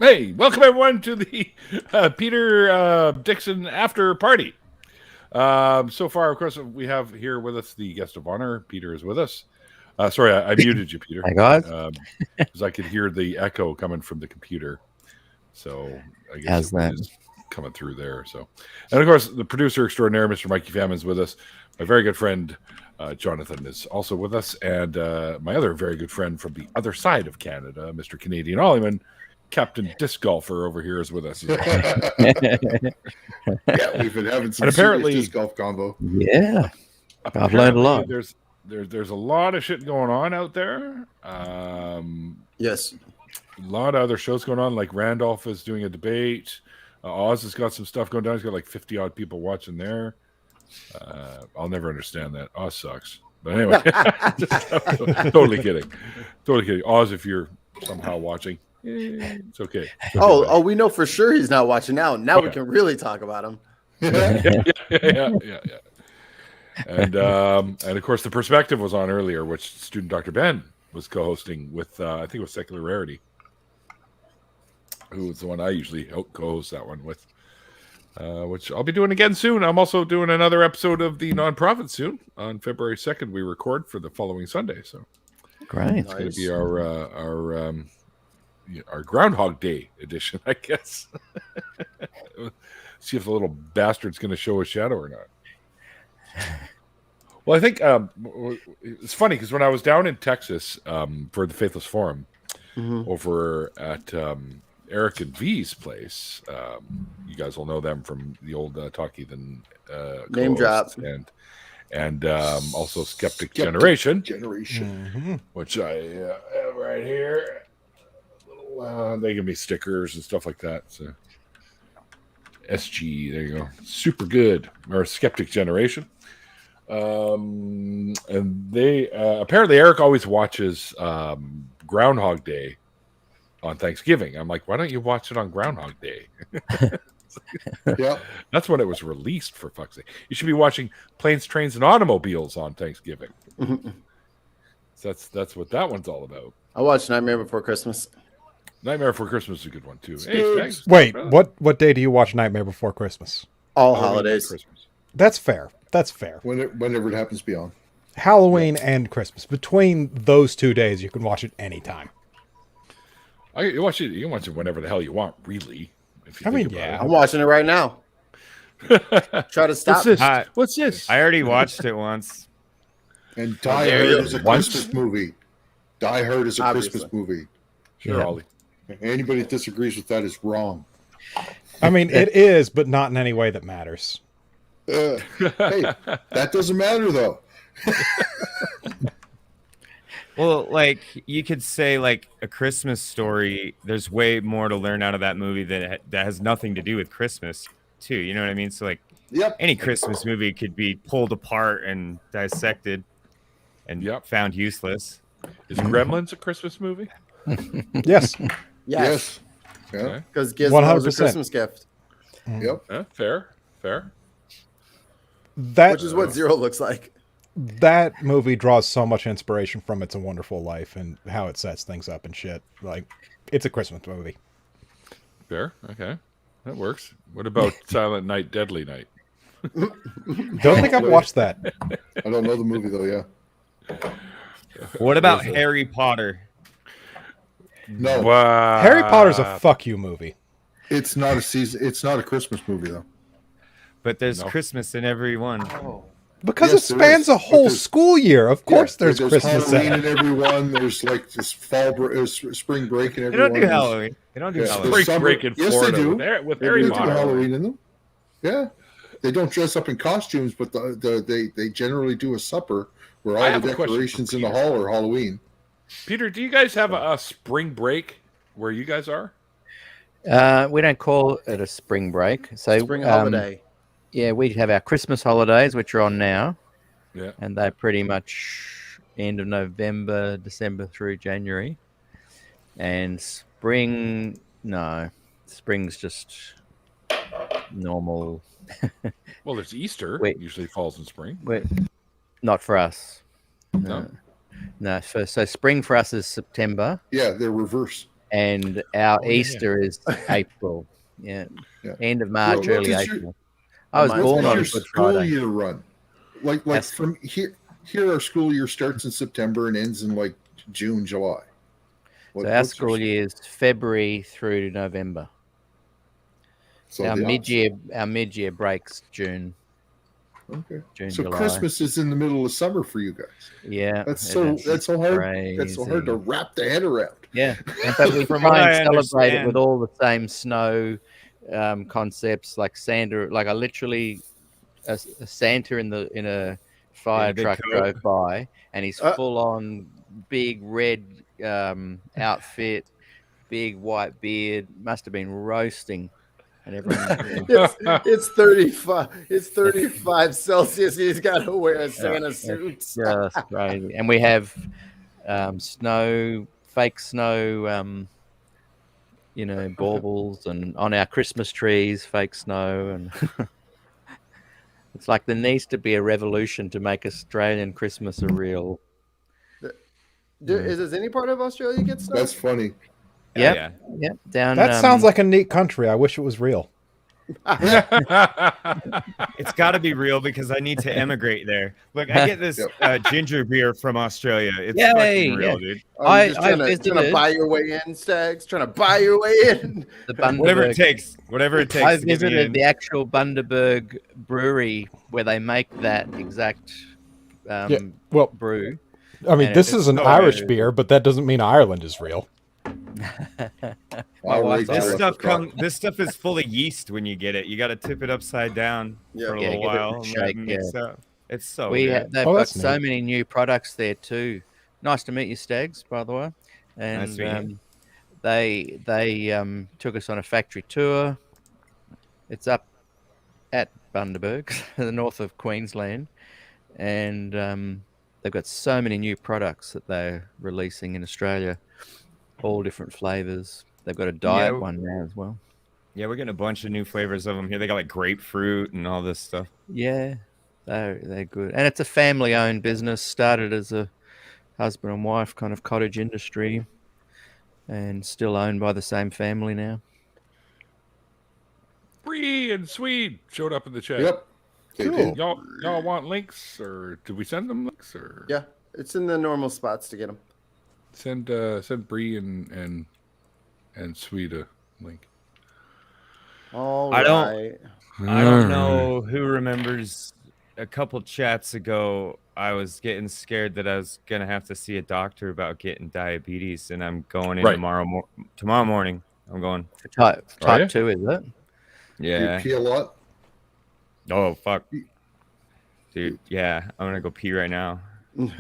Hey, welcome everyone to the Peter Dixon after party. So far, of course, we have here with us the guest of honor. Peter is with us. Sorry, I muted you, Peter. Hi, guys. Because I could hear the echo coming from the computer. So I guess it is coming through there. So, and of course, the producer extraordinaire, Mr. Mikey Pham, is with us. My very good friend Jonathan is also with us, and my other very good friend from the other side of Canada, Mr. Canadian Ollyman, Captain Disc Golfer over here, is with us as well. Yeah, we've been having some serious disc golf combo. Yeah, I've learned a lot. There's a lot of shit going on out there. Yes, a lot of other shows going on. Like Randolph is doing a debate. Oz has got some stuff going down. He's got like 50 odd people watching there. I'll never understand that. Oz sucks. But anyway, totally kidding. Totally kidding. Oz, if you're somehow watching, it's okay. Oh, we know for sure he's not watching now. Now we can really talk about him. Yeah. And of course, the Perspective was on earlier, which student Dr. Ben was co-hosting with, I think it was Secular Rarity, who was the one I usually co-host that one with, which I'll be doing again soon. I'm also doing another episode of the Nonprofit soon. On February 2nd, we record for the following Sunday. So great. It's going to be our Groundhog Day edition, I guess. See if the little bastard's going to show a shadow or not. Well, I think it's funny because when I was down in Texas for the Faithless Forum over at Eric and V's place, you guys will know them from the old Talk Heathen name drop, and also Skeptic Generation, Mm-hmm. which I have right here. They give me stickers and stuff like that. So SG, there you go. Super good. Or Skeptic Generation. And they apparently Eric always watches Groundhog Day on Thanksgiving. I'm like, why don't you watch it on Groundhog Day? Yeah, that's when it was released, for fuck's sake. You should be watching Planes, Trains, and Automobiles on Thanksgiving. So that's what that one's all about. I watched Nightmare Before Christmas. Nightmare Before Christmas is a good one too. Hey, thanks, wait, brother. what day do you watch Nightmare Before Christmas? All holidays. Christmas. That's fair. That's fair. Whenever it happens to be on. Halloween and Christmas. Between those 2 days, you can watch it anytime. You can watch it whenever the hell you want, really. If you think about I'm watching it right now. Try to stop. What's this? I already watched it once. And Die Hard is a Christmas movie. Die Hard is a Christmas movie. Sure, Ollie. Anybody that disagrees with that is wrong. I mean, it is, but not in any way that matters. Hey, that doesn't matter though. Well, like you could say, like A Christmas Story. There's way more to learn out of that movie that has nothing to do with Christmas, too. You know what I mean? So, like, any Christmas movie could be pulled apart and dissected and found useless. Is Gremlins a Christmas movie? Yes. Yes. Yeah. Because Gizmo is a 100%. Christmas gift. Yep. Fair. Which is what Zero looks like. That movie draws so much inspiration from It's a Wonderful Life and how it sets things up and shit. Like, it's a Christmas movie. Fair. Okay. That works. What about Silent Night, Deadly Night? Don't think I've watched that. I don't know the movie though, yeah. What about Harry Potter? No. Wow. Harry Potter's a fuck you movie. It's not a season. It's not a Christmas movie though. But there's Christmas in every one. Because Yes, it spans a whole school year. Of course there's Christmas Halloween in in every one. There's like this spring break in every They don't one. do Halloween. They don't do Halloween. Spring break in Florida. Yes, they do. With They Harry do Potter. Halloween in them. Yeah, they don't dress up in costumes, but they generally do a supper where all the decorations in the hall are Halloween. Peter, do you guys have a spring break where you guys are? We don't call it a spring break. So Spring holiday. Yeah, we have our Christmas holidays, which are on now. Yeah. And they're pretty much end of November, December through January. And spring, no. Spring's just normal. Well, there's Easter. Usually falls in spring. Not for us. No. No. So spring for us is September. Yeah, they're reverse. and our Easter is April. Yeah. End of March, early April. I was born on Good Friday. Year run, like from here. Here, our school year starts in September and ends in like June, July. So our school year is February through to November. So our mid-year breaks June. Okay. June, so July. Christmas is in the middle of summer for you guys. Yeah. That's so hard. Crazy. That's so hard to wrap the head around. Yeah. But we try and celebrate it with all the same snow concepts, like Santa. Like I literally a Santa in a fire truck drove by, and he's full on big red outfit, big white beard. Must have been roasting. And everyone, it's 35. It's 35 Celsius. He's got to wear a Santa suit. Just crazy. And we have snow, fake snow, baubles, and on our Christmas trees, fake snow, and it's like there needs to be a revolution to make Australian Christmas a real. Is any part of Australia get snow? That's funny. Yeah. Down. That sounds like a neat country. I wish it was real. It's got to be real because I need to emigrate there. Look, I get this ginger beer from Australia. It's fucking real, dude. I trying to buy your way in, Stags. Trying to buy your way in. Whatever it takes. I visited the actual Bundaberg brewery where they make that exact brew. I mean, this is an Irish beer, but that doesn't mean Ireland is real. This stuff is full of yeast when you get it. You got to tip it upside down for a little while. It's so good. They've got so many new products there too. Nice to meet you, Stags, by the way. And they took us on a factory tour. It's up at Bundaberg, the north of Queensland, and they've got so many new products that they're releasing in Australia. All different flavors. They've got a diet one now as well. Yeah, we're getting a bunch of new flavors of them here. They got like grapefruit and all this stuff. Yeah, they're good. And it's a family-owned business. Started as a husband and wife kind of cottage industry, and still owned by the same family now. Bree and Swede showed up in the chat. Yep. Cool. Y'all want links, or did we send them links? Or yeah, it's in the normal spots to get them. Send Bree and Swede a link. I don't know who remembers a couple chats ago. I was getting scared that I was gonna have to see a doctor about getting diabetes, and I'm going in tomorrow morning. I'm going for type 2, is it? Do Yeah. you pee a lot? Oh fuck, dude. Yeah, I'm gonna go pee right now. But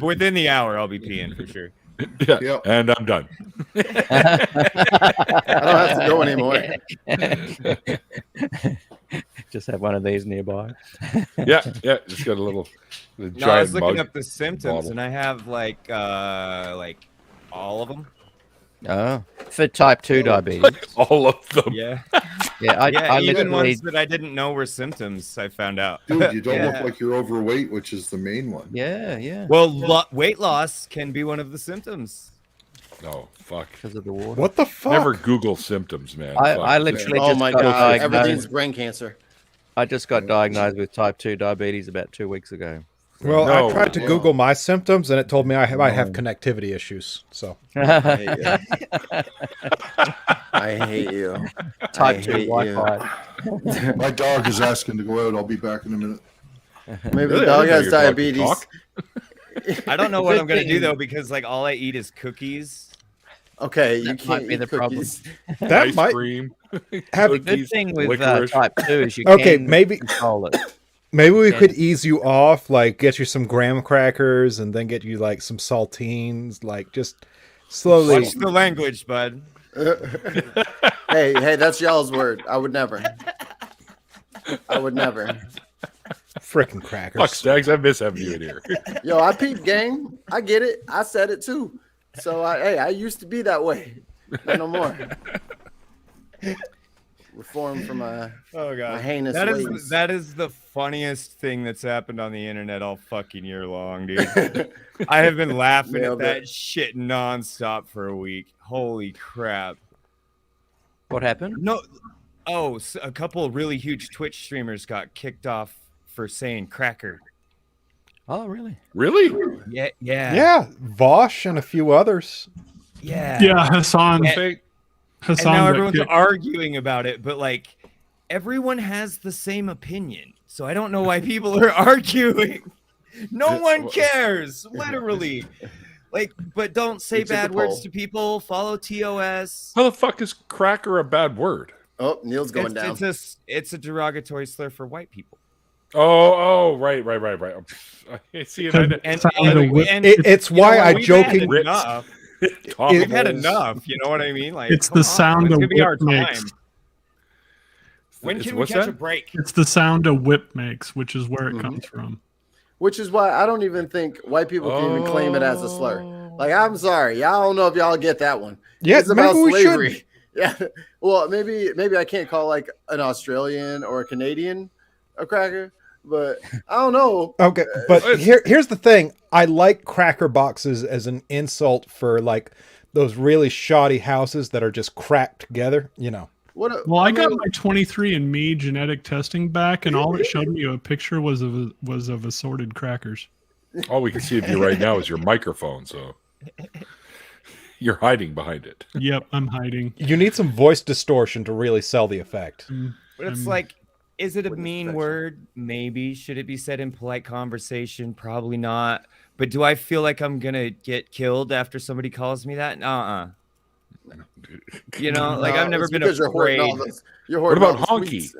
within the hour I'll be peeing for sure. Yeah. And I'm done. I don't have to go anymore. Just have one of these nearby. Yeah. Just got a little. I was looking up the symptoms, and I have like all of them. Oh, for type 2 diabetes. Like all of them. Yeah. I even ones that I didn't know were symptoms, I found out. Dude, you don't look like you're overweight, which is the main one. Yeah. Well, weight loss can be one of the symptoms. Oh, fuck. Because of the water. What the fuck? Never Google symptoms, man. I literally just got diagnosed. Everything's brain cancer. I just got diagnosed with type 2 diabetes about 2 weeks ago. Well, I tried to Google my symptoms, and it told me I might have connectivity issues. So I hate you. Type 2 Wi-Fi. My dog is asking to go out. I'll be back in a minute. Maybe the dog has diabetes. I don't know what I'm gonna do though, because like all I eat is cookies. Okay, you That can't might be eat the cookies. that Ice might cream. have. The good thing with licorice. type 2 is you Okay, can maybe- control it. Maybe we could ease you off, like get you some graham crackers, and then get you like some saltines, like just slowly. Watch the language, bud. Hey, that's y'all's word. I would never. Frickin' crackers. Fuck, Stags, I miss having you in here. Yo, I peep gang. I get it. I said it too. So I used to be that way. Not no more. reform from my God, heinous ways. That is the funniest thing that's happened on the internet all fucking year long, dude. I have been laughing at that shit nonstop for a week. Holy crap! What happened? No, so a couple of really huge Twitch streamers got kicked off for saying cracker. Oh, really? Really? Yeah. Yeah, Vosh and a few others. Yeah, Hassan. And now everyone's arguing about it, but like everyone has the same opinion, so I don't know why people are arguing. No one cares, literally. Like, but don't say bad words to people. Follow TOS. How the fuck is cracker a bad word? Oh, Neil's going down. It's a derogatory slur for white people. Oh, right. I see it. It's why I joking. We've had enough. You know what I mean? Like, it's the sound a whip makes. When can we catch a break? It's the sound a whip makes, which is where it comes from. Which is why I don't even think white people can even claim it as a slur. Like, I'm sorry, y'all don't know if y'all get that one. Yeah, it's about slavery. Yeah. Well, maybe I can't call like an Australian or a Canadian a cracker, but I don't know. Okay, but here's the thing. I like cracker boxes as an insult for like those really shoddy houses that are just cracked together, you know. I got my 23andMe genetic testing back, and all it showed me a picture was of assorted crackers. All we can see of you right now is your microphone, so you're hiding behind it. Yep, I'm hiding. You need some voice distortion to really sell the effect. But it's like, is it a mean word? Maybe. Should it be said in polite conversation? Probably not. But do I feel like I'm gonna get killed after somebody calls me that? You know, like I've never been afraid. What about honky?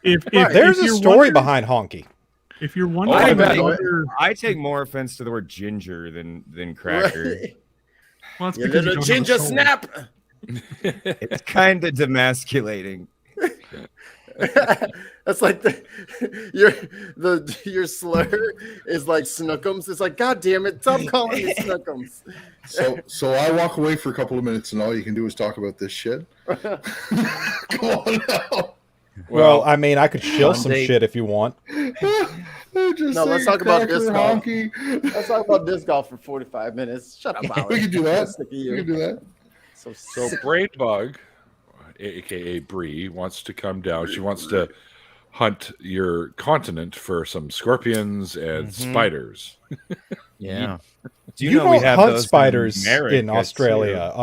There's a story behind honky. If you're wondering, I take more offense to the word ginger than cracker. Right. Well, it's because you ginger snap. It's kind of demasculating. That's like your slur is like snookums. It's like, God damn it, stop calling me snookums. So I walk away for a couple of minutes, and all you can do is talk about this shit. Come on now. Well, I mean, I could shill some shit if you want. Let's talk about disc golf. Let's talk about disc golf for 45 minutes. Shut up, Howard. We can do that. We can do that. So Brainbug, aka Bree, wants to come down. She wants to hunt your continent for some scorpions and spiders. Yeah. Do you don't hunt spiders in Australia.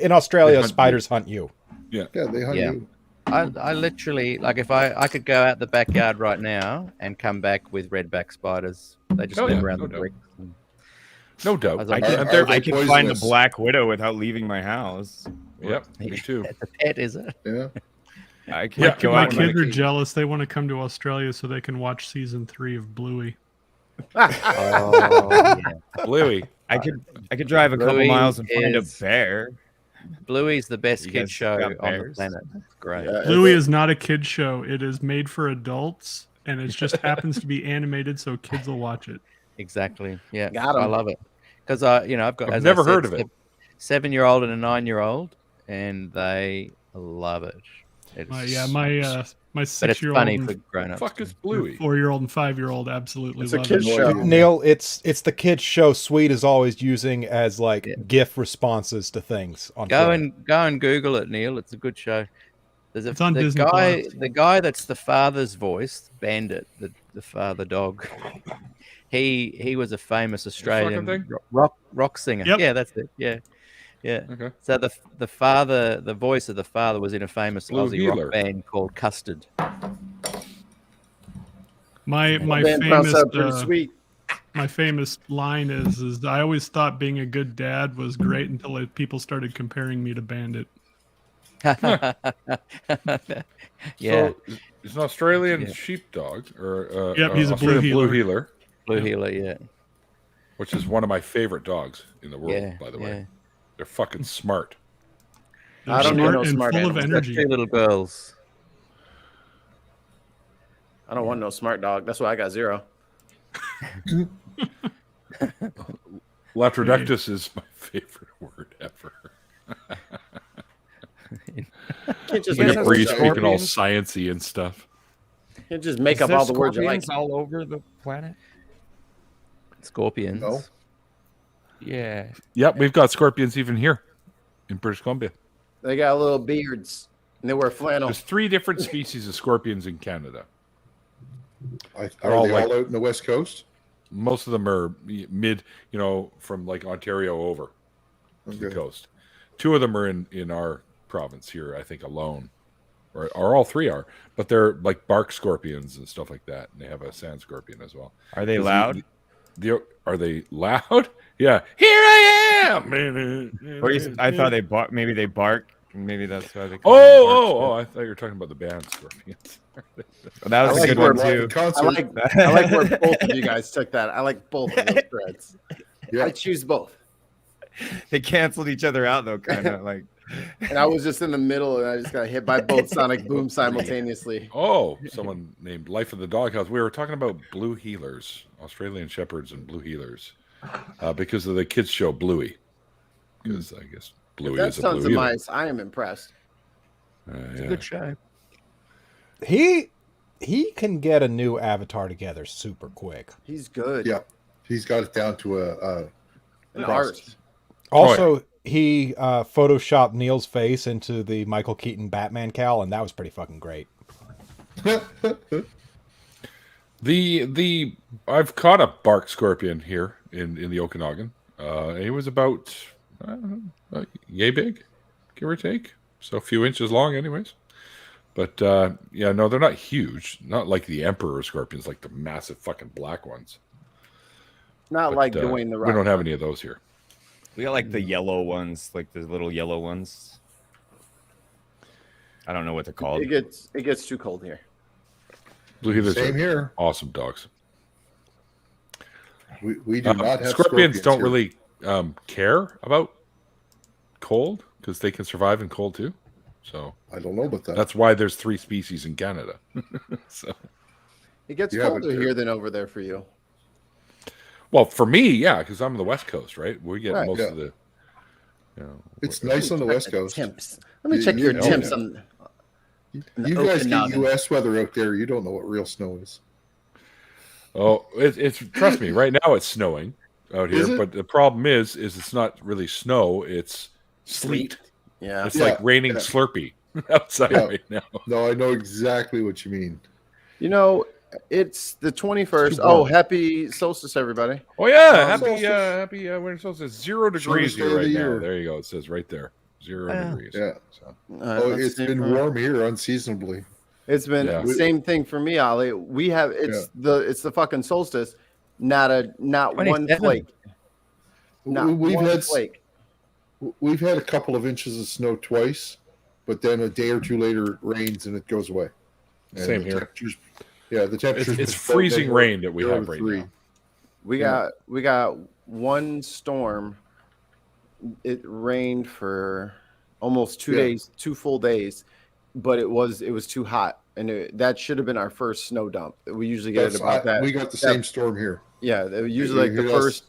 In Australia, spiders hunt you. Yeah, they hunt you. I literally, like, if I could go out the backyard right now and come back with redback spiders. They just live around the bricks. No doubt. I can find a black widow without leaving my house. Yep, me too. It's a pet, is it? Yeah. I can go my out. kids are jealous. They want to come to Australia so they can watch season 3 of Bluey. Bluey. I could drive a couple miles and find a bear. Bluey's the best kid show on the planet. It's great. Yeah, Bluey is not a kid show. It is made for adults, and it just happens to be animated so kids will watch it. Exactly. Yeah, I love it because I've got. I've never heard of it. 7-year-old and a 9-year-old, and they love it. My 6-year-old, funny for grown-ups. Fuck is Bluey. 4-year-old and 5-year-old absolutely it's love a kid's it. show. Neil, it's the kids show Sweet is always using as like GIF responses to things on go and Google it, Neil. It's a good show. It's on the Disney guy Plus. The guy that's the father's voice, Bandit, the father dog. He was a famous Australian rock singer. Yep. Yeah, that's it. Yeah. Okay. So the voice of the father was in a famous Aussie rock band called Custard. My famous line is I always thought being a good dad was great until people started comparing me to Bandit. Yeah. So it's an Australian sheepdog, or he's a blue heeler. Blue heeler, yeah. Which is one of my favorite dogs in the world, by the way. They're fucking smart. I don't know smart full of energy. 2 little girls. I don't want no smart dog. That's why I got 0. Latrodectus is my favorite word ever. Can't just like a breeze speaking all sciencey and stuff. Can't just make up all the words you like. All over the planet. Scorpions. No. Yeah. Yep, we've got scorpions even here in British Columbia. They got little beards and they wear flannel. There's 3 different species of scorpions in Canada. Are they all out in the West Coast? Most of them are mid, from like Ontario over to the coast. 2 of them are in our province here, I think, alone. Or all 3 are. But they're like bark scorpions and stuff like that. And they have a sand scorpion as well. Are they loud? Are they loud? Yeah. Here I am! I thought they bark. Maybe they bark. Maybe that's why they call I thought you were talking about the band Scorpions. That was a good one too. I like where both of you guys took that. I like both of those threads. Yeah. I choose both. They canceled each other out though, kind of like. And I was just in the middle, and I just got hit by both sonic booms simultaneously. Oh, someone named Life of the Doghouse. We were talking about blue heelers, Australian shepherds and blue heelers, because of the kids' show Bluey. Because I guess Bluey is a blue heeler. Mice. I am impressed. It's a good show. He can get a new avatar together super quick. He's good. Yeah, he's got it down to an art. Also, he photoshopped Neil's face into the Michael Keaton Batman cowl, and that was pretty fucking great. I've caught a bark scorpion here in the Okanagan. He was about yay big, give or take, so a few inches long, anyways. But they're not huge, not like the emperor scorpions, like the massive fucking black ones. Not like Dwayne the Rock. We don't have any of those here. We got like the yellow ones, like the little yellow ones. I don't know what they're called. It gets too cold here. Blue heelers Same here. Awesome dogs. We do not have scorpions. Don't here. Really care about cold because they can survive in cold too. So I don't know about that. That's why there's 3 species in Canada. So it gets colder here than over there for you. Well, for me, yeah, because I'm on the West Coast, right? We get most of the. It's nice on the West Coast. Temps. Let me check your temps on. You guys get U.S. weather out there. You don't know what real snow is. Oh, it's trust me. Right now, it's snowing out here, but the problem is it's not really snow. It's sleet. Yeah, it's like raining Slurpee outside right now. No, I know exactly what you mean. It's the 21st. Oh, happy solstice, everybody. Oh, yeah. Happy winter solstice. 0 degrees here right now. There you go. It says right there. 0 degrees. Yeah. So. It's been warm here unseasonably. It's been the same thing for me, Ollie. We have it's the fucking solstice, not one flake. We've had a couple of inches of snow twice, but then a day or two later it rains and it goes away. And same here. The temperature. It's freezing rain that we have right now. We got one storm. It rained for almost 2 days, 2 full days, but it was too hot, and that should have been our first snow dump. We usually get it about that. We got the same storm here. Yeah, usually like the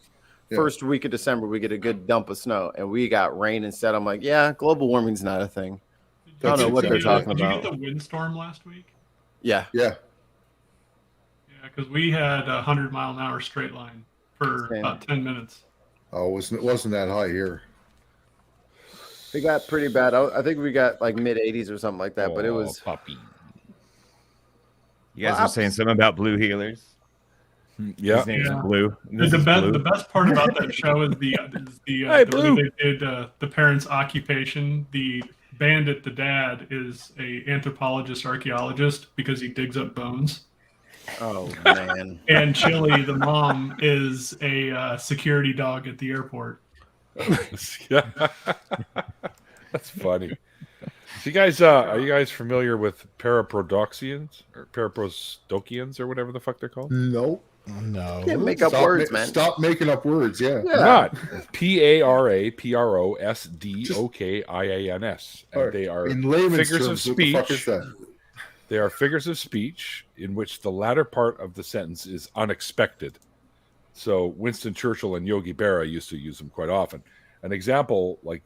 first week of December we get a good dump of snow, and we got rain instead. I'm like, yeah, global warming's not a thing. I don't know what they're talking about. Did you get the windstorm last week? Yeah. Yeah. Yeah, because we had a 100-mile-an-hour straight line for about 10 minutes. Oh, it wasn't that high here. It got pretty bad. I think we got like mid-80s or something like that, but it was puppy. You guys were saying something about blue healers. Yeah, his name's Blue. The best part about that show is the way they did the parents' occupation. The bandit, the dad, is a anthropologist, archaeologist because he digs up bones. Oh man! And Chili, the mom, is a security dog at the airport. Yeah, that's funny. So you guys, are you guys familiar with paraprodoxians or paraprostokians or whatever the fuck they're called? No. You can't make up words, man. Stop making up words. Yeah. Not PARAPROSDOKIANS. And they are in layman's figures terms, of what the fuck speech. is that? They are figures of speech in which the latter part of the sentence is unexpected. So Winston Churchill and Yogi Berra used to use them quite often. An example, like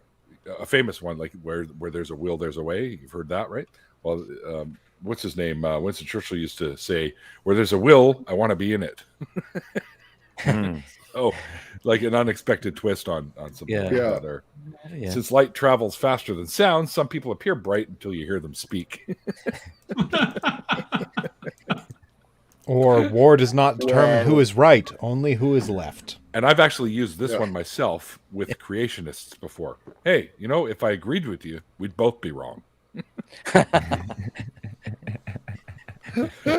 a famous one, like where there's a will, there's a way. You've heard that, right? Well, what's his name? Winston Churchill used to say, "Where there's a will, I want to be in it." Oh, like an unexpected twist on something that are. Yeah. Since light travels faster than sound, some people appear bright until you hear them speak. Or war does not determine who is right, only who is left. And I've actually used this one myself with creationists before. Hey, if I agreed with you, we'd both be wrong.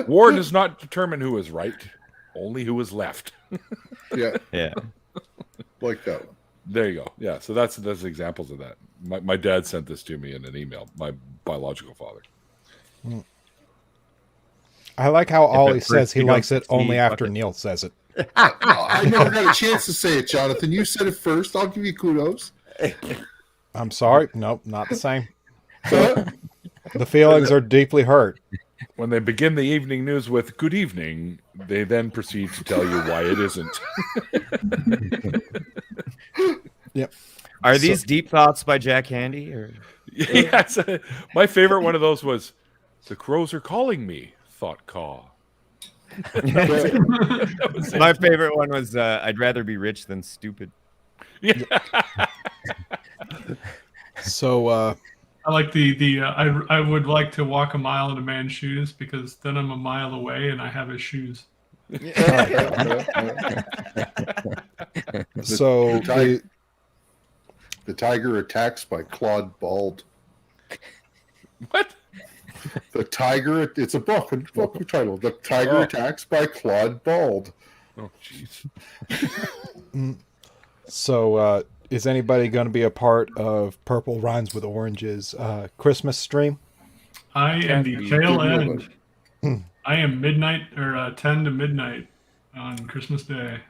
War does not determine who is right, only who is left. Yeah. Like that one. There you go. Yeah, so that's examples of that. My dad sent this to me in an email, my biological father. I like how Ollie says he likes it only after Neil says it. I never got a chance to say it, Jonathan. You said it first. I'll give you kudos. I'm sorry. Nope, not the same. The feelings are deeply hurt. When they begin the evening news with "Good evening," they then proceed to tell you why it isn't. Yep. Are these deep thoughts by Jack Handey? Or yes, my favorite one of those was, "The crows are calling me," thought Caw. My favorite one was, "I'd rather be rich than stupid." Yeah. So I like the I would like to walk a mile in a man's shoes, because then I'm a mile away and I have his shoes. So the Tiger Attacks by Claude Bald. What? The Tiger, it's a book title. The Tiger Attacks by Claude Bald. Oh, jeez. So, is anybody going to be a part of Purple Rhymes with Orange's Christmas stream? I am the tail end. I am midnight, or 10 to midnight on Christmas Day.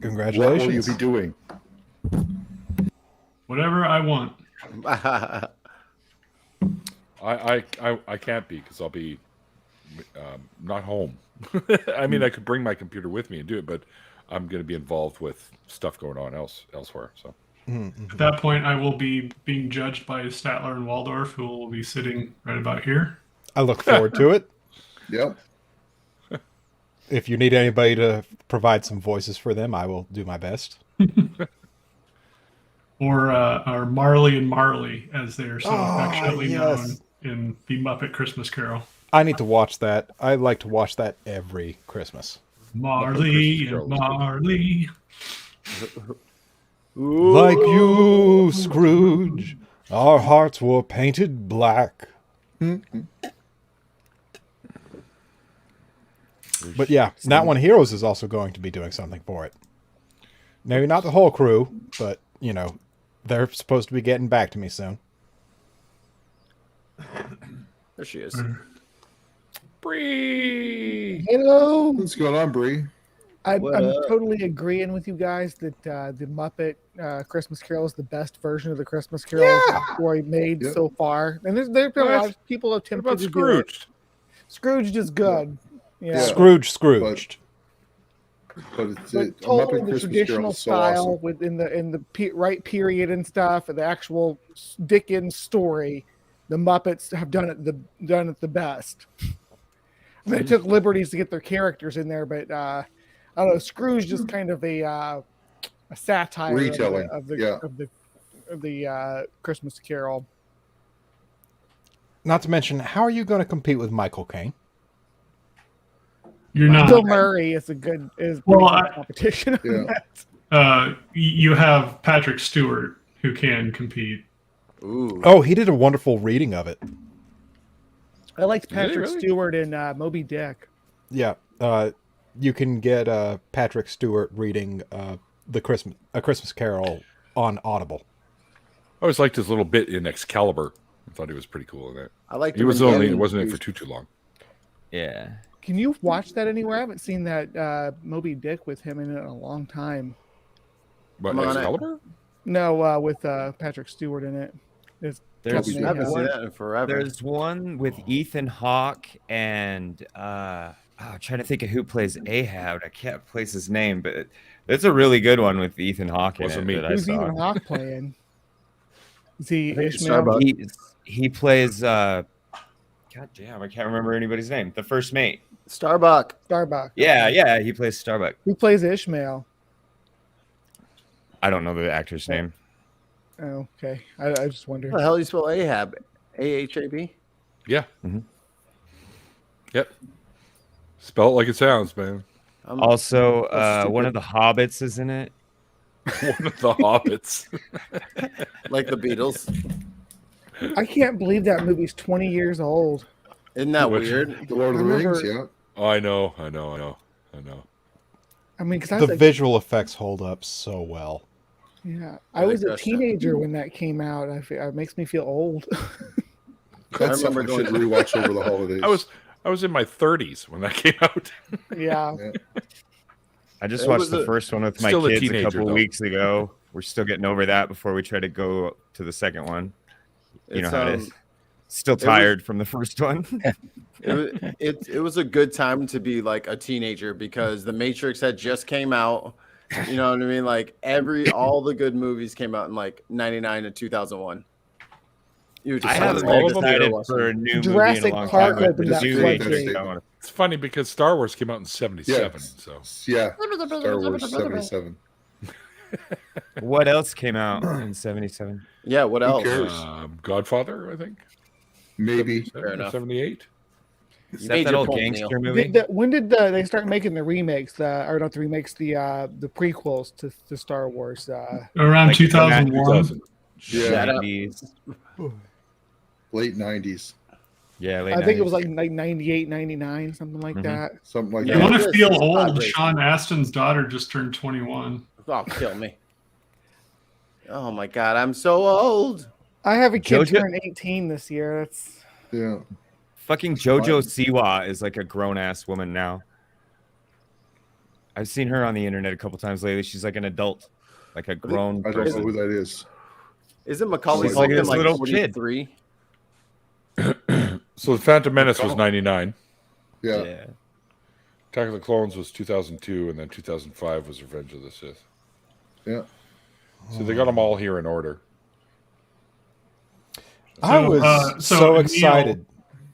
Congratulations. What will you be doing? Whatever I want. I can't be, because I'll be not home. I mean, I could bring my computer with me and do it, but I'm going to be involved with stuff going on elsewhere. So at that point, I will be being judged by Statler and Waldorf, who will be sitting right about here. I look forward to it. Yep. If you need anybody to provide some voices for them, I will do my best. Or Marley and Marley, as they are so affectionately known in the Muppet Christmas Carol. I need to watch that. I like to watch that every Christmas. Marley and Marley. Like you, Scrooge, our hearts were painted black. But yeah, Not One Heroes is also going to be doing something for it. Maybe not the whole crew, but, they're supposed to be getting back to me soon. There she is. Bree! Hello! What's going on, Bree? I'm totally agreeing with you guys that the Muppet Christmas Carol is the best version of the Christmas Carol story made so far. And there's been a lot of people attempting to do it. Scrooged is good. Yeah. Scrooged. But totally the traditional style within the right period and stuff, and the actual Dickens story, the Muppets have done it the best. I mean, they took liberties to get their characters in there, but I don't know. Scrooge just kind of a satire retelling of the Christmas Carol. Not to mention, how are you going to compete with Michael Caine? You're not. Bill Murray is good competition. You have Patrick Stewart, who can compete. Ooh. Oh, he did a wonderful reading of it. I liked Patrick Stewart in Moby Dick. Yeah, you can get Patrick Stewart reading A Christmas Carol on Audible. I always liked his little bit in Excalibur. I thought he was pretty cool in that. I liked. He was only wasn't in for too long. Yeah. Can you watch that anywhere? I haven't seen that Moby Dick with him in it in a long time. But Excalibur? No, with Patrick Stewart in it. I haven't seen that in forever. There's one with Ethan Hawke and I'm trying to think of who plays Ahab. I can't place his name, but it's a really good one with Ethan Hawke in it. Who's Ethan Hawke playing? Is he Ishmael? He plays. God damn, I can't remember anybody's name. The first mate. Starbuck. Yeah, he plays Starbuck. Who plays Ishmael? I don't know the actor's name. Oh, okay. I just wondered. How the hell do you spell Ahab? A-H-A-B? Yeah. Mm-hmm. Yep. Spell it like it sounds, man. Also, one of the Hobbits is in it. One of the Hobbits. Like the Beatles. I can't believe that movie's 20 years old. Isn't that weird? The Lord of the Rings, yeah. Oh, I know. I mean, because the visual effects hold up so well. Yeah, I was a teenager when that came out. It makes me feel old. That's something I should rewatch over the holidays. I was in my 30s when that came out. Yeah. I just watched the first one with my kids a couple weeks ago. We're still getting over that before we try to go to the second one. You know how it is. Still tired from the first one. It was a good time to be like a teenager because The Matrix had just came out. You know what I mean? Like all the good movies came out in like 99 and 2001. I haven't been excited for a new Jurassic movie in a long Park time. opened that floodgate. It's funny because Star Wars came out in 77. Yes. So yeah, Star Wars 77. What else came out in 77? Yeah, what else? Godfather, I think. Maybe. 78. Is that old gangster movie? When did they start making the remakes? Or not the remakes, the prequels to Star Wars? Around like 2001. Yeah. 90s. Late 90s. Yeah, late I think 90s. it was like 98, 99, something like that. Something like that. You want to feel old? Sean Astin's daughter just turned 21. Oh, kill me. Oh my God, I'm so old. I have a kid turn 18 this year. That's fucking JoJo Siwa is like a grown-ass woman now. I've seen her on the internet a couple times lately. She's like an adult, like a grown I don't know who that is. Isn't Macaulay She's like this like little 43? Kid. So the Phantom Menace was 99. Yeah. Attack of the Clones was 2002, and then 2005 was Revenge of the Sith. Yeah. So they got them all here in order. I was so excited.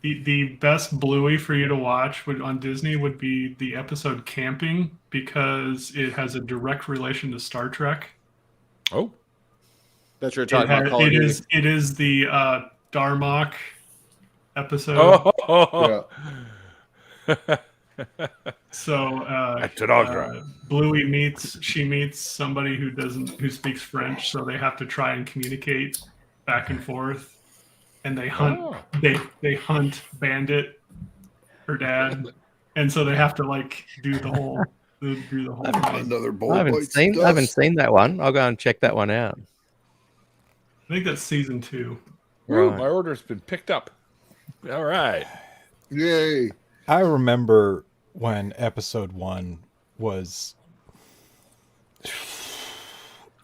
Neil, the best Bluey for you to watch on Disney would be the episode Camping because it has a direct relation to Star Trek. Oh. That's what you're talking about. It is the Darmok episode. So Bluey meets somebody who speaks French, so they have to try and communicate back and forth, and they hunt they hunt Bandit, her dad, and so they have to like do the whole Another bowl. I haven't seen that one. I'll go and check that one out. I think that's season 2. Right. My order's been picked up. All right. Yay. I remember when episode 1 was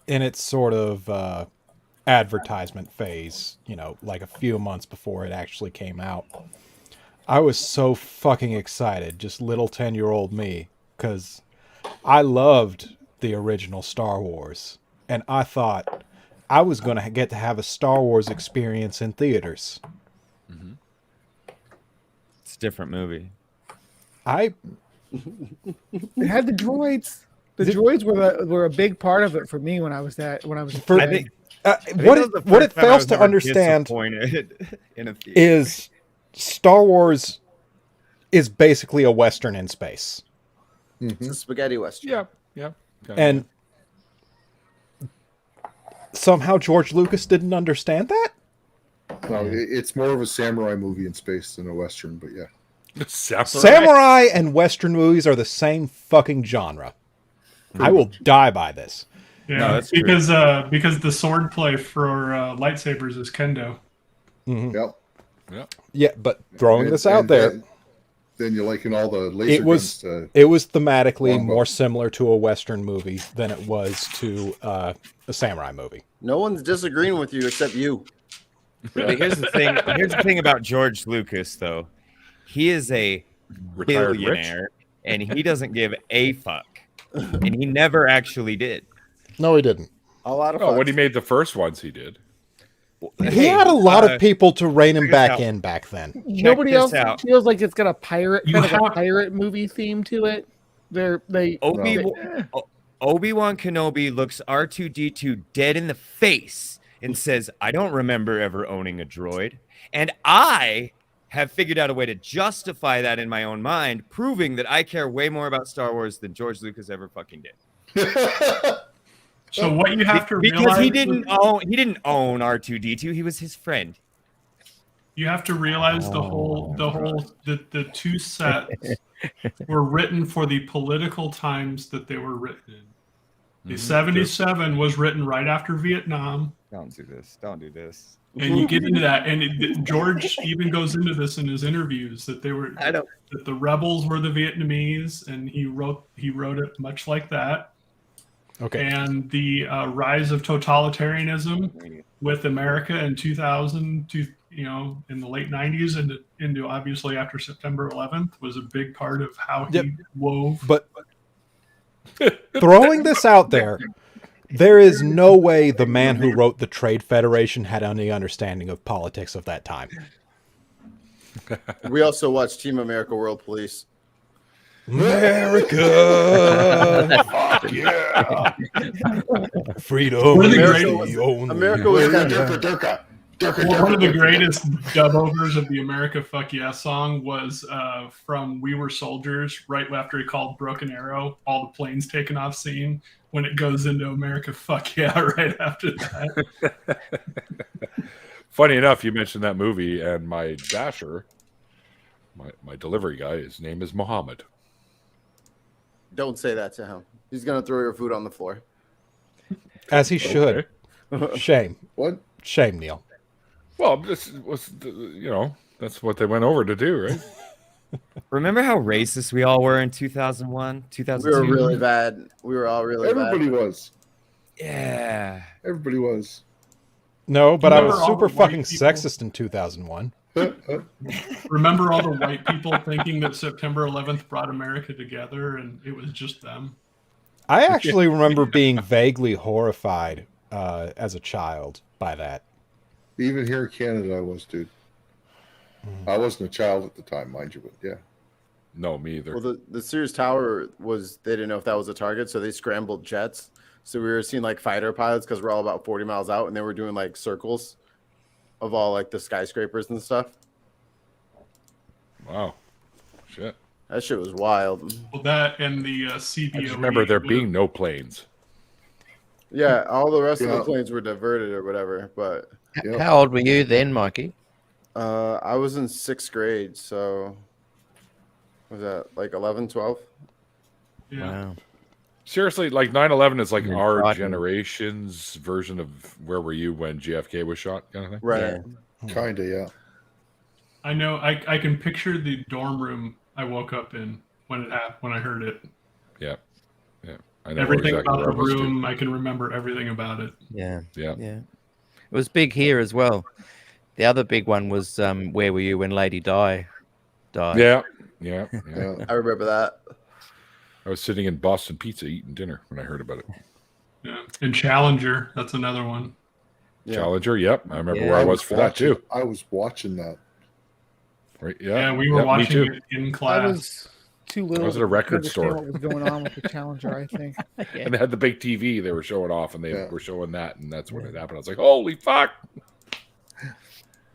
in its sort of advertisement phase, like a few months before it actually came out. I was so fucking excited, just little 10-year-old me, because I loved the original Star Wars, and I thought I was going to get to have a Star Wars experience in theaters. Mm-hmm. It's a different movie. It had the droids. The droids were a big part of it for me when I was a kid. What it fails to understand is Star Wars is basically a Western in space. It's a spaghetti Western. Yeah. And somehow George Lucas didn't understand that? No, it's more of a samurai movie in space than a Western, but yeah. Samurai and Western movies are the same fucking genre. I will die by this. Yeah, no, that's because the swordplay for lightsabers is kendo. Mm-hmm. Yep. Yeah, but throwing this out there, then you're liking all the laser guns. It was thematically more similar to a Western movie than it was to a samurai movie. No one's disagreeing with you except you. But here's the thing. Here's the thing about George Lucas, though. He is a billionaire, and he doesn't give a fuck. And he never actually did. No, he didn't. A lot of when he made the first ones, he did. He had a lot of people to rein him back in back then. Nobody else feels like it's got a pirate a pirate movie theme to it. Obi-Wan Kenobi looks R2-D2 dead in the face and says, "I don't remember ever owning a droid," and I have figured out a way to justify that in my own mind, proving that I care way more about Star Wars than George Lucas ever fucking did. So what you have to realize, because he didn't own R2-D2, he was his friend. You have to realize the two sets were written for the political times that they were written in. The 77 was written right after Vietnam. Don't do this. Don't do this. And you get into that, and George even goes into this in his interviews that that the rebels were the Vietnamese, and he wrote it much like that. Okay. And the rise of totalitarianism with America in 2000 to in the late 90s and into obviously after September 11th was a big part of how he wove. But throwing this out there. There is no way the man who wrote the Trade Federation had any understanding of politics of that time. We also watched Team America World Police. America! Fuck yeah! Freedom! America was one of the greatest dub-overs of the America Fuck Yeah song was from We Were Soldiers, right after he called Broken Arrow, all the planes taken off scene. When it goes into America Fuck Yeah right after that. Funny enough, you mentioned that movie, and my dasher, my delivery guy, his name is Mohammed. Don't say that to him. He's going to throw your food on the floor. As he should. Okay. Shame. What? Shame, Neil. Well, this was, that's what they went over to do, right? Remember how racist we all were in 2001, 2002? We were really bad. We were all really Everybody bad. was. Yeah. Everybody was. No, but I was super fucking sexist in 2001. Remember all the white people thinking that September 11th brought America together and it was just them? I actually remember being vaguely horrified as a child by that. Even here in Canada, I was, dude. I wasn't a child at the time, mind you, but yeah. No, me either. Well, the Sears Tower they didn't know if that was a target, so they scrambled jets. So we were seeing like fighter pilots because we're all about 40 miles out, and they were doing like circles of all like the skyscrapers and stuff. Wow. Shit. That shit was wild. Well, that and the CBO. I just remember there being no planes. Yeah, all the rest of the planes were diverted or whatever. But how old were you then, Mikey? I was in 6th grade, so was that like 11, 12? Yeah. Wow. Seriously, like 9/11 is like our generation's version of Where Were You When JFK was shot, kind of thing. Right. Yeah. Kind of, yeah. I know. I can picture the dorm room I woke up in when it happened, when I heard it. Yeah. Yeah. I know everything exactly about the room. I can remember everything about it. Yeah. Yeah. Yeah. It was big here as well. The other big one was Where Were You When Lady Di died? Yeah. I remember that. I was sitting in Boston Pizza eating dinner when I heard about it. Yeah. And Challenger, that's another one. Yeah. Challenger, yep. I remember where I was for that too. I was watching that. Right. Yeah. Yeah, we were watching it in class. I was too little. Was it a record store? What was going on with the Challenger? I think. And they had the big TV they were showing off, and they were showing that, and that's when it happened. I was like, "Holy fuck!"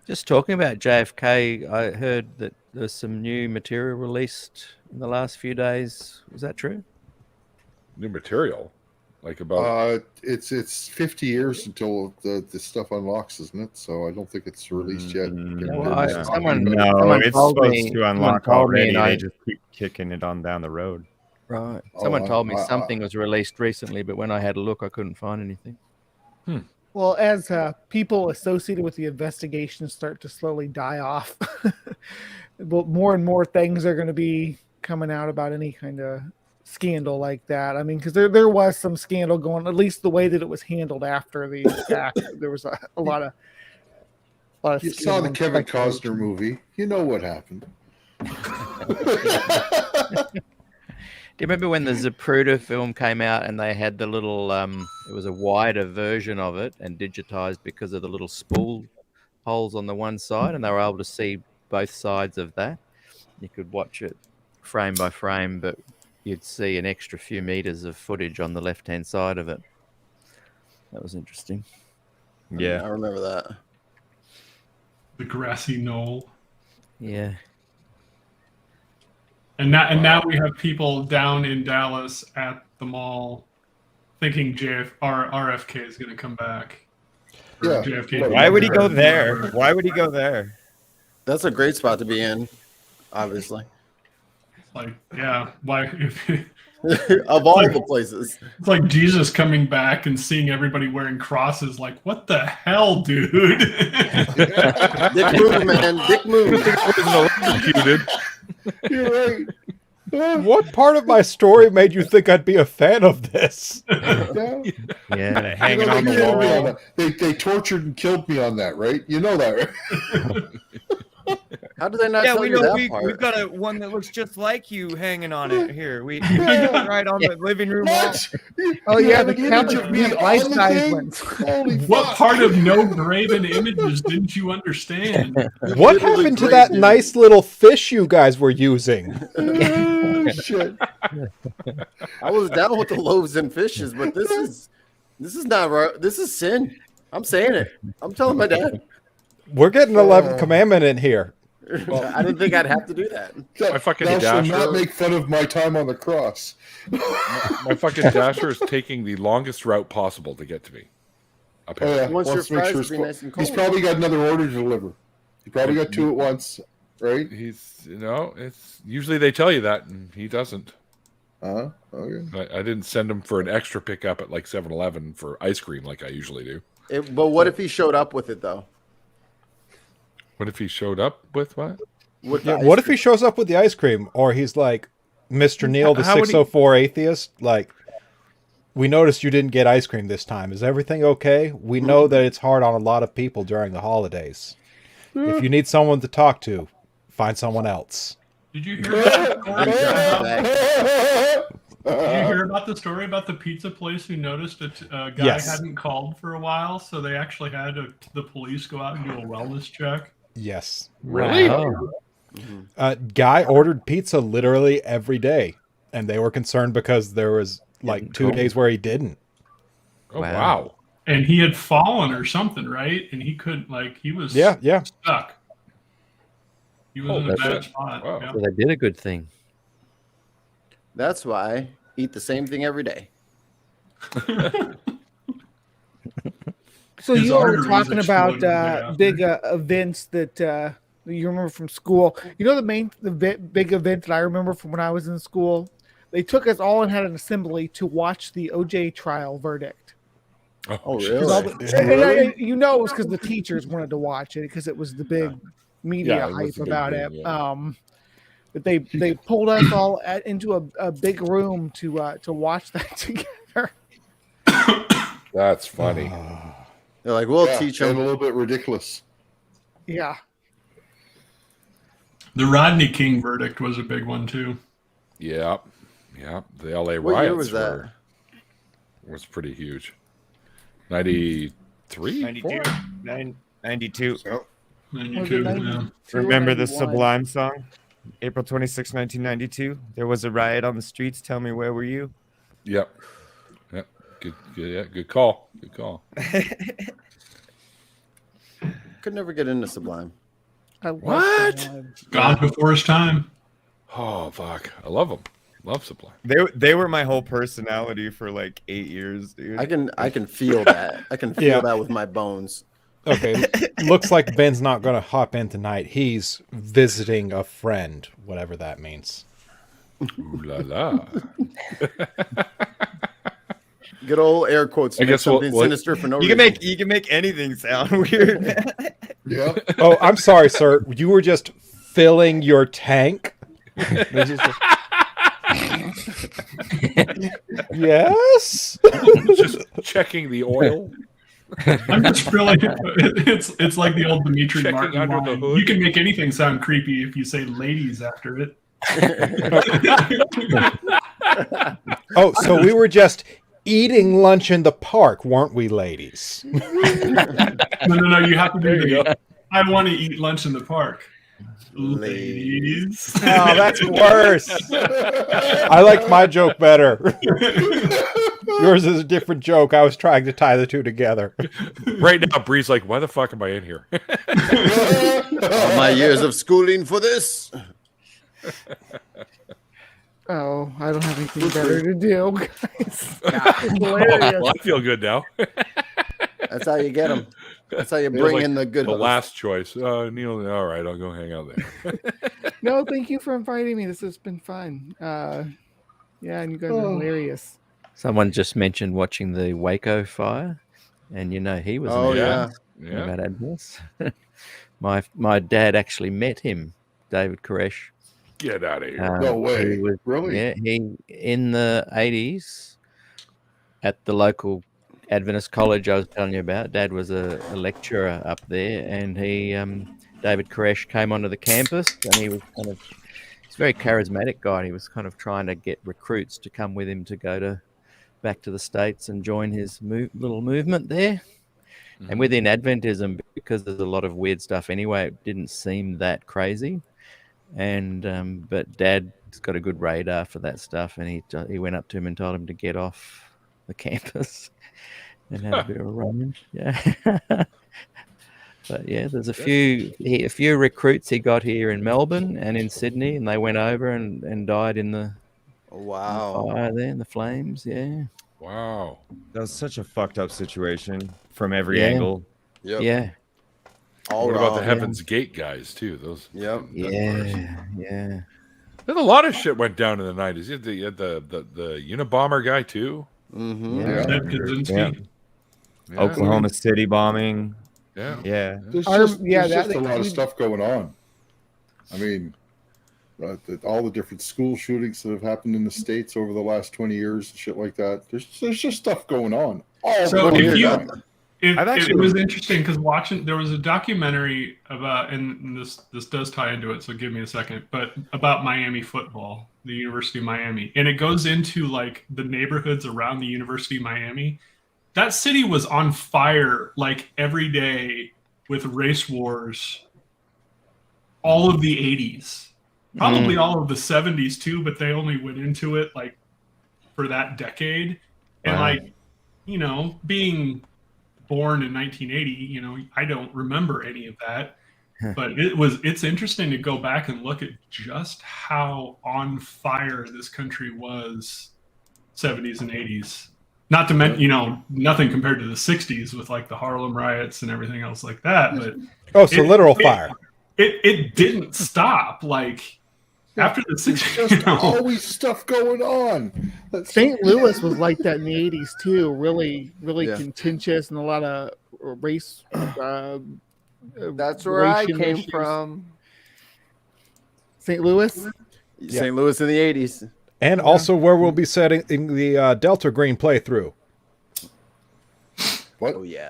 Just talking about JFK, I heard that there's some new material released in the last few days. Was that true? New material, like about it's 50 years until the stuff unlocks, isn't it? So I don't think it's released yet. Someone it's told supposed me, to unlock already. They just keep kicking it on down the road. Right. Someone told me something was released recently, but when I had a look, I couldn't find anything. Well, as people associated with the investigation start to slowly die off, but more and more things are going to be coming out about any kind of scandal like that. I mean, because there was some scandal going, at least the way that it was handled after the attack. There was a lot of you saw the Kevin Costner movie. You know what happened. Do you remember when the Zapruder film came out and they had the little, it was a wider version of it and digitized because of the little spool holes on the one side, and they were able to see both sides of that. You could watch it frame by frame, but you'd see an extra few meters of footage on the left-hand side of it. That was interesting. Yeah, I remember that. The grassy knoll. Yeah. And now we have people down in Dallas at the mall thinking RFK is going to come back. Yeah. Why would he go there? Why would he go there? That's a great spot to be in, obviously. Like, yeah, why? Of all the places. It's like Jesus coming back and seeing everybody wearing crosses. Like, what the hell, dude? Dick move, man. Dick move. You're right. What part of my story made you think I'd be a fan of this? Yeah, hanging on the wall. They tortured and killed me on that, right? You know that, right? How do they not tell we you know that part? we've got one that looks just like you hanging on it here. We right on the living room wall. Oh yeah, the life-size ones. What part of no graven images didn't you understand? What happened to that nice little fish you guys were using? Shit. I was down with the loaves and fishes, but this is not right. This is sin. I'm saying it. I'm telling my dad. We're getting 11th commandment in here. Well, I didn't think I'd have to do that. My fucking Thou shalt dasher. not make fun of my time on the cross. My fucking dasher is taking the longest route possible to get to me. Apparently. Wants your Wants to make fries sure to be nice and cold. he's probably got another order to deliver. He probably got 2 at once, right? He's it's usually they tell you that, and he doesn't. Okay. I didn't send him for an extra pickup at like 7-Eleven for ice cream like I usually do. But what if he showed up with it though? What if he showed up with what? What if he shows up with the ice cream, or he's like, Mr. Neil, the 604 atheist, like, we noticed you didn't get ice cream this time. Is everything okay? We know that it's hard on a lot of people during the holidays. If you need someone to talk to, find someone else. Did you hear about the story about the pizza place who noticed a guy hadn't called for a while, so they actually had the police go out and do a wellness check? Yes. Really? Wow. Guy ordered pizza literally every day, and they were concerned because there was like 2 days where he didn't. Oh, wow. And he had fallen or something, right? And he couldn't, he was stuck. He was in a bad spot. Wow. Yeah. So they did a good thing. That's why eat the same thing every day. So you all were talking about big events that you remember from school. You know the big event that I remember from when I was in school? They took us all and had an assembly to watch the OJ trial verdict. Oh, really? You know it was because the teachers wanted to watch it because it was the big media hype about it. But they pulled us all into a big room to watch that together. That's funny. They're like, we'll teach them. A little bit ridiculous. Yeah. The Rodney King verdict was a big one too. Yeah. The LA riots What year was that? Was pretty huge. 93? 92. 92. Oh. 92. Yeah. Remember the Sublime song? April 26, 1992. There was a riot on the streets. Tell me, where were you? Yep. Good call. Could never get into Sublime. What? Gone before his time. Oh, fuck. I love them. Love Sublime. They were my whole personality for like 8 years, dude. I can feel that. I can feel that with my bones. Okay, looks like Ben's not going to hop in tonight. He's visiting a friend, whatever that means. Ooh la la. Good old air quotes. I guess something sinister for no reason. You can make anything sound weird. Yeah. Oh, I'm sorry, sir. You were just filling your tank. Yes. Just checking the oil. I'm just feeling it's like the old Dimitri Checking Martin under the line. hood. You can make anything sound creepy if you say ladies after it. Oh, so we were just eating lunch in the park, weren't we, ladies? No. You have to do I want to eat lunch in the park. Ladies. Oh, that's worse. I liked my joke better. Yours is a different joke. I was trying to tie the two together. Right now, Bree's like, why the fuck am I in here? All my years of schooling for this. Oh, I don't have anything better to do, guys. Well, I feel good now. That's how you get them. That's how you bring in the good. The last choice. Neil, all right, I'll go hang out there. No, thank you for inviting me. This has been fun. Yeah, and you guys are hilarious. Someone just mentioned watching the Waco fire, and he was about Admirals. My dad actually met him, David Koresh. Get out of here! No way! Really? Yeah, he in the 80s at the local Adventist college I was telling you about. Dad was a lecturer up there, and David Koresh came onto the campus, and he was he's a very charismatic guy. He was kind of trying to get recruits to come with him to go back to the States and join his little movement there. Mm-hmm. And within Adventism, because there's a lot of weird stuff anyway, it didn't seem that crazy. And but Dad's got a good radar for that stuff, and he went up to him and told him to get off the campus and have a bit of a run. Yeah. But yeah, there's a few recruits he got here in Melbourne and in Sydney, and they went over and died in the fire there, in the flames. Yeah. Wow. That was such a fucked up situation from every angle. Yep. Yeah. What about the Heaven's Gate guys too? Those. Yep. Yeah. Then a lot of shit went down in the 90s. You had the Unabomber guy too. Mm-hmm. Yeah. Oklahoma City bombing. Yeah. There's just a lot of stuff going on. I mean, all the different school shootings that have happened in the States over the last 20 years and shit like that. There's just stuff going on. It was interesting because there was a documentary about, and this does tie into it, so give me a second, but about Miami football, the University of Miami, and it goes into like the neighborhoods around the University of Miami. That city was on fire like every day with race wars. All of the 80s, probably all of the 70s too, but they only went into it like for that decade. And like, being born in 1980, I don't remember any of that, but it's interesting to go back and look at just how on fire this country was 70s and 80s. Not to mention, nothing compared to the 60s with like the Harlem riots and everything else like that. But literal fire. It didn't stop. Like after the 60s, there's just always stuff going on. St. Louis was like that in the 80s too. Really, really contentious and a lot of race. That's where I came from. St. Louis? St. Louis in the 80s. And also where we'll be setting the Delta Green playthrough. What? Oh, yeah.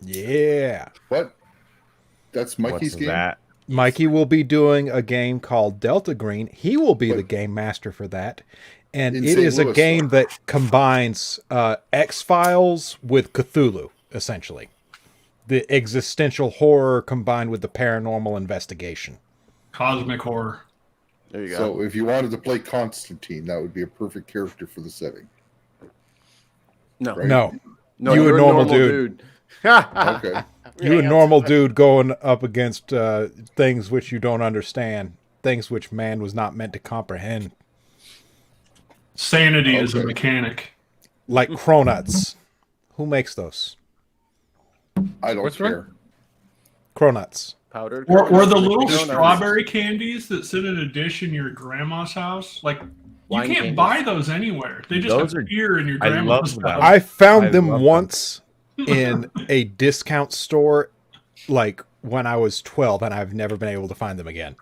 Yeah. What? That's Mikey's game? That? Mikey will be doing a game called Delta Green. He will be the game master for that. And it is a game that combines X-Files with Cthulhu, essentially. The existential horror combined with the paranormal investigation. Cosmic horror. There you go. So if you wanted to play Constantine, that would be a perfect character for the setting. No. Right? No, you a normal dude. Okay. You a normal dude going up against things which you don't understand, things which man was not meant to comprehend. Sanity is a mechanic. Like Cronuts. Who makes those? I don't care. Cronuts. Powdered. Or the little strawberry candies that sit in a dish in your grandma's house. Like, you can't buy those anywhere. They just appear in your grandma's house. I found them once in a discount store, like when I was 12, and I've never been able to find them again.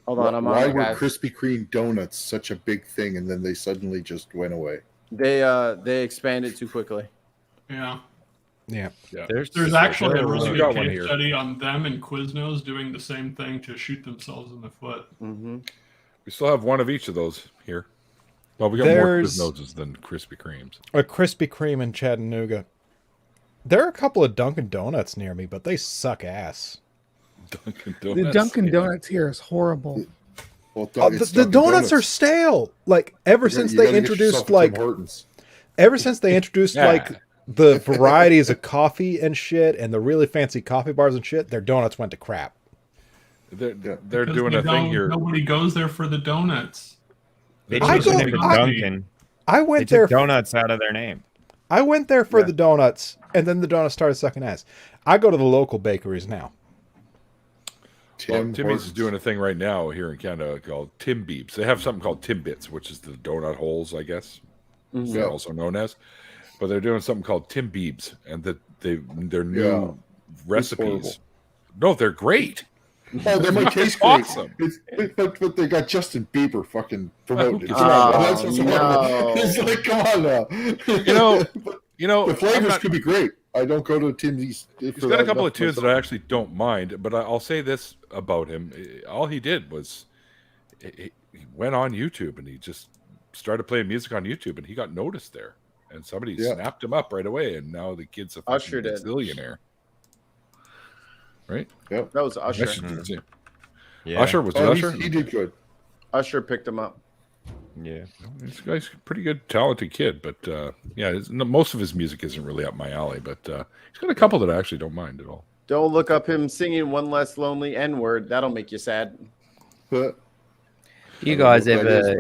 Hold on, why were Krispy Kreme donuts such a big thing, and then they suddenly just went away? They expanded too quickly. Yeah. Yeah. There's actually a really good case study on them and Quiznos doing the same thing to shoot themselves in the foot. Mm-hmm. We still have one of each of those here. Well, we got more Quiznos than Krispy Kremes. A Krispy Kreme in Chattanooga. There are a couple of Dunkin' Donuts near me, but they suck ass. Dunkin' Donuts. The Dunkin' Donuts here is horrible. Well, the donuts are stale. Like ever since they introduced like the varieties of coffee and shit, and the really fancy coffee bars and shit, their donuts went to crap. They're doing a thing here. Nobody goes there for the donuts. They changed the name to Dunkin'. I went they there. Took donuts out of their name. I went there for the donuts, and then the donuts started sucking ass. I go to the local bakeries now. Timmy's is doing a thing right now here in Canada called Tim Beebs. They have something called Timbits, which is the donut holes, I guess. Mm-hmm. They're also known as. But they're doing something called Tim Beebs, and their new recipes. No, they're great. Oh, they might taste great. Awesome. But they got Justin Bieber fucking promoted. It's like, come on now. The flavors could be great. I don't go to Tim's. He's got a couple of tunes that I actually don't mind, but I'll say this about him: all he did was he went on YouTube and he just started playing music on YouTube, and he got noticed there, and somebody snapped him up right away, and now the kid's a billionaire. Right? Yeah, that was Usher. Usher was Usher. He did good. Usher picked him up. Yeah, this guy's a pretty good, talented kid, but most of his music isn't really up my alley. But he's got a couple that I actually don't mind at all. Don't look up him singing "One Less Lonely N-Word." That'll make you sad. You guys ever?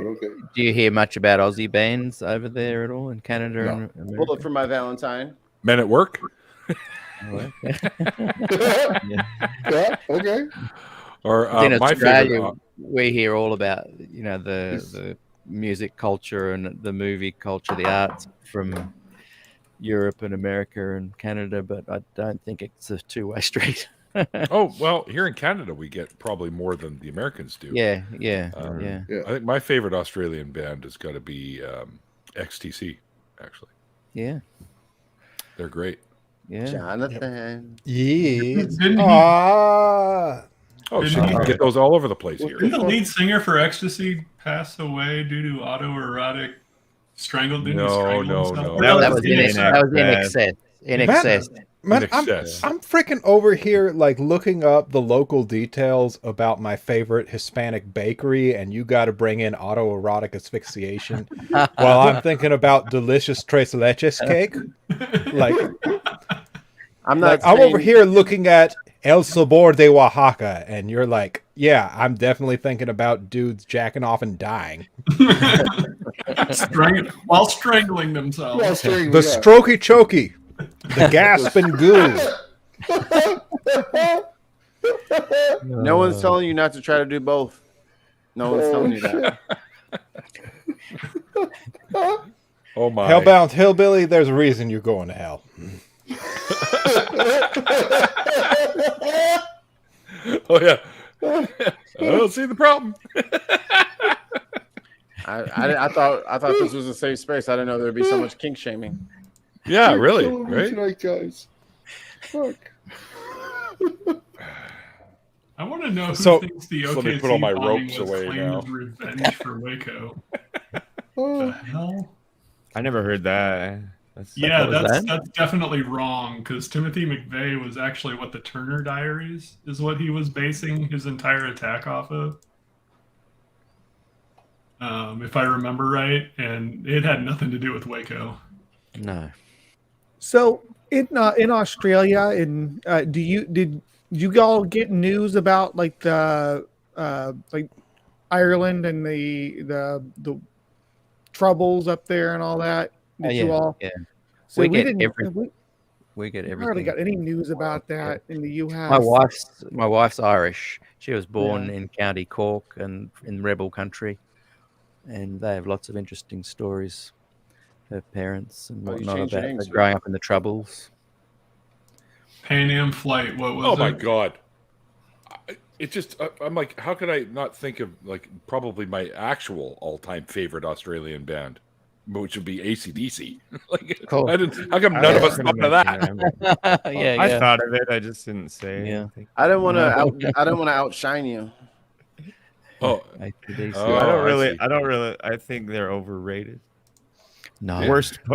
Do you hear much about Aussie bands over there at all in Canada? No. And America? Hold up for my Valentine. Men at Work. Yeah. Okay. Or in Australia, we hear all about the music culture and the movie culture, the arts from Europe and America and Canada, but I don't think it's a two-way street. Oh, well, here in Canada we get probably more than the Americans do. Yeah. I think my favorite Australian band has got to be XTC, actually. Yeah. They're great. Yeah. Jonathan. Yes. Oh, shit, you can get those all over the place here. Didn't the lead singer for Ecstasy pass away due to autoerotic strangled? No. That was in excess. In excess. Man, I'm freaking over here like looking up the local details about my favorite Hispanic bakery, and you got to bring in autoerotic asphyxiation while I'm thinking about delicious tres leches cake. Like, I'm over here looking at El Sabor de Oaxaca, and you're like, yeah, I'm definitely thinking about dudes jacking off and dying. While strangling themselves. The strokey chokey. The gasp and goo. No one's telling you not to try to do both. No one's telling you that. Oh my. Hellbound Hillbilly, there's a reason you're going to hell. Oh yeah. I don't see the problem. I thought this was a safe space. I didn't know there'd be so much kink shaming. Yeah, really, right? Tonight, guys. Fuck. I want to know who thinks the OKC let me put all my ropes was away now. Revenge for Waco. The hell? I never heard that. That's definitely wrong, because Timothy McVeigh was actually what the Turner Diaries is what he was basing his entire attack off of. If I remember right, and it had nothing to do with Waco. No. So in Australia, did you all get news about like the like Ireland and the troubles up there and all that? Did you all? Yeah. So we get everything. We get everything. I hardly got any news about that in the U.S. My wife's Irish. She was born in County Cork and in rebel country, and they have lots of interesting stories. Her parents and whatnot about growing up in the Troubles. Pan Am flight. What was it? Oh my god! I'm like, how could I not think of like probably my actual all-time favorite Australian band, which would be AC/DC. Like, cool. How come none of us thought of that? I thought of it. I just didn't say. Yeah. Anything. I didn't want to outshine you. Oh, AC/DC. I don't really. I think they're overrated. No.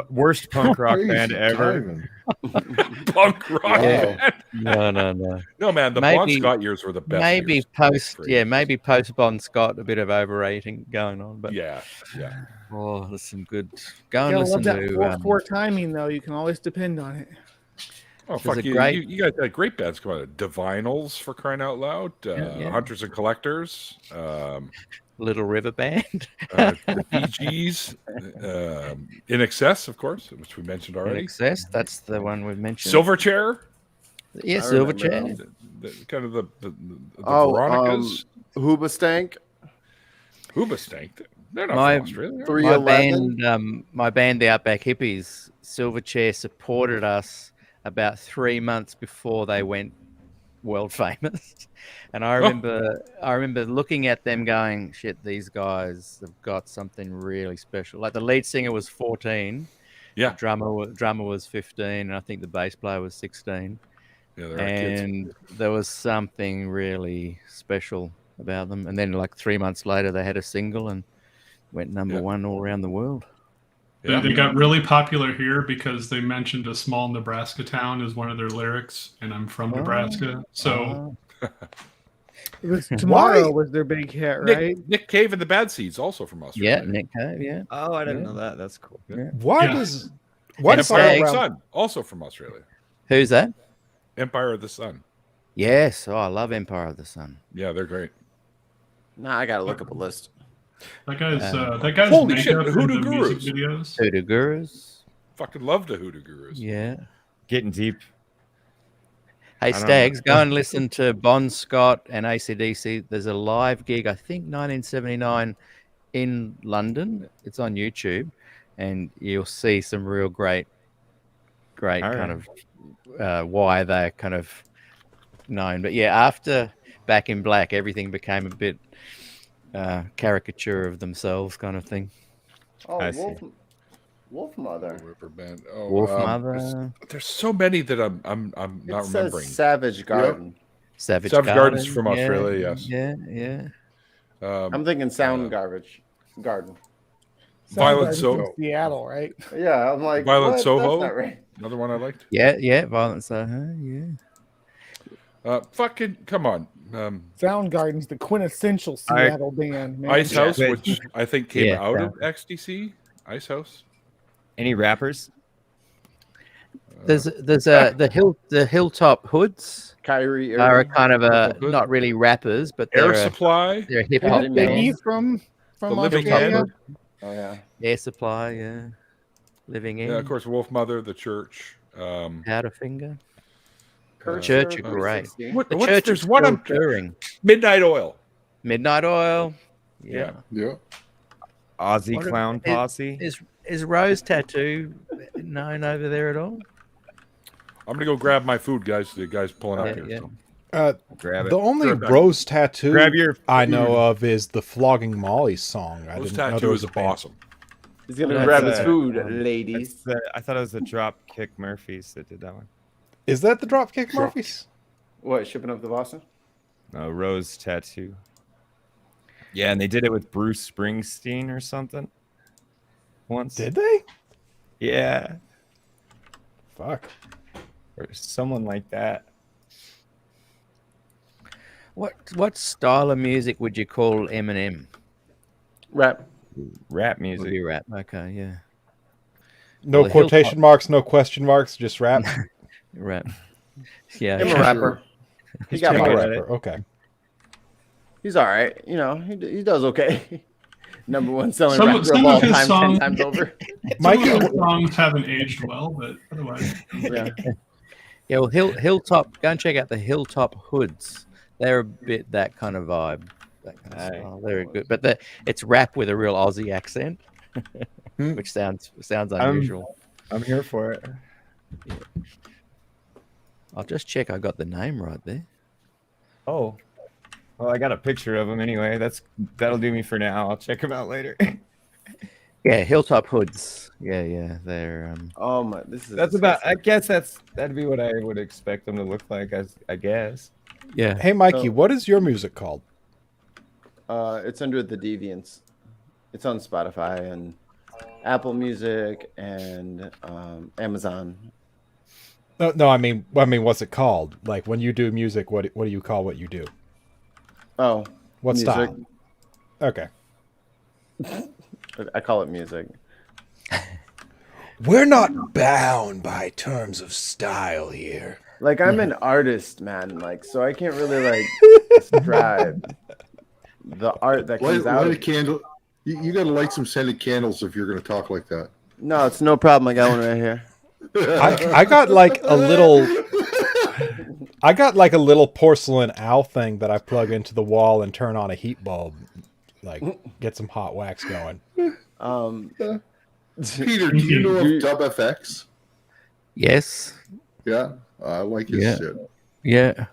Worst punk rock band ever. Punk rock band. No. No, man, the Bon Scott years were the best. Maybe years. maybe post Bon Scott, a bit of overrating going on, but yeah. Oh, there's some good. Go and listen to 4/4 timing though. You can always depend on it. Oh fuck you! You got great bands coming out. Divinals, for crying out loud. Hunters and Collectors. Little River Band. The Bee Gees. In Excess, of course, which we mentioned already. In Excess, that's the one we mentioned. Silverchair. Yeah, Silverchair. Kind of the Veronicas. Hoobastank. They're not from Australia. My band, the Outback Hippies, Silverchair supported us about 3 months before they went world famous, and I remember looking at them going, "Shit, these guys have got something really special." Like the lead singer was 14, the drummer was 15, and I think the bass player was 16. Yeah, and there was something really special about them. And then, like 3 months later, they had a single and went number one all around the world. They got really popular here because they mentioned a small Nebraska town as one of their lyrics, and I'm from Nebraska. So it was Tomorrow was their big hit, right? Nick Cave and the Bad Seeds, also from Australia. Yeah, Nick Cave, yeah. Oh, I didn't know that. That's cool. Yeah. Empire of the Sun, also from Australia. Who's that? Empire of the Sun. Yes, I love Empire of the Sun. Yeah, they're great. Nah, I gotta look up a list. That guy's holy shit, the Hoodoo Gurus. Hoodoo Gurus. Fucking love the Hoodoo Gurus. Yeah. Getting deep. Hey, Stags, go and listen to Bon Scott and AC/DC. There's a live gig, I think 1979 in London. It's on YouTube, and you'll see some real great kind of why they're kind of known. But yeah, after Back in Black, everything became a bit caricature of themselves kind of thing. Oh, Wolf Mother. River Band. Wolf Mother. There's so many that I'm not remembering. Savage Garden. Savage Garden's from Australia. Yes. Yeah. I'm thinking Garden. Violent Soho. Seattle, right? Yeah, I'm like Violent Soho. That's not right. Another one I liked. Yeah. Violent Soho. Yeah. Fucking come on. Soundgarden's the quintessential Seattle band. Man. Ice House, which I think came out of XTC. Ice House. Any rappers? There's the Hilltop Hoods. Kyrie are kind of not really rappers, but Air Supply. They're hip hop band from the Living Australia. End. Oh yeah. Air Supply, yeah. Living End. Yeah, of course, Wolf Mother, The Church. Powderfinger. Church are great. The Church there's one I'm touring. Midnight Oil. Yeah. Aussie Clown Posse. Is Rose Tattoo known over there at all? I'm gonna go grab my food, guys. The guy's pulling up here. Yeah. Grab it. The only Rose Tattoo I know of is the Flogging Molly song. Rose Tattoo is awesome. He's gonna grab his food, ladies. I thought it was the Dropkick Murphys that did that one. Is that the Dropkick Murphys? What, Shipping Up to Boston? No, Rose Tattoo. Yeah, and they did it with Bruce Springsteen or something. Once. Did they? Yeah. Fuck. Or someone like that. What style of music would you call Eminem? Rap music. Would be rap. Okay, yeah. No quotation marks, no question marks, just rap. Rap. Yeah. I'm a rapper. He got my rapper. Okay. He's all right. You know, he does okay. Number one selling some rapper of all his time, songs, 10 times over. Some of his songs haven't aged well, but otherwise. Yeah. Yeah, well, Hilltop, go and check out the Hilltop Hoods. They're a bit that kind of vibe. That kind of style. They're good. But it's rap with a real Aussie accent, which sounds unusual. I'm here for it. Yeah. I'll just check I got the name right there. Oh. Well, I got a picture of them anyway. That'll do me for now. I'll check them out later. Yeah, Hilltop Hoods. Yeah. They're that's about. I guess that'd be what I would expect them to look like. I guess. Yeah. Hey, Mikey, what is your music called? It's under the Deviants. It's on Spotify and Apple Music and Amazon. No, I mean, what's it called? Like when you do music, what do you call what you do? Oh, what music. style? Okay, I call it music. We're not bound by terms of style here. Like I'm an artist, man. Like so, I can't really like describe the art that comes out. Light a candle. You got to light some scented candles if you're going to talk like that. No, it's no problem. I got one right here. I got like a little. I got like a little porcelain owl thing that I plug into the wall and turn on a heat bulb, like get some hot wax going. Peter, do you know of DubFX? Yes. Yeah, I like his shit. Yeah.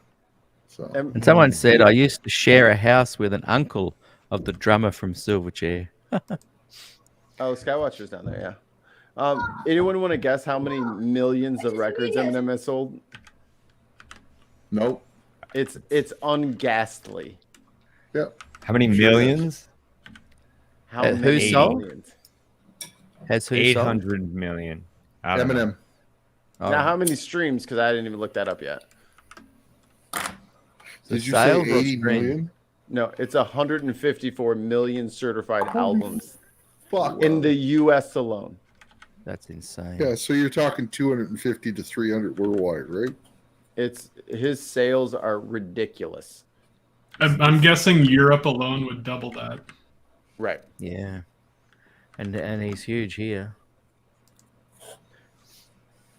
So. And someone said I used to share a house with an uncle of the drummer from Silverchair. Oh, Skywatcher's down there, yeah. Anyone want to guess how many millions of records Eminem has sold? Nope. It's unghastly. Yeah. How many millions? How many who sold? millions? Has who 800 million. Eminem. Now, how many streams? Because I didn't even look that up yet. Did you say 80 million? No, it's 154 million certified albums Fuck. in the U.S. alone. That's insane. Yeah, so you're talking 250 to 300 worldwide, right? His sales are ridiculous. I'm guessing Europe alone would double that. Right. Yeah. And he's huge here.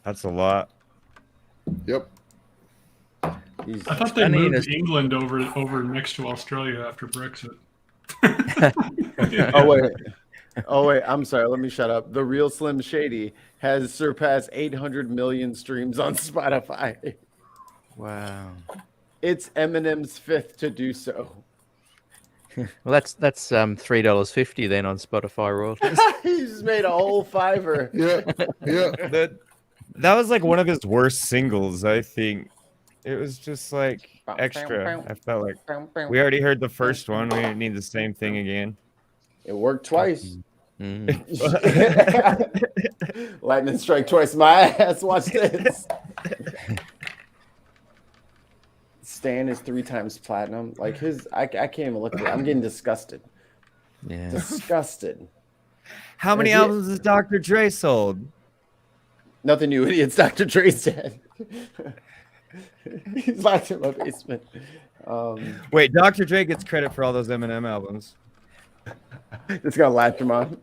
That's a lot. Yep. I thought they moved England over next to Australia after Brexit. Oh wait, I'm sorry. Let me shut up. The Real Slim Shady has surpassed 800 million streams on Spotify. Wow. It's Eminem's fifth to do so. Well, that's $3.50 then on Spotify royalties. He's made a whole $5. Yeah. That was like one of his worst singles, I think. It was just like extra. I felt like we already heard the first one. We didn't need the same thing again. It worked twice. Lightning strike twice my ass. Watch this. Stan is 3 times platinum. Like I can't even look at it. I'm getting disgusted. Yeah. Disgusted. How many albums has Dr. Dre sold? Nothing, you idiots. Dr. Dre's dead. He's locked in my basement. Wait, Dr. Dre gets credit for all those Eminem albums. It's gonna latch him on.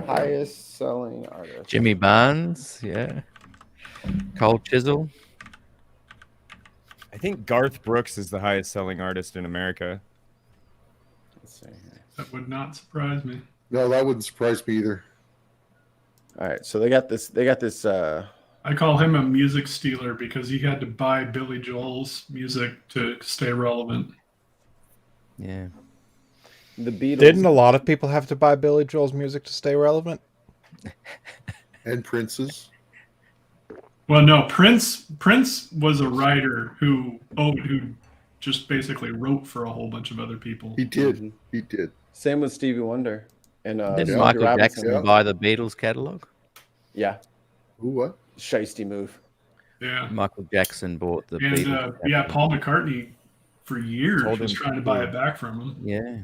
Highest selling artist. Jimmy Barnes, yeah. Cold Chisel. I think Garth Brooks is the highest selling artist in America. Let's see here. That would not surprise me. No, that wouldn't surprise me either. All right, so they got this. I call him a music stealer because he had to buy Billy Joel's music to stay relevant. Yeah. The Beatles. Didn't a lot of people have to buy Billy Joel's music to stay relevant? And Prince's. Well, no, Prince was a writer who just basically wrote for a whole bunch of other people. He did. He did. Same with Stevie Wonder. And didn't Michael Jackson buy the Beatles catalog? Yeah. Who what? Shiesty move. Yeah. Michael Jackson bought the Beatles. Yeah, Paul McCartney for years was trying to buy it back from him. Yeah.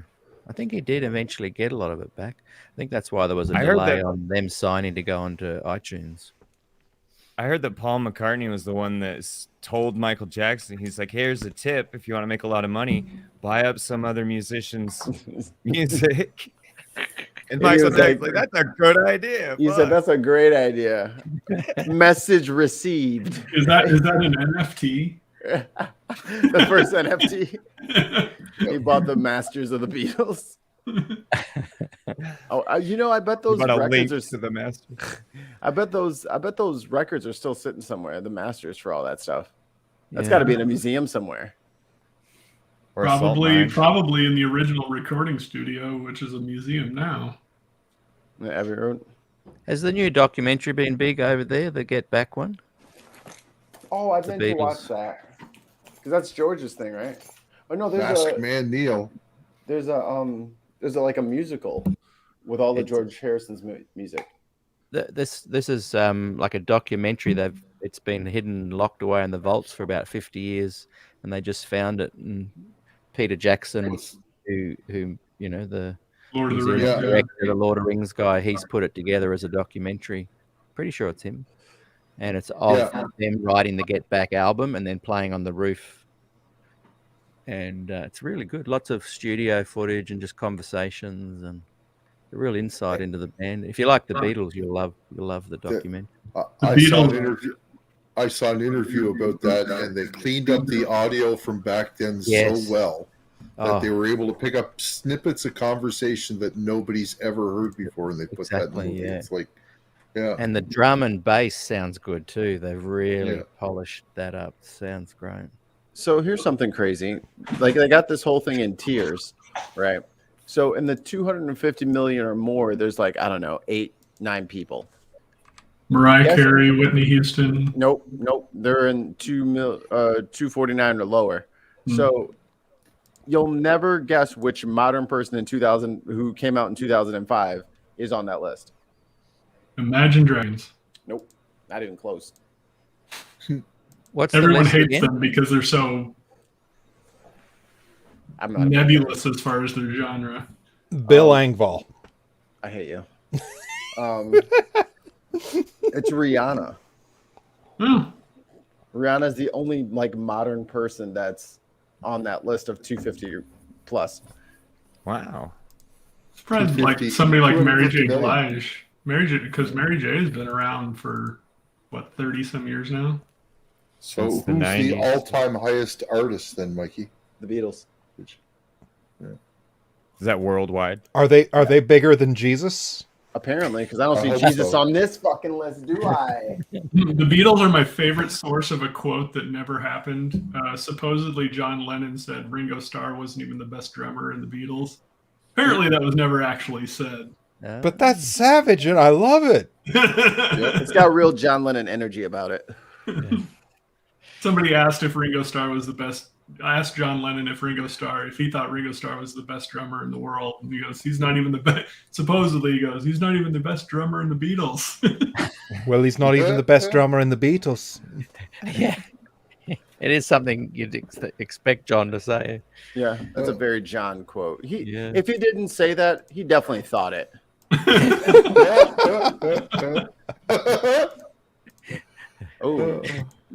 I think he did eventually get a lot of it back. I think that's why there was a delay on them signing to go onto iTunes. I heard that Paul McCartney was the one that told Michael Jackson, he's like, here's a tip. If you want to make a lot of money, buy up some other musicians' music. And Michael Jackson's like, that's a good idea. He said, that's a great idea. Message received. Is that an NFT? The first NFT. He bought the masters of the Beatles. Oh, I bet those records are to the masters. I bet those records are still sitting somewhere. The masters for all that stuff. That's got to be in a museum somewhere. Or probably in the original recording studio, which is a museum now. Abbey Road. Has the new documentary been big over there? The Get Back one? Oh, I've been to watch that because that's George's thing, right? Oh no, Masked Man Neil. There's like a musical with all the George Harrison's music. This is like a documentary. It's been hidden, locked away in the vaults for about 50 years, and they just found it. And Peter Jackson, who you know, the Lord of the Rings director, the Lord of the Rings guy, he's put it together as a documentary. Pretty sure it's him, and it's of them writing the Get Back album and then playing on the roof. And it's really good. Lots of studio footage and just conversations and a real insight into the band. If you like the Beatles, you'll love the documentary. I saw an interview about that, and they cleaned up the audio from back then so well that they were able to pick up snippets of conversation that nobody's ever heard before, and they put that in the movie. It's like, and the drum and bass sounds good too. They've really polished that up. Sounds great. So here's something crazy. Like, they got this whole thing in tiers, right? So in the 250 million or more, there's like, I don't know, 8-9 people. Mariah Carey, Whitney Houston. Nope. They're in 249 or lower. So you'll never guess which modern person in 2000 who came out in 2005 is on that list. Imagine Dragons. Nope, not even close. Everyone hates them because they're so nebulous as far as their genre. Bill Engvall. I hate you. It's Rihanna. Rihanna's the only like modern person that's on that list of 250 plus. Wow. Surprised like somebody like Mary J. Blige. Because Mary J. has been around for what, 30 some years now. So who's the all-time highest artist then, Mikey? The Beatles. Is that worldwide? Are they bigger than Jesus? Apparently, because I don't see Jesus on this fucking list, do I? The Beatles are my favorite source of a quote that never happened. Supposedly, John Lennon said Ringo Starr wasn't even the best drummer in the Beatles. Apparently, that was never actually said. But that's savage, and I love it. It's got real John Lennon energy about it. Somebody asked if Ringo Starr was the best. I asked John Lennon if he thought Ringo Starr was the best drummer in the world. And he goes, he's not even the best. Supposedly, he goes, he's not even the best drummer in the Beatles. Well, he's not even the best drummer in the Beatles. Yeah. It is something you'd expect John to say. Yeah, that's a very John quote. If he didn't say that, he definitely thought it. Oh,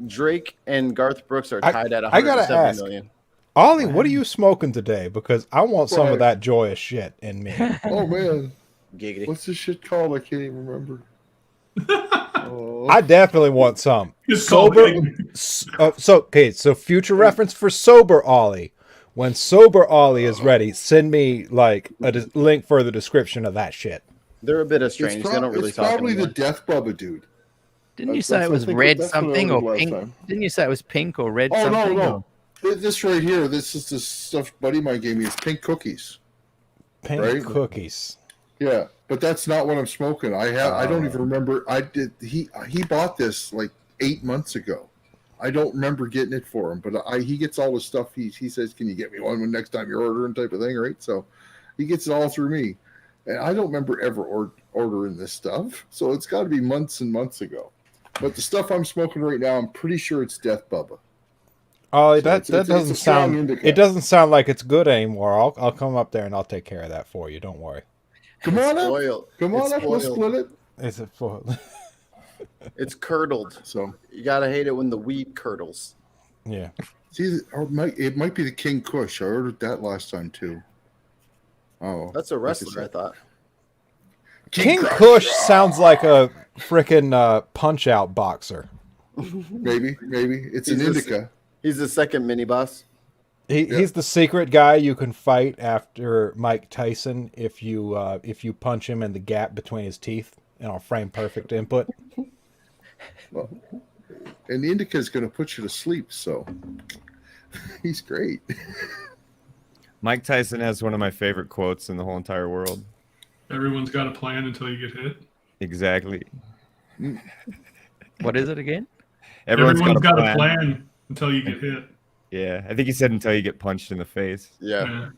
Drake and Garth Brooks are tied at 170 million. Ollie, what are you smoking today? Because I want some of that joyous shit in me. Oh man, giggity! What's this shit called? I can't even remember. I definitely want some sober. So future reference for sober Ollie. When sober Ollie is ready, send me like a link for the description of that shit. They're a bit of strange. They don't really it's talk probably anymore. the Death Bubba dude. Didn't you say it was red something or pink? Didn't you say it was pink or red something? No. This right here, this is the stuff buddy mine gave me. It's pink cookies. Pink cookies. Yeah, but that's not what I'm smoking. I don't even remember. He bought this like 8 months ago. I don't remember getting it for him, but he gets all the stuff. He says, "Can you get me one when next time you're ordering?" type of thing, right? So he gets it all through me, and I don't remember ever ordering this stuff. So it's got to be months and months ago. But the stuff I'm smoking right now, I'm pretty sure it's Death Bubba. Oh, so that doesn't sound. It doesn't sound like it's good anymore. I'll come up there and I'll take care of that for you. Don't worry. Come on up. Come on up. We'll split it. Is it for? It's curdled, so you gotta hate it when the weed curdles. Yeah. See, it might be the King Kush. I ordered that last time too. Oh, that's a wrestler, I thought. King Kush sounds like a freaking punch-out boxer. Maybe it's an indica. He's the second mini boss. He's the secret guy you can fight after Mike Tyson if you punch him in the gap between his teeth and on frame perfect input. Well, and the indica is going to put you to sleep, so he's great. Mike Tyson has one of my favorite quotes in the whole entire world. Everyone's got a plan until you get hit. Exactly. What is it again? Everyone's got a plan until you get hit. Yeah, I think he said until you get punched in the face. Yeah.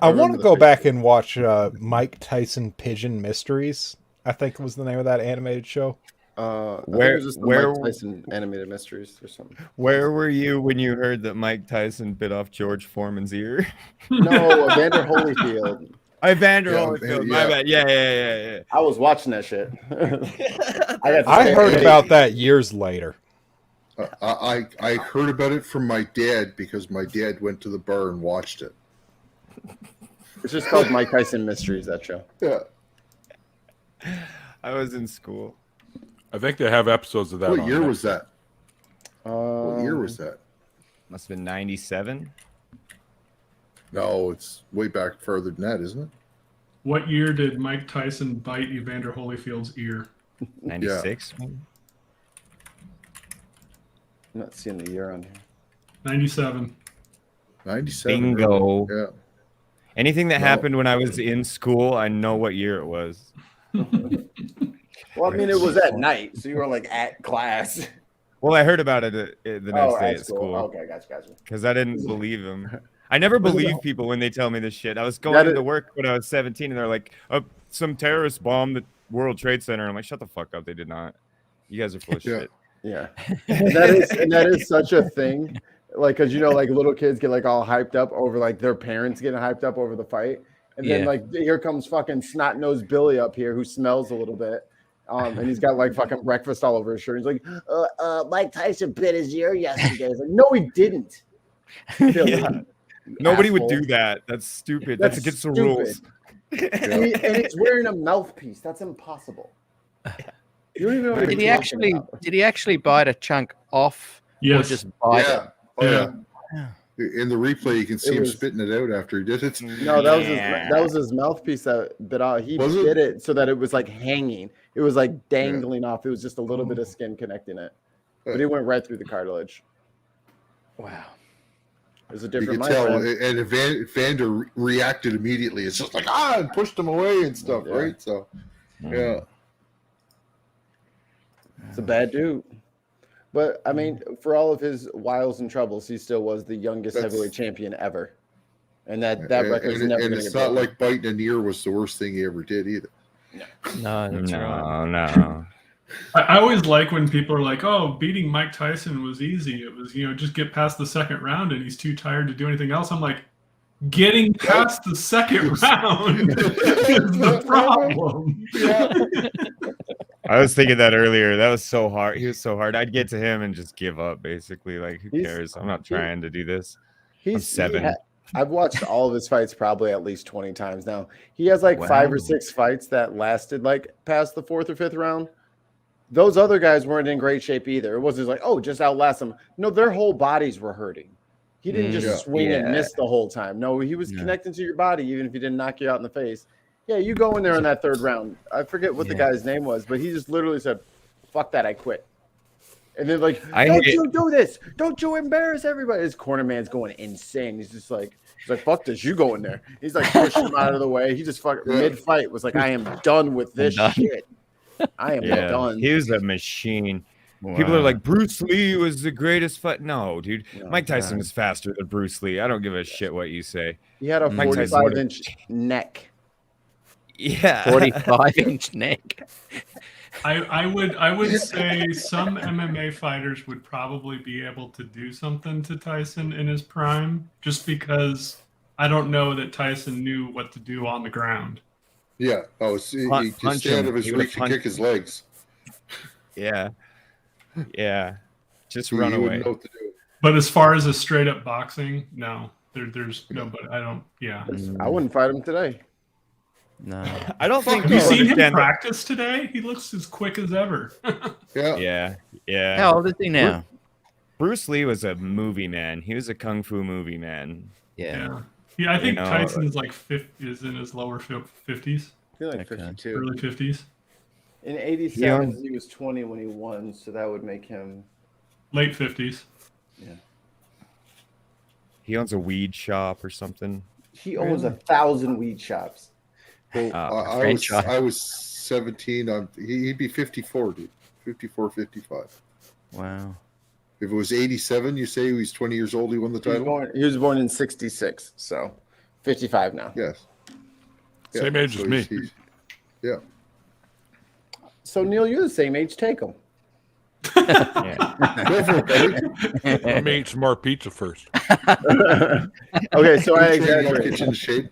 I want to go back and watch Mike Tyson Pigeon Mysteries. I think was the name of that animated show. Where Mike Tyson animated mysteries or something. Where were you when you heard that Mike Tyson bit off George Foreman's ear? No, Evander Holyfield. Evander Holyfield. My bad. Yeah. I was watching that shit. I heard about that years later. I heard about it from my dad because my dad went to the bar and watched it. It's just called Mike Tyson Mysteries, that show. Yeah. I was in school. I think they have episodes of that. What year was that? What year was that? Must have been 97. No, it's way back further than that, isn't it? What year did Mike Tyson bite Evander Holyfield's ear? 96. Yeah. I'm not seeing the year on here. 97. 97. Bingo. Yeah. Anything that happened when I was in school, I know what year it was. Well, I mean, it was at night, so you were like at class. Well, I heard about it the next day at school. Okay, gotcha. Because I didn't believe him. I never believe people when they tell me this shit. I was going to work when I was 17, and they're like, some terrorist bombed the World Trade Center. I'm like, shut the fuck up. They did not. You guys are full of shit. Yeah. That is such a thing. Like, because, like little kids get like all hyped up over like their parents getting hyped up over the fight. And then like here comes fucking snot-nosed Billy up here who smells a little bit. And he's got like fucking breakfast all over his shirt. He's like, Mike Tyson bit his ear yesterday. He's like, no, he didn't. Nobody would do that. That's stupid. That's against the rules. And he's wearing a mouthpiece. That's impossible. You don't even know did he actually bite a chunk off? Yes. Or just bite it? Yeah. In the replay, you can see him spitting it out after he did it. No, that was his mouthpiece that bit out. He bit it so that it was like hanging. It was like dangling off. It was just a little bit of skin connecting it, but it went right through the cartilage. Wow. It was a different. You could tell, and Evander reacted immediately. It's just like and pushed him away and stuff, right? So, yeah, it's a bad dude. But I mean, for all of his wiles and troubles, he still was the youngest heavyweight champion ever, and that record is never going to get. And it's not like biting an ear was the worst thing he ever did either. No, that's right. No. I always like when people are like, "Oh, beating Mike Tyson was easy. It was, just get past the second round, and he's too tired to do anything else." I'm like, getting past the second round is the problem. I was thinking that earlier. That was so hard. He was so hard. I'd get to him and just give up, basically. Like, who cares? I'm not trying to do this. I'm 7. I've watched all of his fights probably at least 20 times now. He has like 5 or 6 fights that lasted like past the 4th or 5th round. Those other guys weren't in great shape either. It wasn't like, just outlast them. No, their whole bodies were hurting. He didn't just swing and miss the whole time. No, he was connecting to your body, even if he didn't knock you out in the face. Yeah, you go in there in that 3rd round. I forget what the guy's name was, but he just literally said, fuck that, I quit. And then like, don't you do this. Don't you embarrass everybody. His corner man's going insane. He's like, fuck this, you go in there. He's like pushing him out of the way. He just mid-fight was like, I am done with this shit. I am done. He was a machine. Wow. People are like, Bruce Lee was the greatest fight. No, dude. Mike Tyson was faster than Bruce Lee. I don't give a shit what you say. He had a 45-inch neck. Yeah. 45-inch neck. I would say some MMA fighters would probably be able to do something to Tyson in his prime, just because I don't know that Tyson knew what to do on the ground. Yeah. He could stay out of his reach and kick his legs. Yeah. Just run away. Know what to do. But as far as a straight up boxing, no. There's no, but I don't. Yeah. I wouldn't fight him today. No, I don't think. Have you seen him practice today? He looks as quick as ever. Yeah. How old is he now? Bruce Lee was a movie man. He was a kung fu movie man. Yeah. I think Tyson is is in his lower 50s. I feel like 52. Early 50s. In 87, he was 20 when he won, so that would make him late 50s. Yeah. He owns a weed shop or something. He owns 1,000 weed shops. Well, I was 17. He'd be 54, dude. 54, 55. Wow. If it was 87, you say he was 20 years old, he won the title? He was born in 66, so 55 now. Yes. Same age as me. Yeah. So, Neil, you're the same age. Take him. Go for it, buddy. Let me eat some more pizza first. Okay, so I kitchen shape.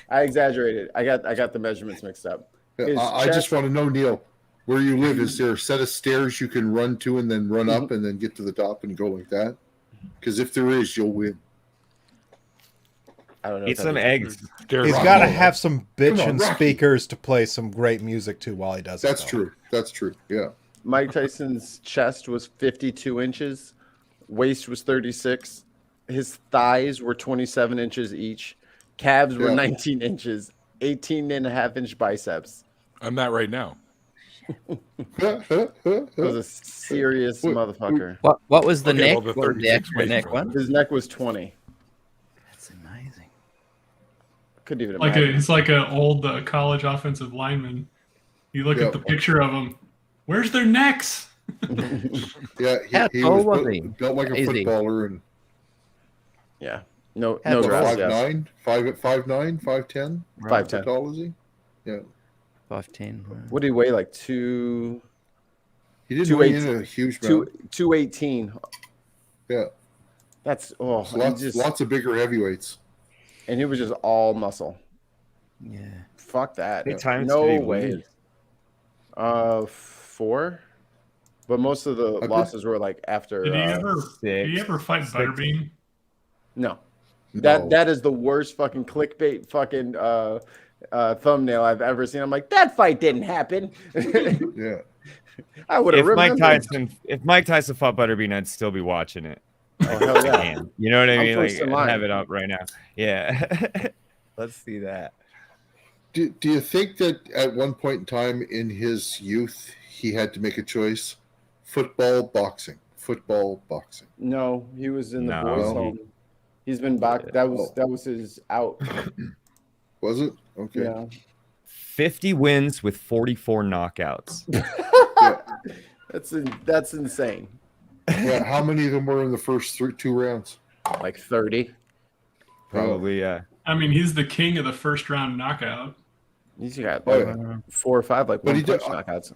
I exaggerated. I got the measurements mixed up. Yeah, I just want to know, Neil, where you live, is there a set of stairs you can run to and then run up and then get to the top and go like that? Because if there is, you'll win. I don't know. Eat some eggs. He's got to have some bitchin' speakers to play some great music to while he does it. That's true. That's true. Yeah. Mike Tyson's chest was 52 inches, waist was 36, his thighs were 27 inches each, calves were 19 inches, 18 and a half inch biceps. I'm not right now. It was a serious motherfucker. What was the Okay, neck? well, the What was the 36 actual neck one? His neck was 20. That's amazing. Couldn't even Like imagine. it's like an old college offensive lineman. You look at the picture of them. Where's their necks? Yeah, he was built like a footballer and yeah, no, no, grass. 5'9", 5'9", 5'10", 5'10". How tall is he? Yeah, 5'10". What did he weigh? Like two? He didn't weigh in a huge amount. 218. Yeah, that's lots of bigger heavyweights. And he was just all muscle. Yeah, fuck that. How many times no did he way. lose? 4, but most of the losses were like after. Did he ever fight Butterbean? No. That is the worst fucking clickbait fucking thumbnail I've ever seen. I'm like, that fight didn't happen. Yeah, I would have remembered. If Mike Tyson fought Butterbean, I'd still be watching it. Oh hell yeah! You know what I mean? Like, I have it up right now. Yeah, let's see that. Do you think that at one point in time in his youth he had to make a choice? Football, boxing. Football, boxing. No, he was in the boys' home. He's been back. That was his out. Was it? Okay. Yeah. 50 wins with 44 knockouts. Yeah. That's insane. Yeah, how many of them were in the first 2 rounds? Like 30. Probably, yeah. I mean, he's the king of the first round knockout. He's got 4 or 5 like one punch knockouts.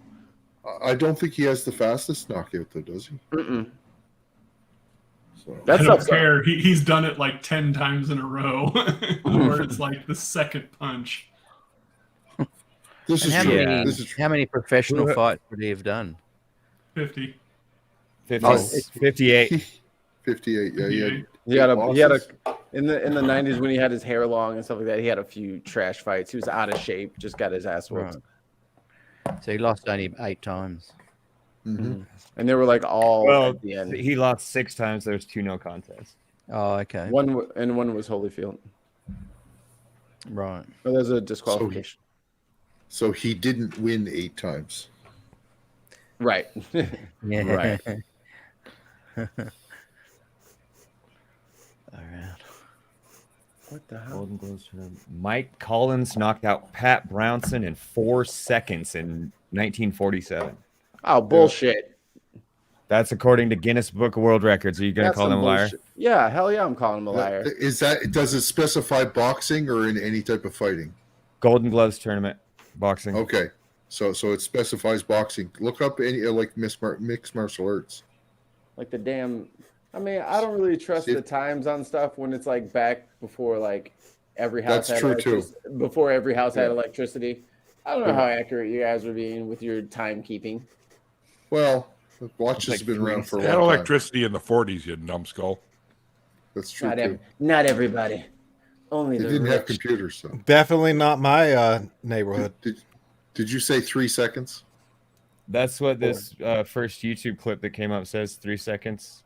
I don't think he has the fastest knockout though, does he? Mm-mm. So. I don't care. He's done it like 10 times in a row, where it's like the second punch. This is true. How many professional fights would he have done? 50. 58. 58. Yeah, he had a in the 90s when he had his hair long and stuff like that. He had a few trash fights. He was out of shape. Just got his ass whooped. Right. So he lost only 8 times. Mm-hmm. And they were like all at the end. He lost 6 times. There's 2 no contests. Oh, okay. One was Holyfield. Right. Oh, there's a disqualification. So he didn't win 8 times. Right. Yeah. Right. All right. What the hell? Mike Collins knocked out Pat Brownson in 4 seconds in 1947. Oh, bullshit. That's according to Guinness Book of World Records. Are you going to call him a liar? Bullshit. Yeah, hell yeah, I'm calling him a liar. Does it specify boxing or in any type of fighting? Golden Gloves tournament, boxing. Okay. So it specifies boxing. Look up any like mixed martial arts. Like the damn. I mean, I don't really trust the times on stuff when it's like back before like every house had before every house had electricity. I don't know how accurate you guys are being with your timekeeping. Well, watches have been around for a long time. Electricity in the 40s, you numbscall. That's true. Not everybody. Only they didn't have computers, so definitely not my neighborhood. Did you say 3 seconds? That's what this first YouTube clip that came up says. 3 seconds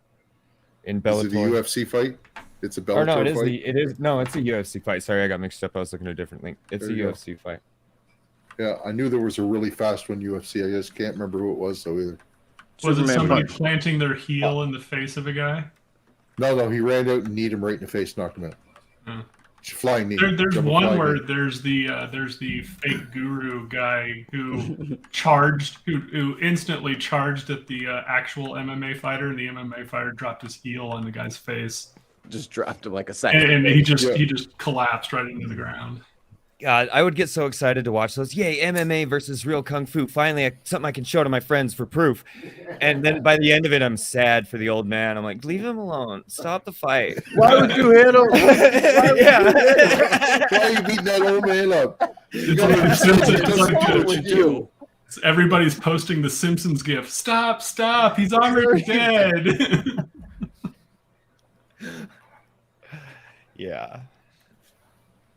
in Bellator. Is it a UFC fight? It's a Bellator no, it is fight? No, it's a UFC fight. Sorry, I got mixed up. I was looking at a different link. It's a UFC fight. Yeah, I knew there was a really fast one UFC. I just can't remember who it was though either. Was it somebody planting their heel in the face of a guy? No, he ran out and kneed him right in the face, knocked him out. Flying knee. There's one where there's the fake guru guy who who instantly charged at the actual MMA fighter, and the MMA fighter dropped his heel on the guy's face. Just dropped him like a second. And he just collapsed right into the ground. God, I would get so excited to watch those. Yay, MMA versus real kung fu. Finally, something I can show to my friends for proof. And then by the end of it, I'm sad for the old man. I'm like, leave him alone. Stop the fight. Why would you hit him? Why are you beating that old man up? Everybody's posting the Simpsons gif. Stop. He's already dead. Yeah.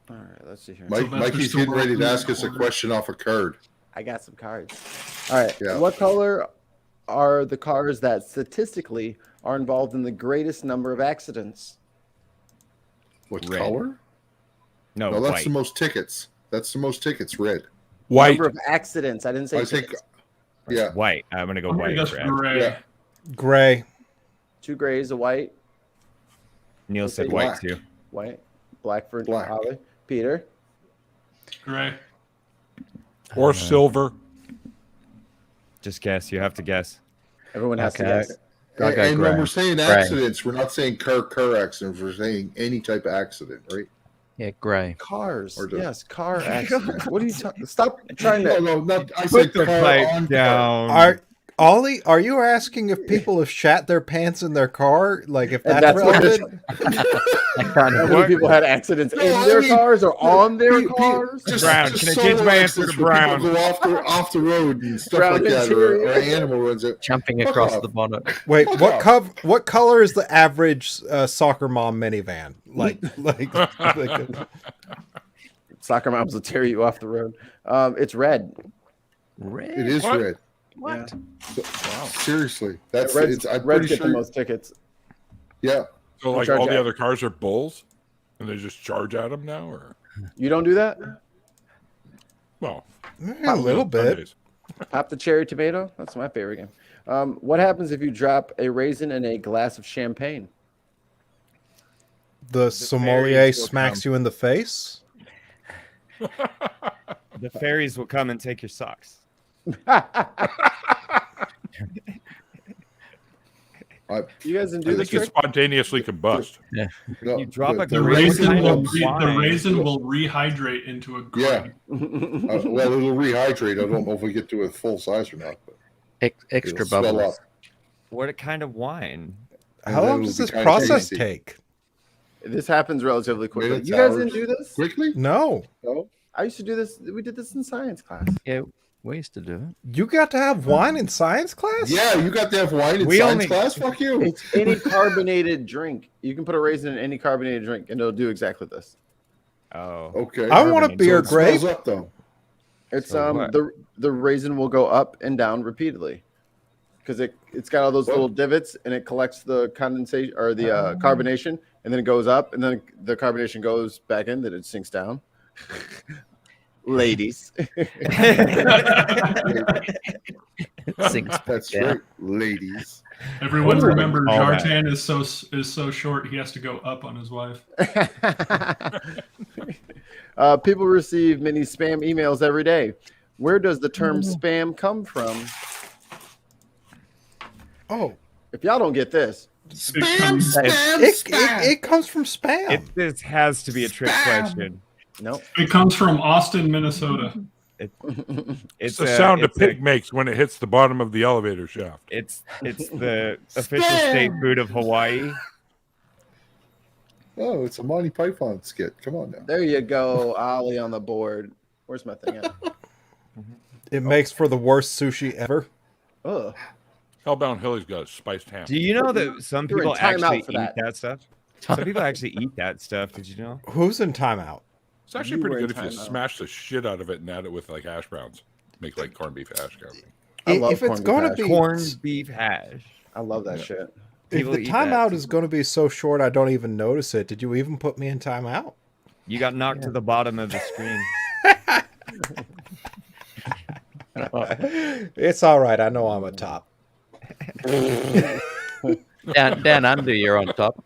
All right, let's see here. Mikey's getting ready to ask us a question off a card. I got some cards. All right. Yeah. What color are the cars that statistically are involved in the greatest number of accidents? What color? No, that's white. the most tickets. That's the most tickets. Red. White. Number of accidents. I didn't say. I think. Yeah. White. I'm gonna go white. Gray. Yeah. Gray. 2 grays, a white. Neil said white too. White. Black for Holly. Peter. Gray. Or silver. Just guess. You have to guess. Everyone has to guess. And when we're saying accidents, we're not saying car accidents. We're saying any type of accident, right? Yeah, gray. Cars. Yes, car accidents. What are you talking? Stop trying to. No, not. I said the car pipe on down. car. Ollie, are you asking if people have shat their pants in their car? Like if that's relevant? How many people had accidents in their cars or on their cars? Brown. Can I change my answer to brown? People go off the road and stuff like that, or an animal runs it. Jumping across the bonnet. Wait, what color is the average soccer mom minivan? Like Soccer moms will tear you off the road. It's red. Red. It is red. What? Yeah. Wow. Seriously, that's Red get the most tickets. Yeah. So like all the other cars are bulls, and they just charge at them now, or you don't do that? Well, a little bit. Pop the cherry tomato. That's my favorite game. What happens if you drop a raisin in a glass of champagne? The sommelier smacks you in the face. The fairies will come and take your socks. You guys didn't do this trick? Spontaneously combust. Yeah. You drop the raisin will rehydrate into a grain. Yeah. Well, it'll rehydrate. I don't know if we get to a full size or not. But extra bubbles. What kind of wine? How long does this process take? This happens relatively quickly. You guys didn't do this? Quickly? No. No. I used to do this. We did this in science class. Yeah, we used to do it. You got to have wine in science class? Yeah, you got to have wine in science class? Fuck you. It's any carbonated drink. You can put a raisin in any carbonated drink, and it'll do exactly this. Oh. Okay. I want a beer grape. Up, though. It's the raisin will go up and down repeatedly. Because it's got all those little divots, and it collects the condensation or the carbonation, and then it goes up, and then the carbonation goes back in, then it sinks down. Ladies. That's right, ladies. Everyone remember Jartan is so short he has to go up on his wife. People receive many spam emails every day. Where does the term spam come from? Oh, if y'all don't get this, it comes from spam. This has to be a trick question. Nope. It comes from Austin, Minnesota. It's the sound a pig makes when it hits the bottom of the elevator shaft. It's the official state food of Hawaii. Oh, it's a Monty Python skit. Come on now. There you go, Ollie on the board. Where's my thing at? It makes for the worst sushi ever. Ugh. Hellbound Hilly's got a spiced ham. Do you know that some people actually eat that stuff? Some people actually eat that stuff. Did you know? Who's in timeout? It's actually pretty good if you smash the shit out of it and add it with like hash browns. Make like corned beef hash. I love if it's going to be corned beef hash, I love that shit. If the timeout is going to be so short, I don't even notice it. Did you even put me in timeout? You got knocked to the bottom of the screen. It's all right. I know I'm a top. Down under, you're on top.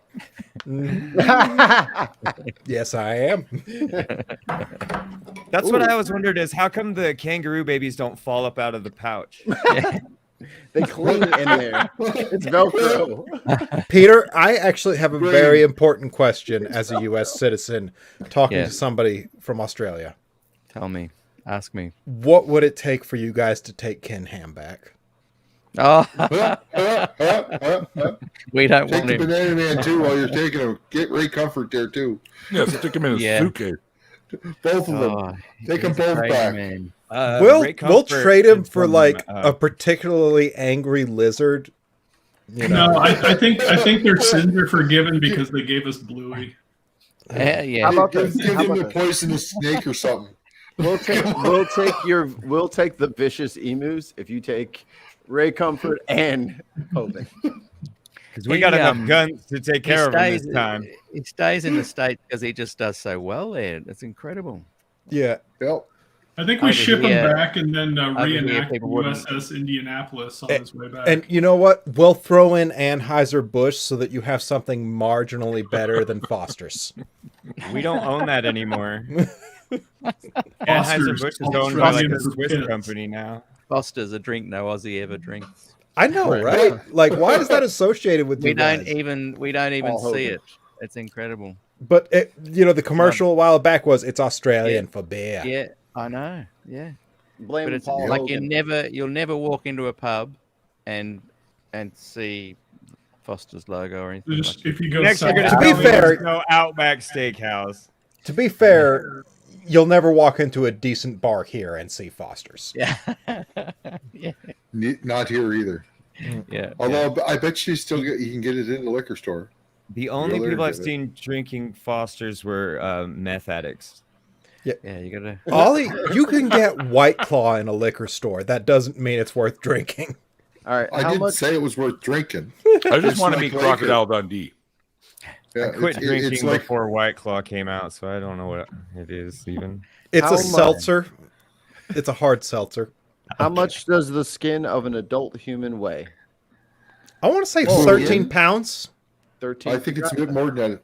Yes, I am. That's what I always wondered is how come the kangaroo babies don't fall up out of the pouch? They cling in there. It's Velcro. Peter, I actually have a very important question as a U.S. citizen talking to somebody from Australia. Tell me. Ask me. What would it take for you guys to take Ken Ham back? Oh, we don't take want the him. Banana Man too while you're taking him. Get Ray Comfort there too. Yeah, stick him in a suitcase. Both of them. Take them both back. Man. We'll trade him for like a particularly angry lizard. You know? No, I think their sins are forgiven because they gave us Bluey. Yeah. How about give him a poisonous snake or something. We'll take the vicious emus if you take Ray Comfort and Hogan. Because we got enough guns to take care of him this time. He stays in the States because he just does so well there. It's incredible. Yeah. Yep. I think we ship him back and then reenact USS Indianapolis on his way back. And you know what? We'll throw in Anheuser-Busch so that you have something marginally better than Foster's. We don't own that anymore. Anheuser-Busch is owned by like a Swiss company now. Foster's a drink no Aussie ever drinks. I know, right? Like, why is that associated with you guys? We don't even see it. It's incredible. But the commercial a while back was it's Australian for beer. Yeah, I know. Yeah, Blame but it's Paul like Hogan. you'll never walk into a pub and see Foster's logo or anything. Just, if you go Next, you're going To be fair, no Outback Steakhouse. To be fair, you'll never walk into a decent bar here and see Foster's. Yeah, yeah, Not here either. yeah. Although I bet you you can get it in the liquor store. The only people I've seen drinking Foster's were meth addicts. Yeah, you gotta. Ollie, you can get White Claw in a liquor store. That doesn't mean it's worth drinking. All right, I didn't say it was worth drinking. I just want to meet Crocodile Dundee. Yeah, I quit drinking like, before White Claw came out, so I don't know what it is even. It's a seltzer. It's a hard seltzer. How much does the skin of an adult human weigh? I want to say 13 pounds. 13. I think it's a bit more than that.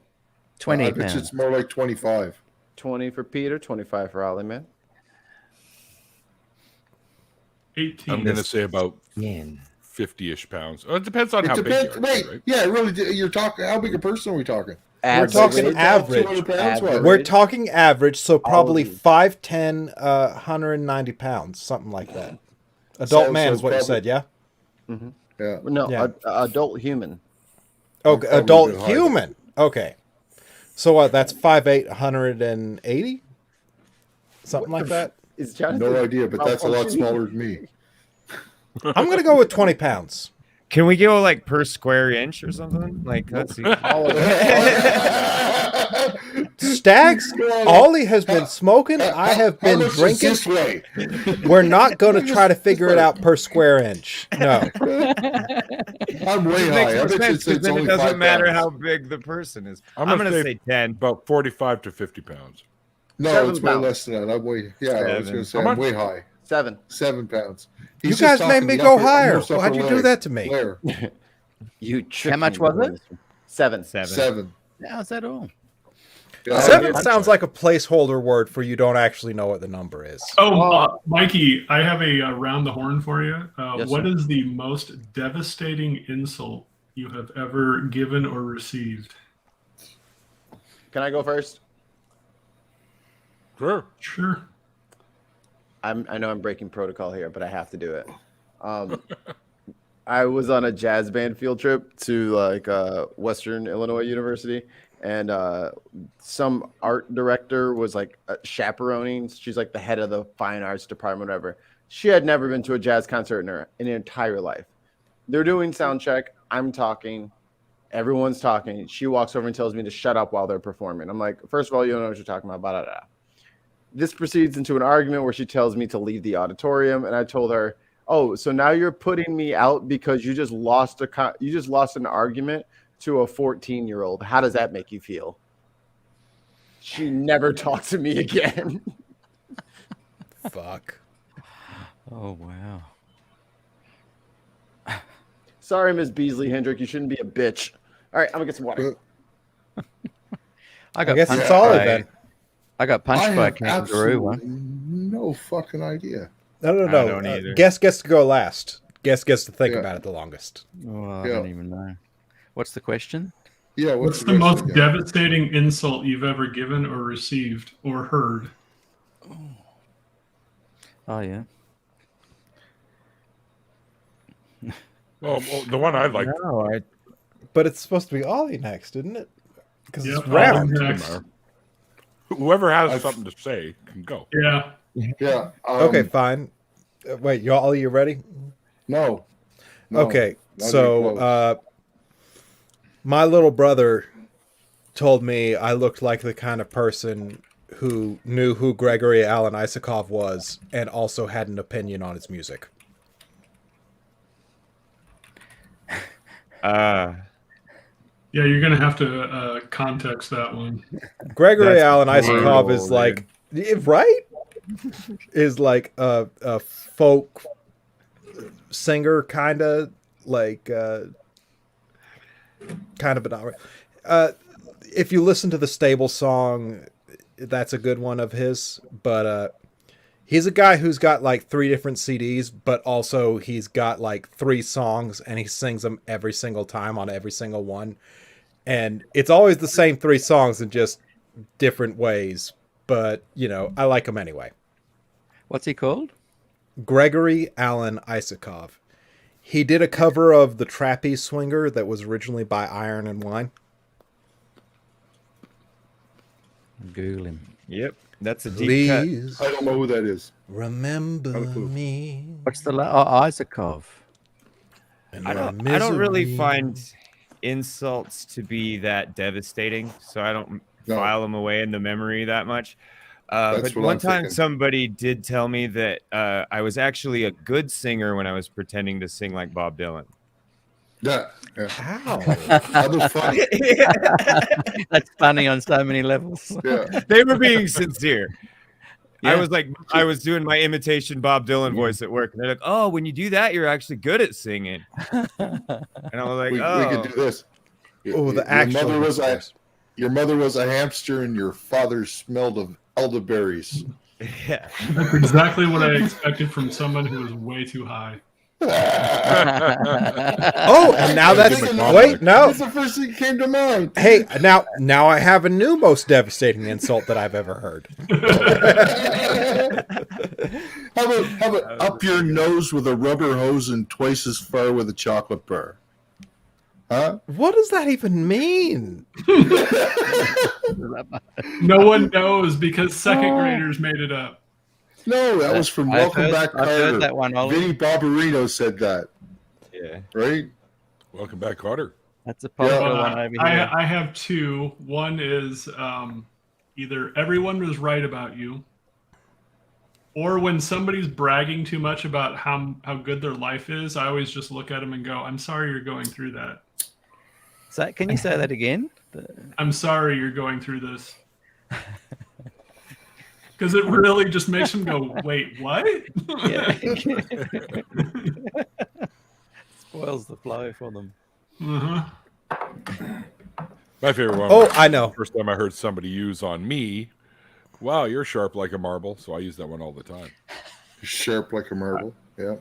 20 I bet it's more like 25. 20 for Peter, 25 for Ollie, man. 18. I'm going to say about 50-ish pounds. It depends on how big you are. Wait, right? yeah, really. You're talking. How big a person are we talking? We're talking average. 200 pounds, what? We're talking average, so probably 5'10", 190 pounds, something like that. Adult man is what you said, yeah? Mm-hmm. Yeah. No, adult human. Oh, adult human. Okay. So what? That's 5'8", 180? Something like that? No idea, but that's a lot smaller than me. I'm going to go with 20 pounds. Can we go like per square inch or something? Like that's Stags. Ollie has been smoking. I have been drinking. This way? We're not going to try to figure it out per square inch. No. I'm way high. I bet sense, it's then only it doesn't 5 matter pounds. how big the person is. I'm gonna going to say 10. About 45 to 50 pounds. No, 7 it's way pounds. less than that. I'm way. Yeah, I was going to say I'm way high. 7 pounds. You He's guys just made talking me the go upper- higher. almost upper Why'd you do leg. that to me? Where? You How much was it? 7. 7. How's that all? Yeah, 7 sounds like a placeholder word for you don't actually know what the number is. Oh, Mikey, I have a round the horn for you. Yes, What sir. is the most devastating insult you have ever given or received? Can I go first? Sure. Sure. I know I'm breaking protocol here, but I have to do it. I was on a jazz band field trip to Western Illinois University, and some art director was like chaperoning. She's like the head of the fine arts department, whatever. She had never been to a jazz concert in her entire life. They're doing sound check. I'm talking. Everyone's talking. She walks over and tells me to shut up while they're performing. I'm like, first of all, you don't know what you're talking about. Blah, blah, blah. This proceeds into an argument where she tells me to leave the auditorium, and I told her, "Oh, so now you're putting me out because you just lost an argument to a 14-year-old. How does that make you feel?" She never talked to me again. Fuck. Oh wow. Sorry, Miss Beasley Hendrick. You shouldn't be a bitch. All right, I'm gonna get some water. I guess it's solid then. I got punched by a kangaroo once. No fucking idea. No. I don't either. Guess gets to go last. Guess gets to think about it the longest. Oh, I don't even know. What's the question? Yeah. What's the most devastating insult you've ever given or received or heard? Oh yeah. Well, the one I like. No, But it's supposed to be Ollie next, isn't it? Because Yep, it's round. next. Whoever has something to say can go. Yeah. Yeah. Okay, fine. Wait, Ollie, you ready? No. Okay, not so my little brother told me I looked like the kind of person who knew who Gregory Alan Isakov was and also had an opinion on his music. Yeah, you're gonna have to context that one. Gregory Alan Isakov is like, right? Is like a folk singer, kind of like kind of an. If you listen to the Stable song, that's a good one of his. But he's a guy who's got like 3 different CDs, but also he's got like 3 songs, and he sings them every single time on every single one. And it's always the same 3 songs in just different ways. But, you know, I like him anyway. What's he called? Gregory Alan Isakov. He did a cover of The Trapeze Swinger that was originally by Iron and Wine. Google him. Yep, that's a deep cut. I don't know who that is. Remember me. What's the Isakov? I don't really find insults to be that devastating, so I don't file them away in the memory that much. But one time somebody did tell me that I was actually a good singer when I was pretending to sing like Bob Dylan. Yeah. How? That was funny. That's funny on so many levels. Yeah. They were being sincere. Yeah. I was doing my imitation Bob Dylan voice at work, and they're like, "Oh, when you do that, you're actually good at singing." And I was like, we "Oh, could do this." Oh, the actual. Your mother was a hamster, and your father smelled of elderberries. yeah." That's exactly what I expected from someone who was way too high. Oh, and now that's wait, no. That's the first thing that came to mind. Hey, now I have a new most devastating insult that I've ever heard. How about up your nose with a rubber hose and twice as far with a chocolate bar? Huh? What does that even mean? No one knows because second graders made it up. No, that was from Welcome Back, I've Carter. heard that one, Ollie. Vinny Barbarino said that. Yeah. Right? Welcome back, Carter. That's a popular one over here. I have 2. One is either everyone was right about you, or when somebody's bragging too much about how good their life is, I always just look at them and go, "I'm sorry you're going through that." So, can you say that again? I'm sorry you're going through this. Because it really just makes them go, "Wait, what?" Yeah. Spoils the flow for them. My favorite one. Oh, I know. First time I heard somebody use on me. Wow, you're sharp like a marble. So I use that one all the time. Sharp like a marble. Yeah.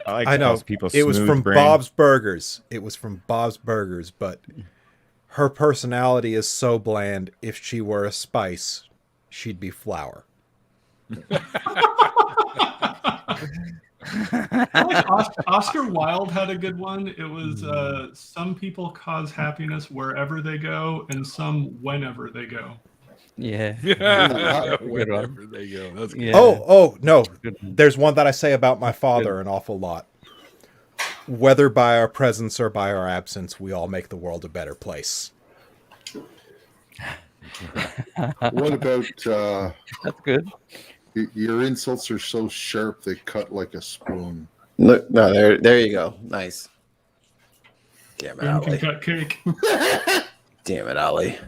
I know. It was from Bob's Burgers. It was from Bob's Burgers, but her personality is so bland. If she were a spice, she'd be flour. Oscar Wilde had a good one. It was some people cause happiness wherever they go, and some whenever they go. Yeah. Wherever they go. That's good. Yeah. Oh, no. There's one that I say about my father an awful lot. Whether by our presence or by our absence, we all make the world a better place. What about That's good. Your insults are so sharp they cut like a spoon. Look, no, there you go. Nice. Damn it, You can Ollie. cut cake. Damn it, Ollie.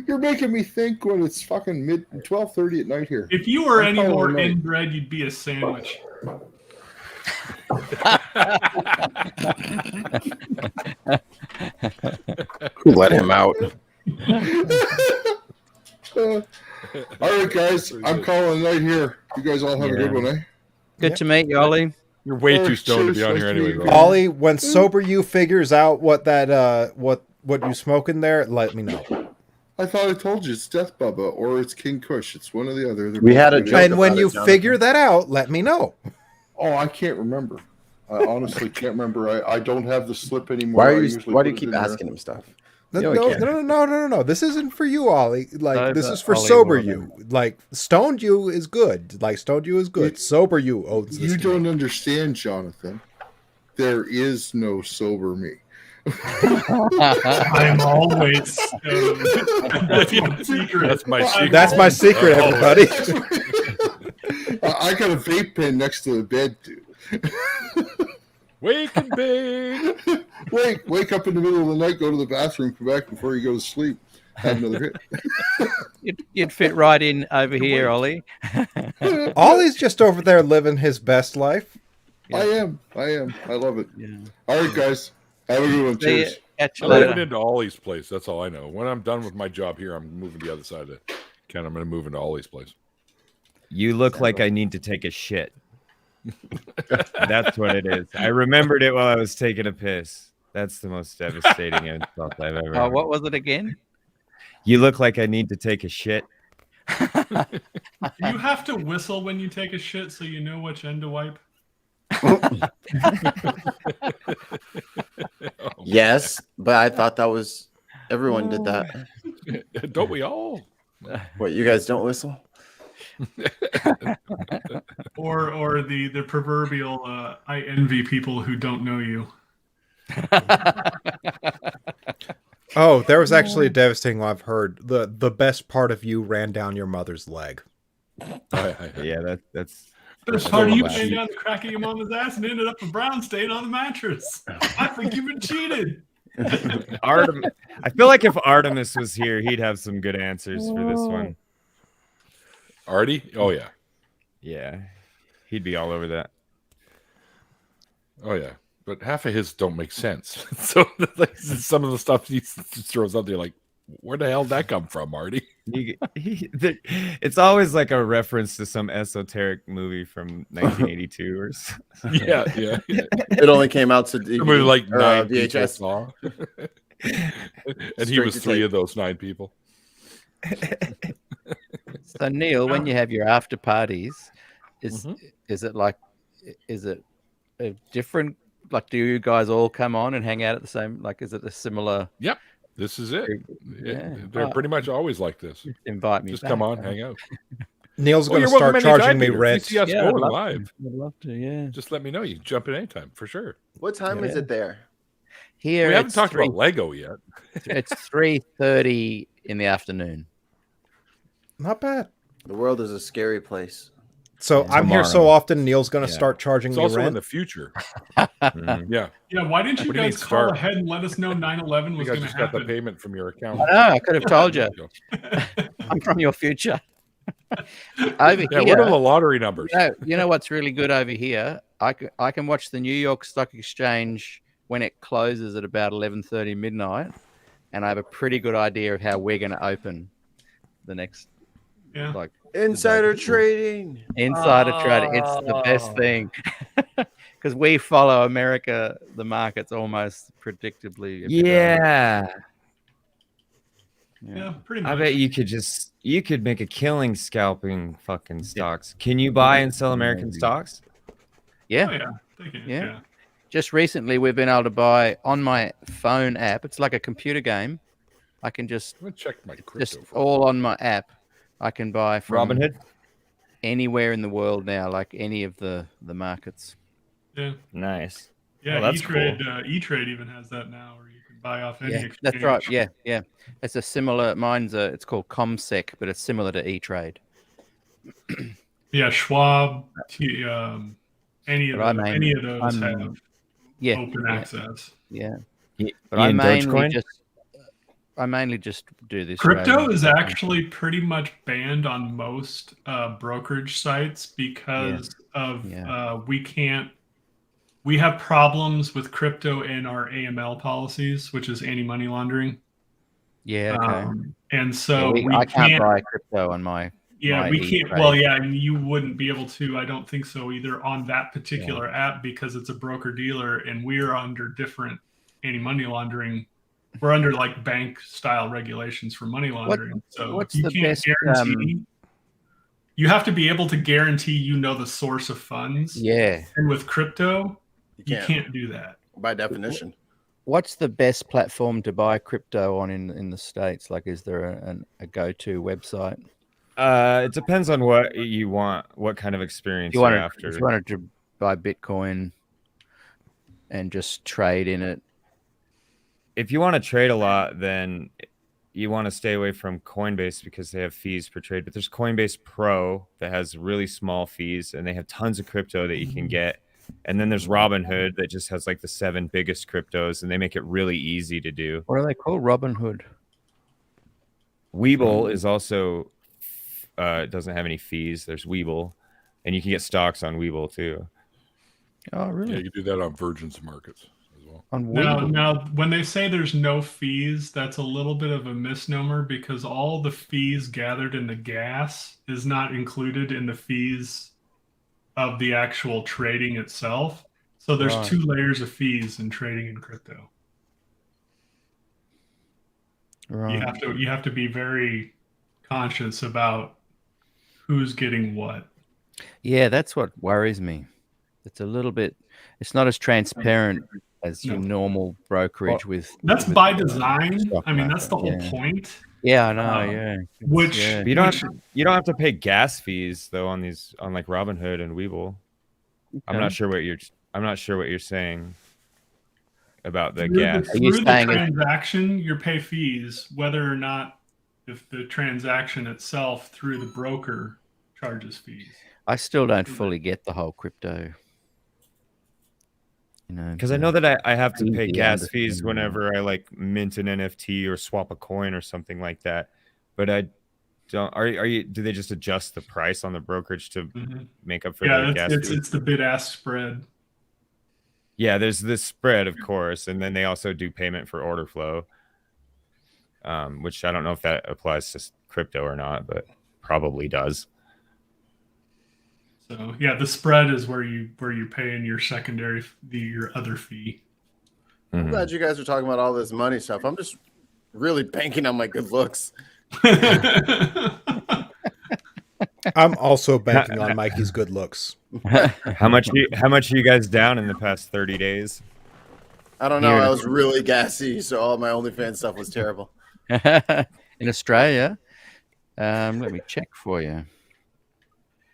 You're making me think when it's fucking 12:30 at night here. If you were any more inbred, you'd be a sandwich. Let him out. All right, guys. I'm calling a night here. You guys all have a good one, eh? Good to meet you, Ollie. You're way too stoned to be on here anyway. Ollie, when Sober You figures out what that what you smoking there, let me know. I thought I told you it's Death Bubba or it's King Kush. It's one or the other. We had a joke and when you figure that out, let me know. Oh, I can't remember. I honestly can't remember. I don't have the slip anymore. Why do you keep asking him stuff? No. This isn't for you, Ollie. Like this is for Ollie Sober You. Like Stoned You is good. Like Stoned You is good. Sober You owns this. You don't understand, Jonathan. There is no sober me. I'm always stoned. That's my secret. That's my secret, everybody. I got a vape pen next to the bed, dude. Wake and bake. Wake up in the middle of the night, go to the bathroom, come back before you go to sleep. Have another hit. You'd fit right in over here, Ollie. Ollie's just over there living his best life. Yeah. I am. I love it. Yeah. All right, guys. Have a good one. Cheers. I'm moving into Ollie's place. That's all I know. When I'm done with my job here, I'm moving to the other side of the Ken. I'm going to move into Ollie's place. You look like I need to take a shit. That's what it is. I remembered it while I was taking a piss. That's the most devastating insult I've ever heard. What was it again? You look like I need to take a shit. You have to whistle when you take a shit so you know which end to wipe. Yes, but I thought that was everyone did that. Don't we all? What, you guys don't whistle? or the proverbial I envy people who don't know you. Oh, there was actually a devastating one I've heard. The best part of you ran down your mother's leg. Yeah, that's best part of you ran down the crack of your mama's ass and ended up a brown stain on the mattress. I think you've been cheated. I feel like if Artemis was here, he'd have some good answers for this one. Artie? Oh yeah. Yeah. He'd be all over that. Oh yeah. But half of his don't make sense. So like, some of the stuff he throws out there, like, where the hell did that come from, Artie? It's always like a reference to some esoteric movie from 1982 or something. Yeah. It only came out to movie like 9 VHS. Saw. And he was 3 of those 9 people. So Neil, when you have your after parties, is it a different? Like, do you guys all come on and hang out at the same? Like, is it a similar? Yep, this is it. Yeah. They're pretty much always like this. Invite me. Just back, come on, hang out. Neil's going to start charging me rent. If you see us going live, I'd love to. Yeah, just let me know. You can jump in anytime for sure. What time is it there? Here, we haven't talked about Lego yet. It's 3:30 in the afternoon. Not bad. The world is a scary place. So I'm here so often. Neil's going to start charging me also rent in the future. Yeah. Why didn't you guys call ahead and let us know 9/11 was going to happen? Got the payment from your account. I could have told you. I'm from your future. Over here, what are the lottery numbers? You know what's really good over here? I can watch the New York Stock Exchange when it closes at about 11:30 midnight, and I have a pretty good idea of how we're going to open the next. Yeah. Like insider trading. Insider trading. It's the best thing because we follow America, the markets almost predictably. Yeah, pretty much. I bet you could make a killing scalping fucking stocks. Can you buy and sell American stocks? Yeah. Oh, yeah. Just recently, we've been able to buy on my phone app. It's like a computer game. I can just check my crypto. Just all on my app. I can buy from Robinhood anywhere in the world now, like any of the markets. Yeah. Nice. Yeah, that's E-Trade, cool. E-Trade even has that now, where you can buy off any exchange. That's right. Yeah. It's a similar. It's called ComSec, but it's similar to E-Trade. Yeah, Schwab. Any of those have open access. Yeah. But I mainly just do this. Crypto is actually pretty much banned on most brokerage sites because of we have problems with crypto in our AML policies, which is anti-money laundering. Yeah. Okay. And so I can't buy crypto on my. Yeah, we can't. Well, yeah, and you wouldn't be able to. I don't think so either on that particular app because it's a broker dealer, and we're under different anti-money laundering. We're under like bank style regulations for money laundering. What's you the can't best? Guarantee. You have to be able to guarantee the source of funds. Yeah. And with crypto, you can't do that by definition. What's the best platform to buy crypto on in the States? Like, is there a go-to website? It depends on what you want, what kind of experience you're after. If you wanted to buy Bitcoin and just trade in it. If you want to trade a lot, then you want to stay away from Coinbase because they have fees per trade. But there's Coinbase Pro that has really small fees, and they have tons of crypto that you can get. And then there's Robinhood that just has like the 7 biggest cryptos, and they make it really easy to do. What are they called? Robinhood. Webull is also doesn't have any fees. There's Webull, and you can get stocks on Webull too. Oh, really? Yeah, you can do that on Virgin's markets as well. Now, when they say there's no fees, that's a little bit of a misnomer because all the fees gathered in the gas is not included in the fees of the actual trading itself. So there's 2 layers of fees in trading in crypto. Right. You have to be very conscious about who's getting what. Yeah, that's what worries me. It's a little bit. It's not as transparent as your normal brokerage with. That's by design. I mean, that's the whole point. Yeah, I know. Yeah. You don't have to pay gas fees though on like Robinhood and Webull. Okay. I'm not sure what you're saying about the gas. Through the transaction, you pay fees, whether or not if the transaction itself through the broker charges fees. I still don't fully get the whole crypto. Because I know that I have to pay gas fees whenever I like mint an NFT or swap a coin or something like that. But I don't. Do they just adjust the price on the brokerage to make up for the gas fees? It's the bid-ask spread. Yeah, there's this spread, of course, and then they also do payment for order flow, which I don't know if that applies to crypto or not, but probably does. So yeah, the spread is where you're paying your secondary, your other fee. I'm glad you guys are talking about all this money stuff. I'm just really banking on my good looks. I'm also banking on Mikey's good looks. How much are you guys down in the past 30 days? I don't know. I was really gassy, so all my OnlyFans stuff was terrible. In Australia, let me check for you.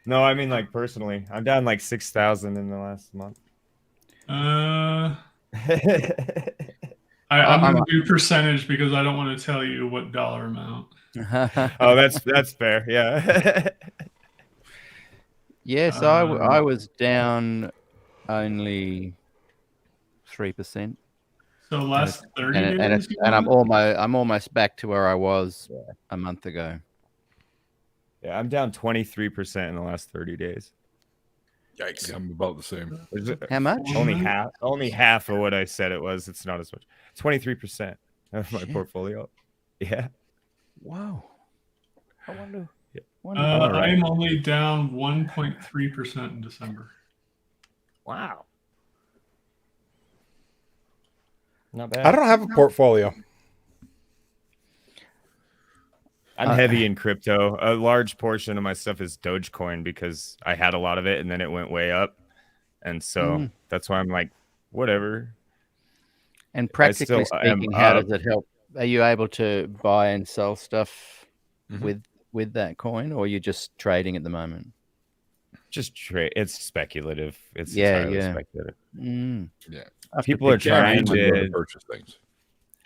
No, I mean like personally. I'm down like 6,000 in the last month. I'm going to do percentage because I don't want to tell you what dollar amount. Oh, that's fair. Yeah. Yes, I was down only 3%. So last 30 days, and I'm almost back to where I was a month ago. Yeah, I'm down 23% in the last 30 days. Yikes! Yeah, I'm about the same. How much? Only half of what I said it was. It's not as much. 23% of my portfolio. Yeah. Wow. I wonder. I'm only down 1.3% in December. Wow. Not bad. I don't have a portfolio. I'm heavy in crypto. A large portion of my stuff is Dogecoin because I had a lot of it and then it went way up. And so that's why I'm like, whatever. And practically speaking, how does it help? Are you able to buy and sell stuff with that coin, or are you just trading at the moment? Just trade. It's speculative. It's entirely speculative. Yeah. People are trying to purchase things.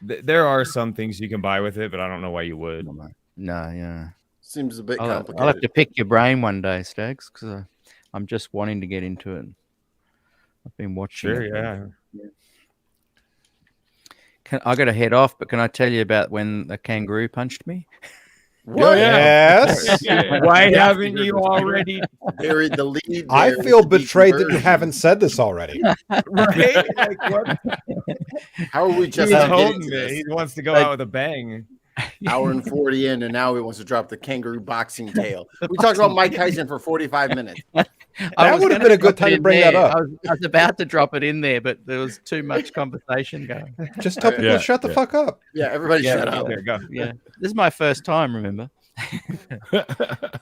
There are some things you can buy with it, but I don't know why you would. No, yeah. Seems a bit complicated. I'll have to pick your brain one day, Stags, because I'm just wanting to get into it. I've been watching. Sure, it. Yeah. I got to head off, but can I tell you about when a kangaroo punched me? What? Yes. Why haven't you already buried the lead? I feel betrayed that you haven't said this already. Right? Like, what? How are we just told me he wants to go out with a bang? hour and 40 in, and now he wants to drop the kangaroo boxing tale. We talked about Mike Tyson for 45 minutes. That would have been a good time to bring that up. I was about to drop it in there, but there was too much conversation going. Just tell people to shut the fuck up. Yeah, everybody shut up. There you go. Yeah, this is my first time, remember?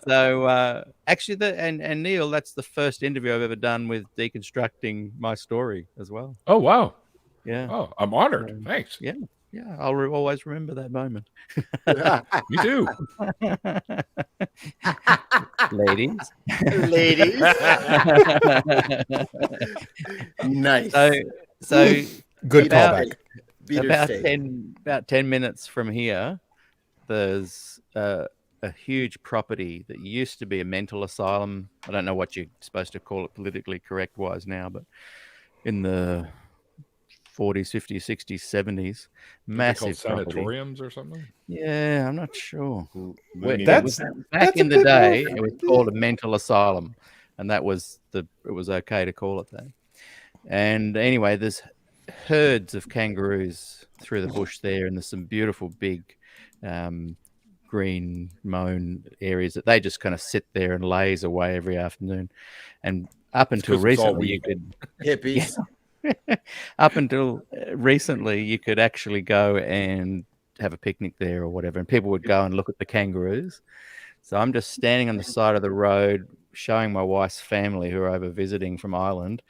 So actually, and Neil, that's the first interview I've ever done with deconstructing my story as well. Oh wow! Yeah. Oh, I'm honored. Thanks. Yeah. Yeah, I'll always remember that moment. Me too. Ladies. Nice. So good callback. About 10 minutes from here, there's a huge property that used to be a mental asylum. I don't know what you're supposed to call it politically correct wise now, but in the 40s, 50s, 60s, 70s, massive sanatoriums or something. Yeah, I'm not sure. Back in the day, it was called a mental asylum, and it was okay to call it that. And anyway, there's herds of kangaroos through the bush there, and there's some beautiful big green mown areas that they just kind of sit there and laze away every afternoon. And up until recently, you could hippies. Up until recently, you could actually go and have a picnic there or whatever, and people would go and look at the kangaroos. So I'm just standing on the side of the road, showing my wife's family who are over visiting from Ireland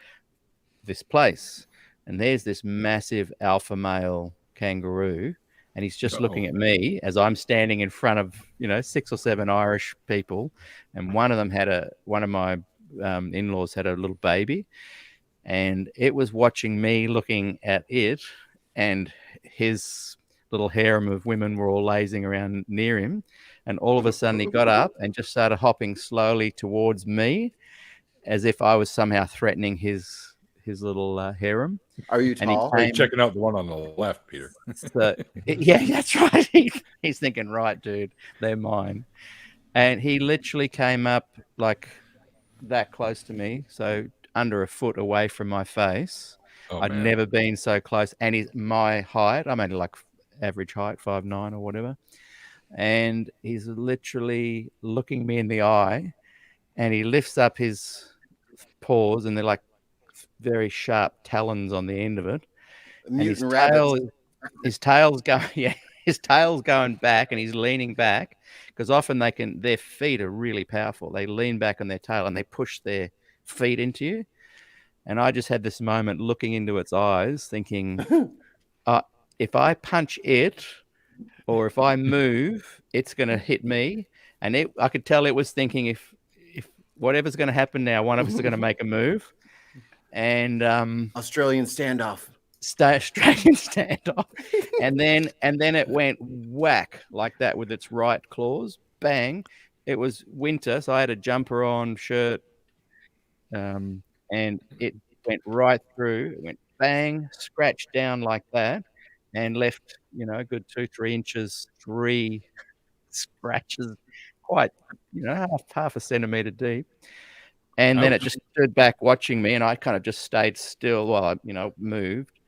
this place, and there's this massive alpha male kangaroo, and he's just looking at me as I'm standing in front of 6 or 7 Irish people, and one of my in-laws had a little baby. And it was watching me looking at it, and his little harem of women were all lazing around near him. And all of a sudden he got up and just started hopping slowly towards me as if I was somehow threatening his little harem. Are you tall? Are you checking out the one on the left, Peter? Yeah, that's right. He's thinking, right, dude, they're mine. And he literally came up like that close to me. So under a foot away from my face. I'd never been so close. And he's my height. I'm only like average height, 5'9" or whatever. And he's literally looking me in the eye, and he lifts up his paws, and they're like very sharp talons on the end of it. And his tail's going back, and he's leaning back, because often their feet are really powerful. They lean back on their tail and they push their feet into you. And I just had this moment looking into its eyes thinking, if I punch it or if I move, it's going to hit me. And I could tell it was thinking, if whatever's going to happen now, one of us is going to make a move. And Australian standoff. Australian standoff. and then it went whack like that with its right claws. Bang. It was winter, so I had a jumper on, shirt, and it went right through. It went bang, scratched down like that, and left a good 2-3 inches, 3 scratches, quite half a centimeter deep. And then it just stood back watching me, and I kind of just stayed still while I moved.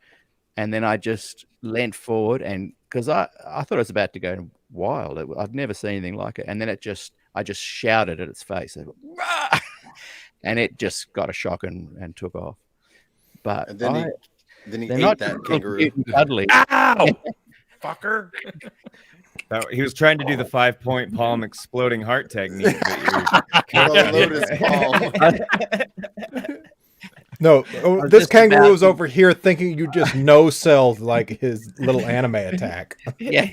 And then I just leant forward, and because I thought it was about to go wild. I've never seen anything like it. And then I just shouted at its face. And it just got a shock and took off. But and then he ate not that kangaroo. Cuddly. Ow! Fucker. He was trying to do the 5-point palm exploding heart technique. Lotus palm. No, this kangaroo was over here thinking you just no-selled like his little anime attack. Yeah,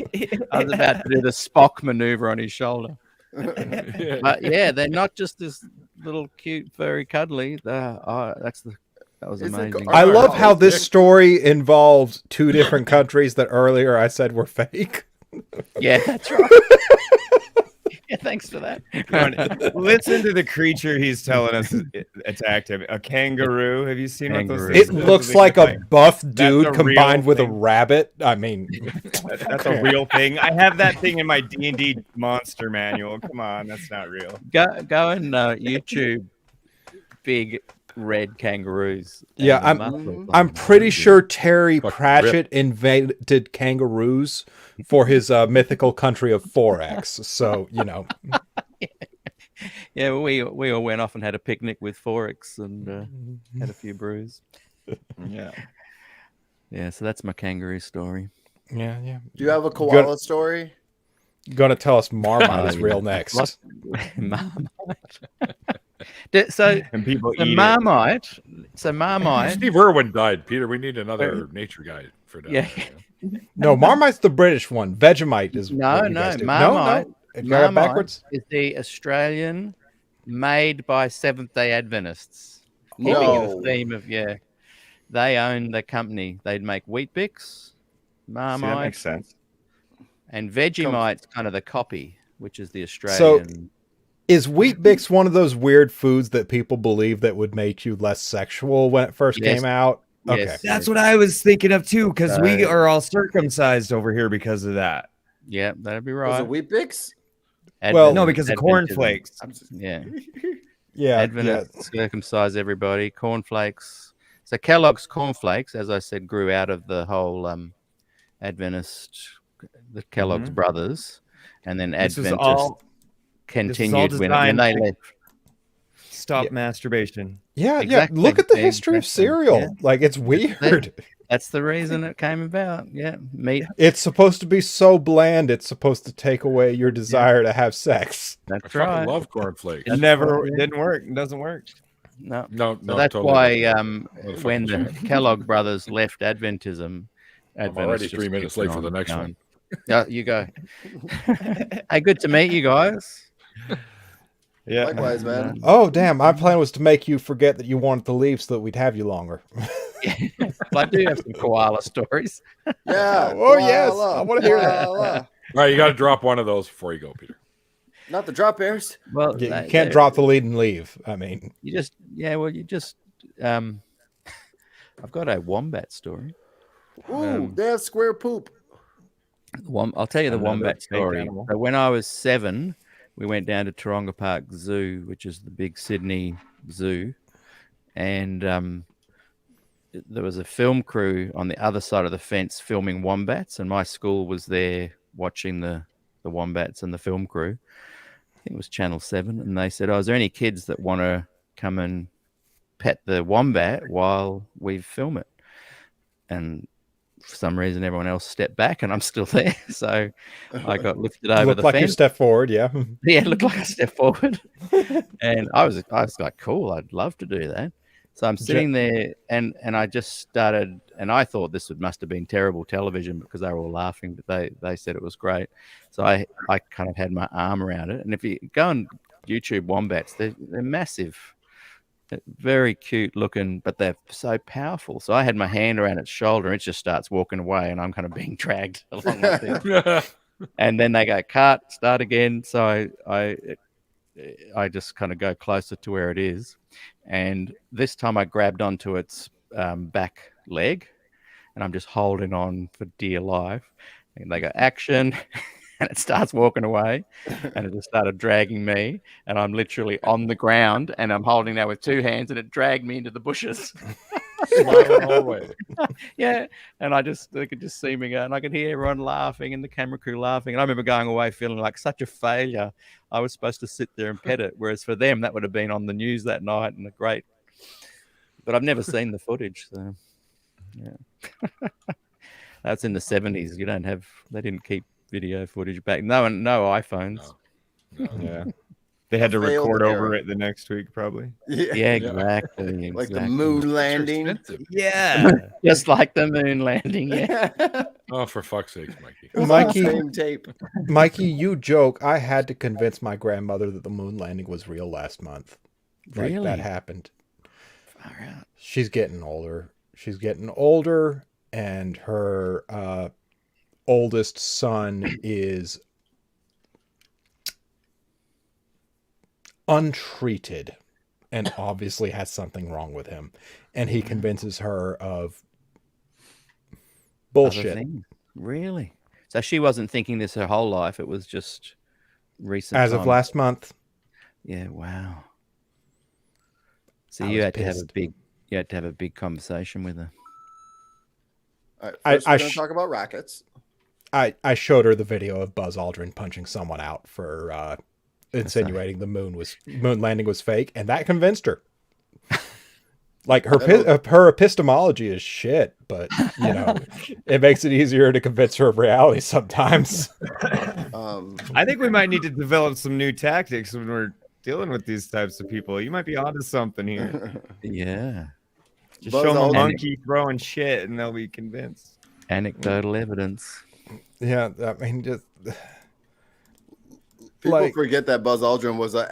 I was about to do the Spock maneuver on his shoulder. But yeah, they're not just this little cute, furry, cuddly. That was amazing. I love how this story involves 2 different countries that earlier I said were fake. Yeah, that's right. Yeah, thanks for that. Listen to the creature he's telling us attacked him. A kangaroo. Have you seen what those things? It looks like a buff dude combined with a rabbit. I mean, that's a real thing. I have that thing in my D&D monster manual. Come on, that's not real. Go and YouTube big red kangaroos. Yeah, I'm pretty sure Terry Pratchett invented kangaroos for his mythical country of Forex. So, you know. Yeah, we all went off and had a picnic with Forex and had a few brews. Yeah. Yeah, so that's my kangaroo story. Yeah. Do you have a koala story? Gonna tell us Marmite is real next. Marmite. So and people eat Marmite. So Marmite. Steve Irwin died, Peter. We need another nature guy for that. Yeah. No, Marmite's the British one. Vegemite is no. Marmite. No. Marmite backwards. Is the Australian made by Seventh-day Adventists. No. The theme of they own the company. They'd make Weet-Bix, Marmite. See, that makes sense. And Vegemite's kind of the copy, which is the Australian. So, is Weet-Bix one of those weird foods that people believe that would make you less sexual when it first came out? Okay. Yes. That's what I was thinking of too, because we are all circumcised over here because of that. Yeah, that'd be right. Was it Weet-Bix? Well, no, because of cornflakes. Yeah. Adventists circumcise everybody. Cornflakes. So Kellogg's cornflakes, as I said, grew out of the whole Adventist, the Kellogg's brothers, and then Adventist continued when they left. Stop masturbation. Yeah, exactly. Look at the history of cereal. Yeah. Like, it's weird. That's the reason it came about. Yeah, meat. It's supposed to be so bland. It's supposed to take away your desire to have sex. That's I right. love cornflakes. It never didn't work. It doesn't work. No. So that's totally why when the Kellogg brothers left Adventism, I'm already 3 minutes late for the next one. Yeah, you go. Hey, good to meet you guys. Yeah. Likewise, man. Oh, damn. My plan was to make you forget that you wanted to leave so that we'd have you longer. I do have some koala stories. Yeah. Oh, yes. I want to hear that. All right, you got to drop one of those before you go, Peter. Not the drop bears. Well, you can't drop the lead and leave. I mean, I've got a wombat story. Ooh, they have square poop. I'll tell you the wombat story. So when I was 7, we went down to Taronga Park Zoo, which is the big Sydney zoo, and there was a film crew on the other side of the fence filming wombats, and my school was there watching the wombats and the film crew. I think it was Channel 7, and they said, "Oh, is there any kids that want to come and pet the wombat while we film it?" And for some reason, everyone else stepped back, and I'm still there. So I got lifted over the fence. Looked like you stepped forward, yeah. Yeah, it looked like I stepped forward. And I was like, cool, I'd love to do that. So I'm sitting there, and I just started, and I thought this must have been terrible television because they were all laughing, but they said it was great. So I kind of had my arm around it. And if you go on YouTube wombats, they're massive. Very cute looking, but they're so powerful. So I had my hand around its shoulder, and it just starts walking away, and I'm kind of being dragged along with it. And then they go, cut, start again. So I just kind of go closer to where it is, and this time I grabbed onto its back leg, and I'm just holding on for dear life. And they go, action. And it starts walking away, and it just started dragging me, and I'm literally on the ground, and I'm holding that with 2 hands, and it dragged me into the bushes. Smiling all the way. Yeah, and they could just see me go, and I could hear everyone laughing, and the camera crew laughing, and I remember going away feeling like such a failure. I was supposed to sit there and pet it, whereas for them that would have been on the news that night, and but I've never seen the footage, so yeah. That's in the 70s. They didn't keep video footage back. No iPhones. No. Yeah. They had to record over it the next week, probably. Yeah, exactly. Like the moon landing. Yeah. Just like the moon landing, yeah. Oh, for fuck's sake, Mikey. Mikey, same tape. Mikey, you joke. I had to convince my grandmother that the moon landing was real last month. Like, really? That happened. Far out. She's getting older, and her oldest son is untreated and obviously has something wrong with him, and he convinces her of bullshit. Really? So she wasn't thinking this her whole life, it was just recent as of last month. Yeah. Wow. So you had to have a big conversation with her. All right, first we're going to talk about rockets. I showed her the video of Buzz Aldrin punching someone out for insinuating the moon landing was fake, and that convinced her. Like her epistemology is shit, but it makes it easier to convince her of reality sometimes. I think we might need to develop some new tactics when we're dealing with these types of people. You might be onto something here. Yeah. Just show them a monkey throwing shit, and they'll be convinced. Anecdotal evidence. Yeah, I mean, just people forget that Buzz Aldrin was an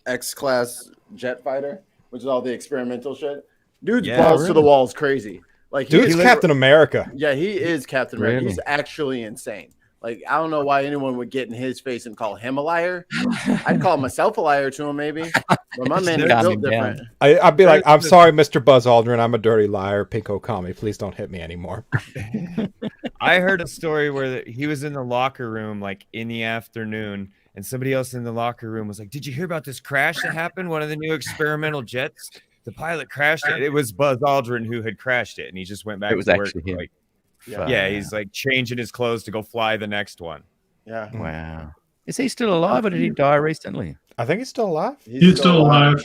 X-class jet fighter, which is all the experimental shit. Dude's balls to the wall is crazy. Like, dude's Captain America. Yeah, he is Captain America. Really? He's actually insane. Like, I don't know why anyone would get in his face and call him a liar. I'd call myself a liar to him, maybe. But my man is built different. I'd be like, I'm sorry, Mr. Buzz Aldrin. I'm a dirty liar. Pinko Kami. Please don't hit me anymore. I heard a story where he was in the locker room, like, in the afternoon, and somebody else in the locker room was like, did you hear about this crash that happened? One of the new experimental jets? The pilot crashed it. It was Buzz Aldrin who had crashed it, and he just went back to work. Him. Like, he's like changing his clothes to go fly the next one. Yeah. Wow. Is he still alive, or did he die recently? I think he's still alive. He's still alive.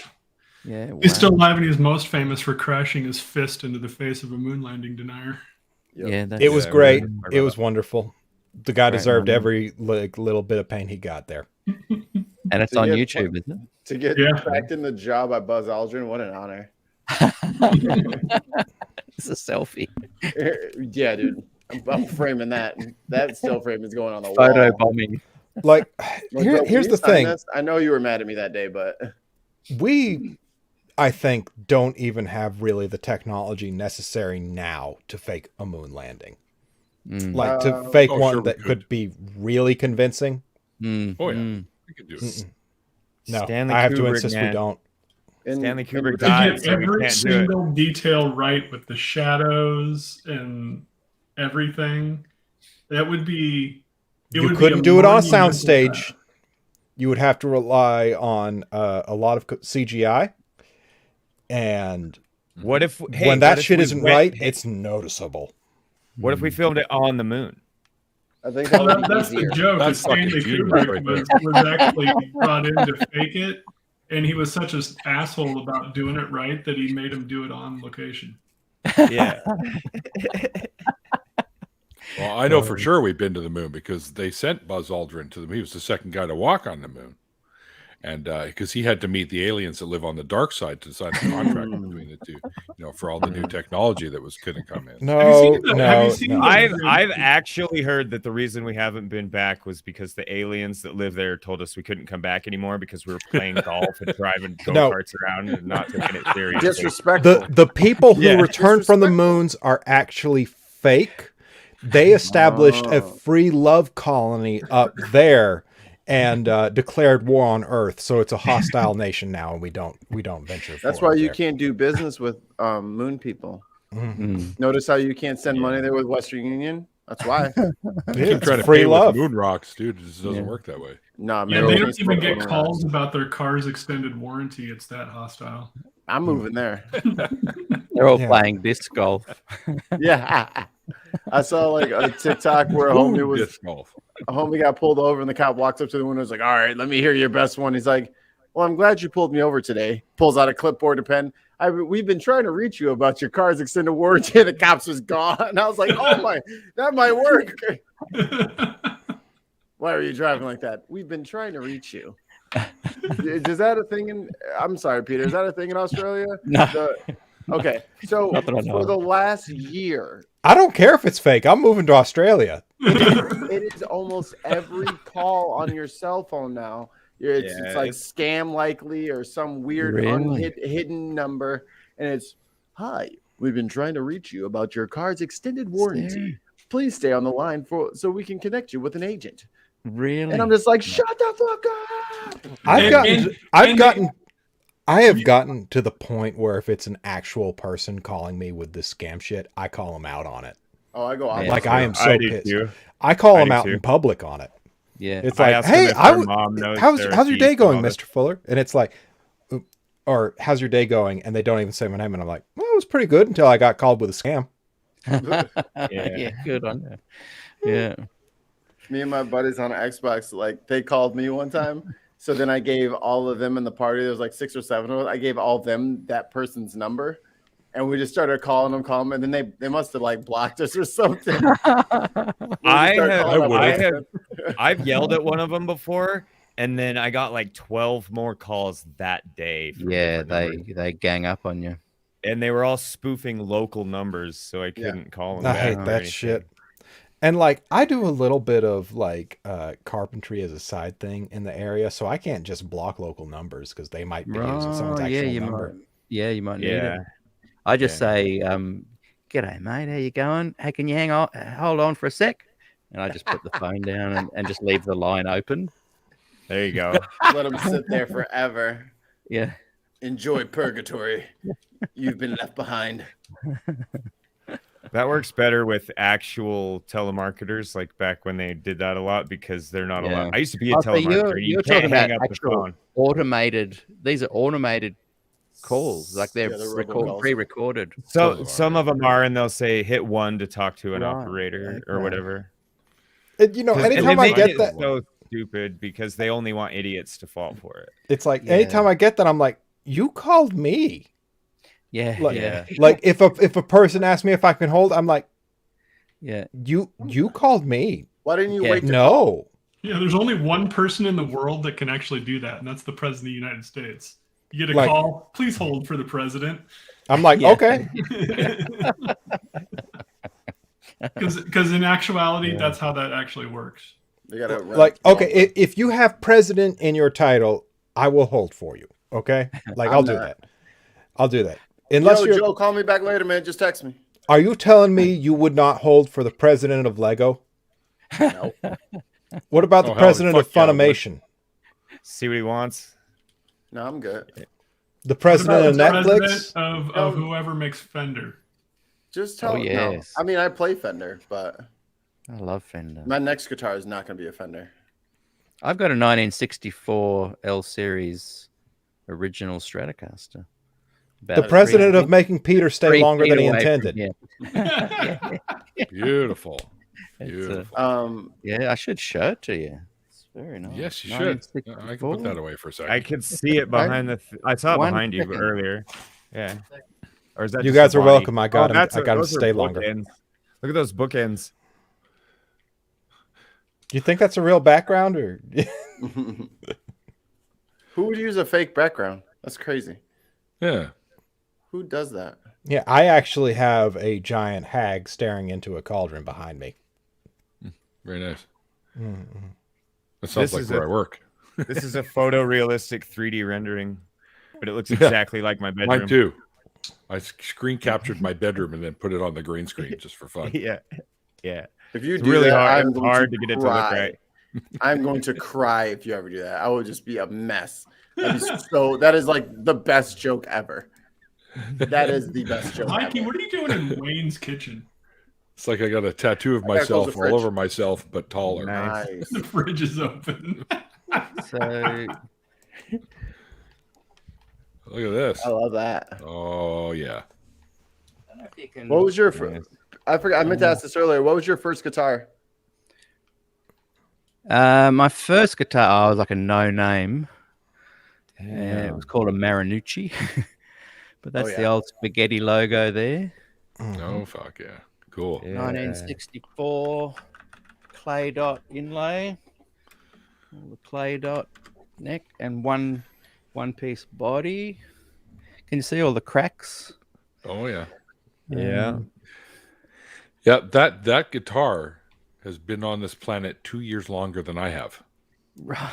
Yeah. Wow. He's still alive, and he's most famous for crashing his fist into the face of a moon landing denier. Yep. Yeah. It was great. It was wonderful. The guy deserved every little bit of pain he got there. And it's on YouTube, isn't it? To get back in the job by Buzz Aldrin, what an honor. It's a selfie. Yeah, dude. I'm framing that. That still frame is going on the Photo wall. bombing. Like, here's the thing. I know you were mad at me that day, but we, I think, don't even have really the technology necessary now to fake a moon landing. Like, to fake one that could be really convincing. Oh, yeah. We could do it. No, Stanley I have to Kubrick, insist we don't. Stanley Kubrick To died, get so we every can't do it. single detail right with the shadows and everything, that would be... You couldn't do it on a soundstage. You would have to rely on a lot of CGI. And when that shit isn't right, it's noticeable. What if we filmed it on the moon? I think that's the joke. That's Stanley Kubrick was actually brought in to fake it, and he was such an asshole about doing it right that he made him do it on location. Yeah. Well, I know for sure we've been to the moon because they sent Buzz Aldrin to the moon. He was the second guy to walk on the moon. And because he had to meet the aliens that live on the dark side to sign the contract between the two, for all the new technology that was going to come in. No. I've actually heard that the reason we haven't been back was because the aliens that live there told us we couldn't come back anymore because we were playing golf and driving go-karts around and not taking it seriously. Disrespectful. The people who returned from the moons are actually fake. They established a free love colony up there and declared war on Earth. So it's a hostile nation now, and we don't venture. That's why you can't do business with moon people. Mm-hmm. Notice how you can't send money there with Western Union? That's why. Keep trying to free love with moon rocks, dude. It just doesn't work that way. No, man. They don't even get calls about their car's extended warranty. It's that hostile. I'm moving there. They're all playing disc golf. Yeah. I saw like a TikTok where a homie got pulled over and the cop walks up to the window and is like, all right, let me hear your best one. He's like, well, I'm glad you pulled me over today. Pulls out a clipboard and pen. We've been trying to reach you about your car's extended warranty. The cops was gone. And I was like, oh my, that might work. Why are you driving like that? We've been trying to reach you. Is that a thing I'm sorry, Peter. Is that a thing in Australia? No. Okay. So for the last year, I don't care if it's fake. I'm moving to Australia. It is almost every call on your cell phone now. It's like scam likely or some weird hidden number. And it's, hi, we've been trying to reach you about your car's extended warranty. Please stay on the line so we can connect you with an agent. Really? And I'm just like, shut the fuck up. I have gotten to the point where if it's an actual person calling me with this scam shit, I call them out on it. Oh, I go out. Like, I am so pissed. I call them out in public on it. Yeah. It's like, hey, how's your day going, Mr. Fuller? And it's like, or how's your day going? And they don't even say my name. And I'm like, well, it was pretty good until I got called with a scam. Yeah, good on you. Yeah. Me and my buddies on Xbox, like they called me one time. So then I gave all of them in the party, there was like 6 or 7 of us. I gave all of them that person's number. And we just started calling them, and then they must have like blocked us or something. I've yelled at one of them before, and then I got like 12 more calls that day. Yeah, they gang up on you. And they were all spoofing local numbers, so I couldn't call them. I hate that shit. And like I do a little bit of like carpentry as a side thing in the area, so I can't just block local numbers because they might be using someone's actual number. You might need it. I just say, "G'day, mate. How you going? Hey, can you hold on for a sec?" And I just put the phone down and just leave the line open. There you go. Let them sit there forever. Yeah. Enjoy purgatory. You've been left behind. That works better with actual telemarketers, like back when they did that a lot, because they're not allowed. I used to be a telemarketer. You're talking about actual automated. These are automated calls, like they're pre-recorded. So some of them are, and they'll say hit 1 to talk to an operator or whatever. And, anytime I get that, so stupid because they only want idiots to fall for it. It's like anytime I get that, I'm like, you called me. Yeah, Like if a person asks me if I can hold, I'm like, yeah, you called me. Why didn't you wait? No. Yeah, there's only one person in the world that can actually do that, and that's the president of the United States. You get a call, please hold for the president. I'm like, okay. Because in actuality, that's how that actually works. They gotta okay, if you have president in your title, I will hold for you. Okay, like I'll do that. I'll do that. Unless Joe, call me back later, man. Just text me. Are you telling me you would not hold for the president of Lego? No. What about the president of Funimation? See what he wants. No, I'm good. The president of Netflix? President of whoever makes Fender. Just tell me. No. I mean, I play Fender, but I love Fender. My next guitar is not going to be a Fender. I've got a 1964 L Series original Stratocaster. The president of making Peter stay longer than he intended. Beautiful. Yeah, I should show it to you. It's very nice. Yes, you should. I can put that away for a second. I could see it behind I saw it behind you earlier. Yeah. Or is that you guys are welcome. I got him. I got him to stay longer. Look at those bookends. Do you think that's a real background, or who would use a fake background? That's crazy. Yeah. Who does that? Yeah, I actually have a giant hag staring into a cauldron behind me. Very nice. Mm-hmm. That sounds like where I work. This is a photorealistic 3D rendering, but it looks exactly like my bedroom. Mine too. I screen captured my bedroom and then put it on the green screen just for fun. Yeah. If you it's do really that, hard. It's hard to get it to look right. I'm going to cry if you ever do that. I will just be a mess. That is like the best joke ever. That is the best joke. Mikey, ever. What are you doing in Wayne's kitchen? It's like I got a tattoo of myself all over myself, but taller. Nice. The fridge is open. So look at this. I love that. Oh yeah. What was your? I forgot. I meant to ask this earlier. What was your first guitar? My first guitar, I was like a no name. It was called a Marinucci. But that's the old spaghetti logo there. Oh, fuck yeah. Cool. Yeah. 1964 clay dot inlay. All the clay dot neck and one piece body. Can you see all the cracks? Oh, yeah. Yeah. Yeah, that guitar has been on this planet 2 years longer than I have. Right.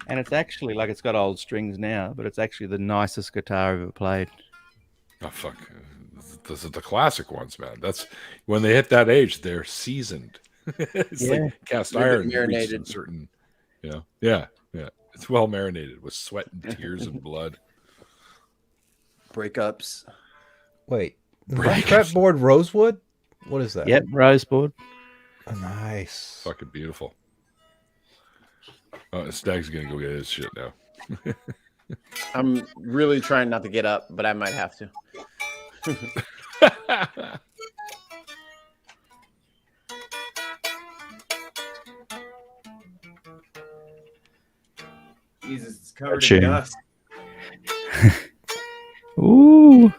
And it's actually like it's got old strings now, but it's actually the nicest guitar I've ever played. Oh, fuck. Those are the classic ones, man. That's when they hit that age, they're seasoned. It's like cast iron. Marinated. Certain, yeah. It's well marinated with sweat and tears and blood. Breakups. Wait, fretboard rosewood? What is that? Yep, rosewood. Oh, nice. Fucking beautiful. Stag's gonna go get his shit now. I'm really trying not to get up, but I might have to. Jesus, it's covered in dust. Ooh.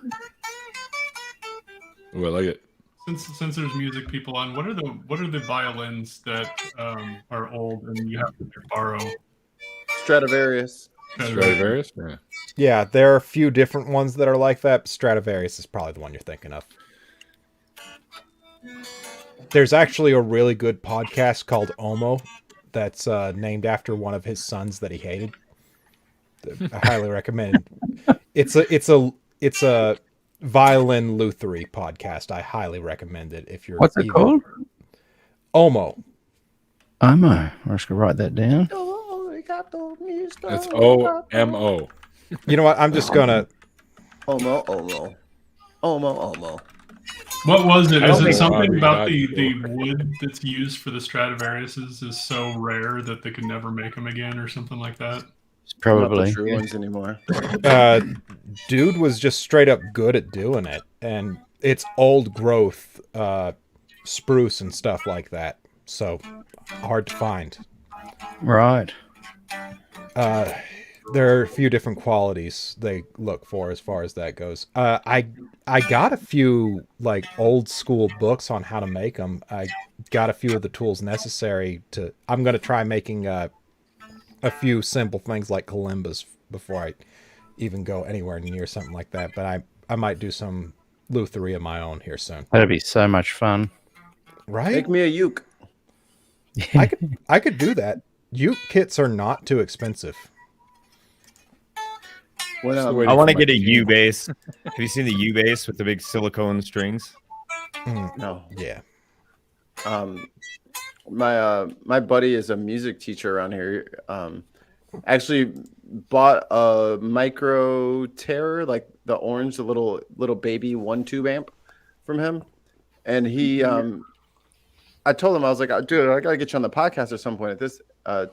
Ooh, I like it. Since there's music people on, what are the violins that are old and you have to borrow? Stradivarius. Stradivarius? Yeah. Yeah, there are a few different ones that are like that. But Stradivarius is probably the one you're thinking of. There's actually a really good podcast called Omo that's named after one of his sons that he hated. I highly recommend it. It's a violin luthery podcast. I highly recommend it if you're. What's it called? Omo. Omo. I'm just gonna write that down. It's OMO. You know what? I'm just gonna. Omo. What was it? Is it something Robbie about got the wood that's used for the Stradivariuses is so rare that they could never make them again, or something like that? It's probably Not the true ones anymore. Dude was just straight up good at doing it, and it's old growth spruce and stuff like that, so hard to find. right. There are a few different qualities they look for as far as that goes. I got a few like old school books on how to make them. I got a few of the tools necessary to. I'm going to try making a few simple things like kalimbas before I even go anywhere near something like that. But I might do some luthery of my own here soon. That'd be so much fun. Right? Make me a uke. I could do that. Uke kits are not too expensive. When, Still I waiting want to for my get a game. U bass. Have you seen the U bass with the big silicone strings? no. Yeah. My buddy is a music teacher around here. Actually bought a Micro Terror, like the orange, the little baby 1-tube amp from him, and he I told him, I was like, dude, I gotta get you on the podcast at some point at this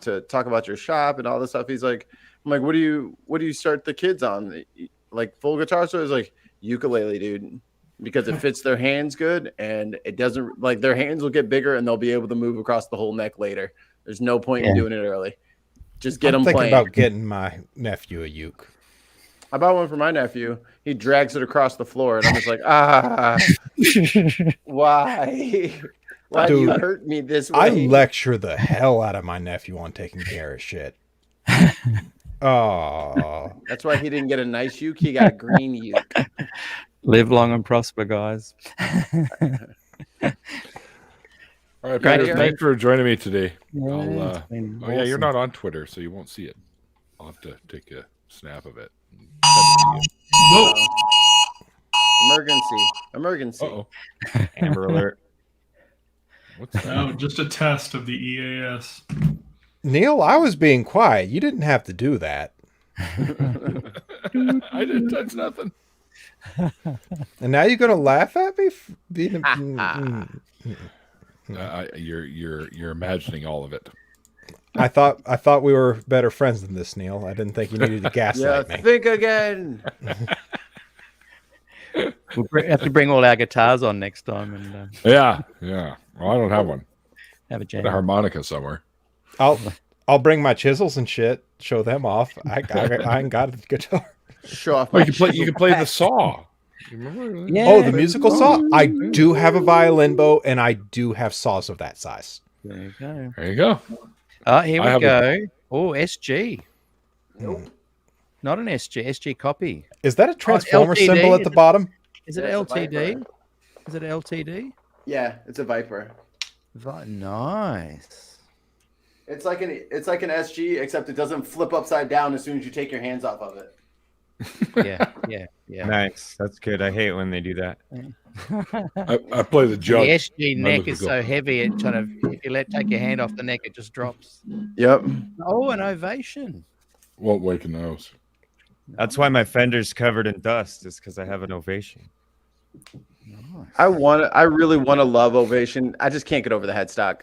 to talk about your shop and all this stuff. He's like, I'm like, what do you start the kids on? Like full guitar? So it's like ukulele, dude, because it fits their hands good and it doesn't like their hands will get bigger and they'll be able to move across the whole neck later. There's no point in doing it early. Just get them thinking playing. about getting my nephew a uke. I bought one for my nephew. He drags it across the floor, and I'm just like, why? Why do you hurt me this way? I lecture the hell out of my nephew on taking care of shit. Oh, that's why he didn't get a nice uke. He got a green uke. Live long and prosper, guys. All right, Great, Peter, thanks for joining me today. Yeah, Yeah, you're not on Twitter, so you won't see it. I'll have to take a snap of it. And send it to Whoa! Emergency. Uh-oh. Amber alert. What's that? No, just a test of the EAS. Neil, I was being quiet. You didn't have to do that. I didn't touch nothing. And now you're gonna laugh at me? You're imagining all of it. I thought we were better friends than this, Neil. I didn't think you needed to gaslight me. Think again. We'll have to bring all our guitars on next time and Yeah. Well, I don't have one. have a jam. Got a harmonica somewhere. I'll bring my chisels and shit. Show them off. I ain't got a guitar. Show off. Oh, you can play the saw. You remember? Yeah. Oh, the musical saw. I do have a violin bow, and I do have saws of that size. There you go. There you go. Oh, here I we have go. Oh, SG. Nope. Not an SG. SG copy. Is that a transformer LTD? symbol at the bottom? Is it Yeah, it's a LTD? Viper. Is it LTD? Yeah, it's a Viper. Nice. It's like an SG, except it doesn't flip upside down as soon as you take your hands off of it. Yeah. Nice. That's good. I hate when they do that. I play the The jug. SG My neck is musical. so heavy, it kind of, if you take your hand off the neck, it just drops. Yep. Oh, an ovation. Won't wake a nose. That's why my fender's covered in dust, is because I have an ovation. Nice. I really want to love Ovation. I just can't get over the headstock.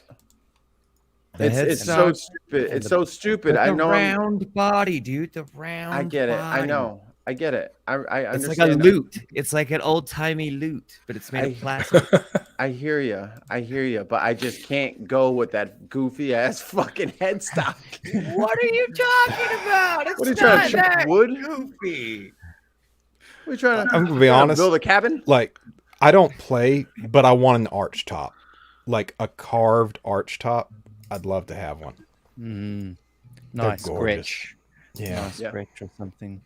It's so stupid. It's so stupid. I know. The round body, dude. The round. I get it. Body. I know. I get it. I understand. It's like a lute. It's like an old timey lute, but it's made of plastic. I hear you. I hear you. But I just can't go with that goofy ass fucking headstock. What are you talking about? It's what are you trying to chop wood? Goofy. What are you trying to? I'm gonna be honest. Build a cabin? Like, I don't play, but I want an arch top, like a carved arch top. I'd love to have one. Nice scratch. Yeah, nice scratch or something.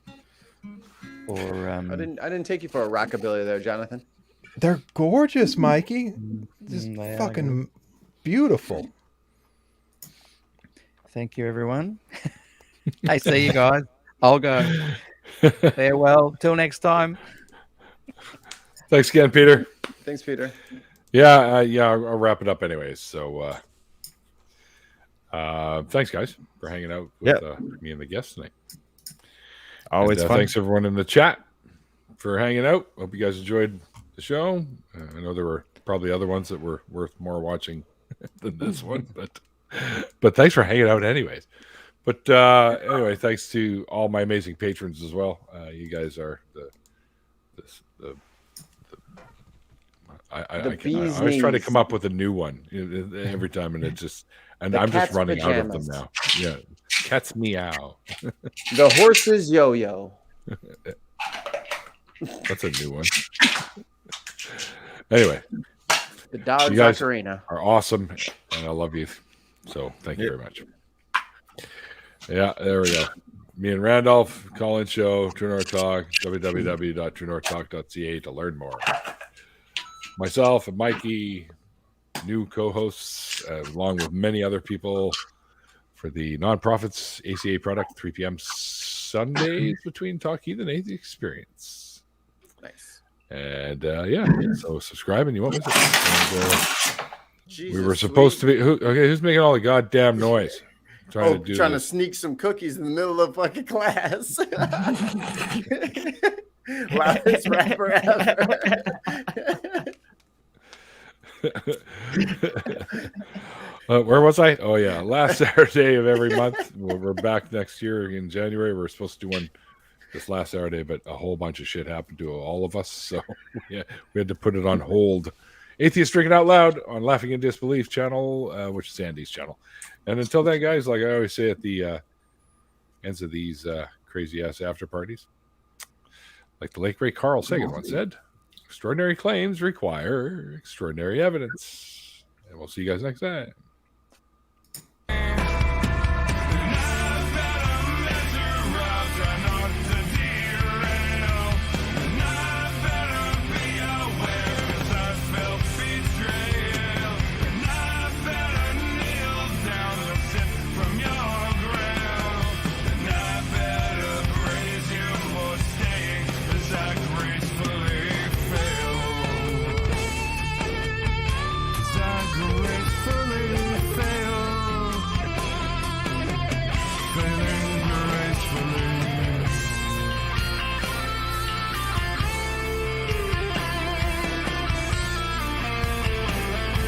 Or I didn't take you for a rockabilly there, Jonathan. They're gorgeous, Mikey. Just fucking beautiful. Thank you, everyone. I see you guys. I'll go. Farewell. Till next time. Thanks again, Peter. Thanks, Peter. Yeah, I'll wrap it up anyways. So, thanks, guys, for hanging out with me and the guests tonight. Always fun. Thanks, everyone in the chat, for hanging out. Hope you guys enjoyed the show. I know there were probably other ones that were worth more watching than this one, but thanks for hanging out anyways. But anyway, thanks to all my amazing patrons as well. You guys are I always try to come up with a new one every time, and I'm just running out of them now. Yeah, cat's meow. The horse's yo-yo. That's a new one. Anyway, the dog's you guys ocarina are awesome, and I love you. So thank you very much. Yeah, there we go. Me and Randolph, call-in show, True North Talk, www.truenorthtalk.ca to learn more. Myself and Mikey, new co-hosts, along with many other people for the Nonprofits ACA product, 3 p.m. Sundays between Talk Heath and Atheist Experience. Nice. And so subscribe and you won't miss it. And, we were supposed to be. Who's making all the goddamn noise? Trying to sneak some cookies in the middle of fucking class. Loudest rapper ever. Where was I? Oh yeah, last Saturday of every month. We're back next year in January. We're supposed to do one this last Saturday, but a whole bunch of shit happened to all of us, so we had to put it on hold. Atheist Drinking Out Loud on Laughing in Disbelief channel, which is Andy's channel. And until then, guys, like I always say at the ends of these crazy ass after parties, like the late great Carl Sagan once said, extraordinary claims require extraordinary evidence. And we'll see you guys next time.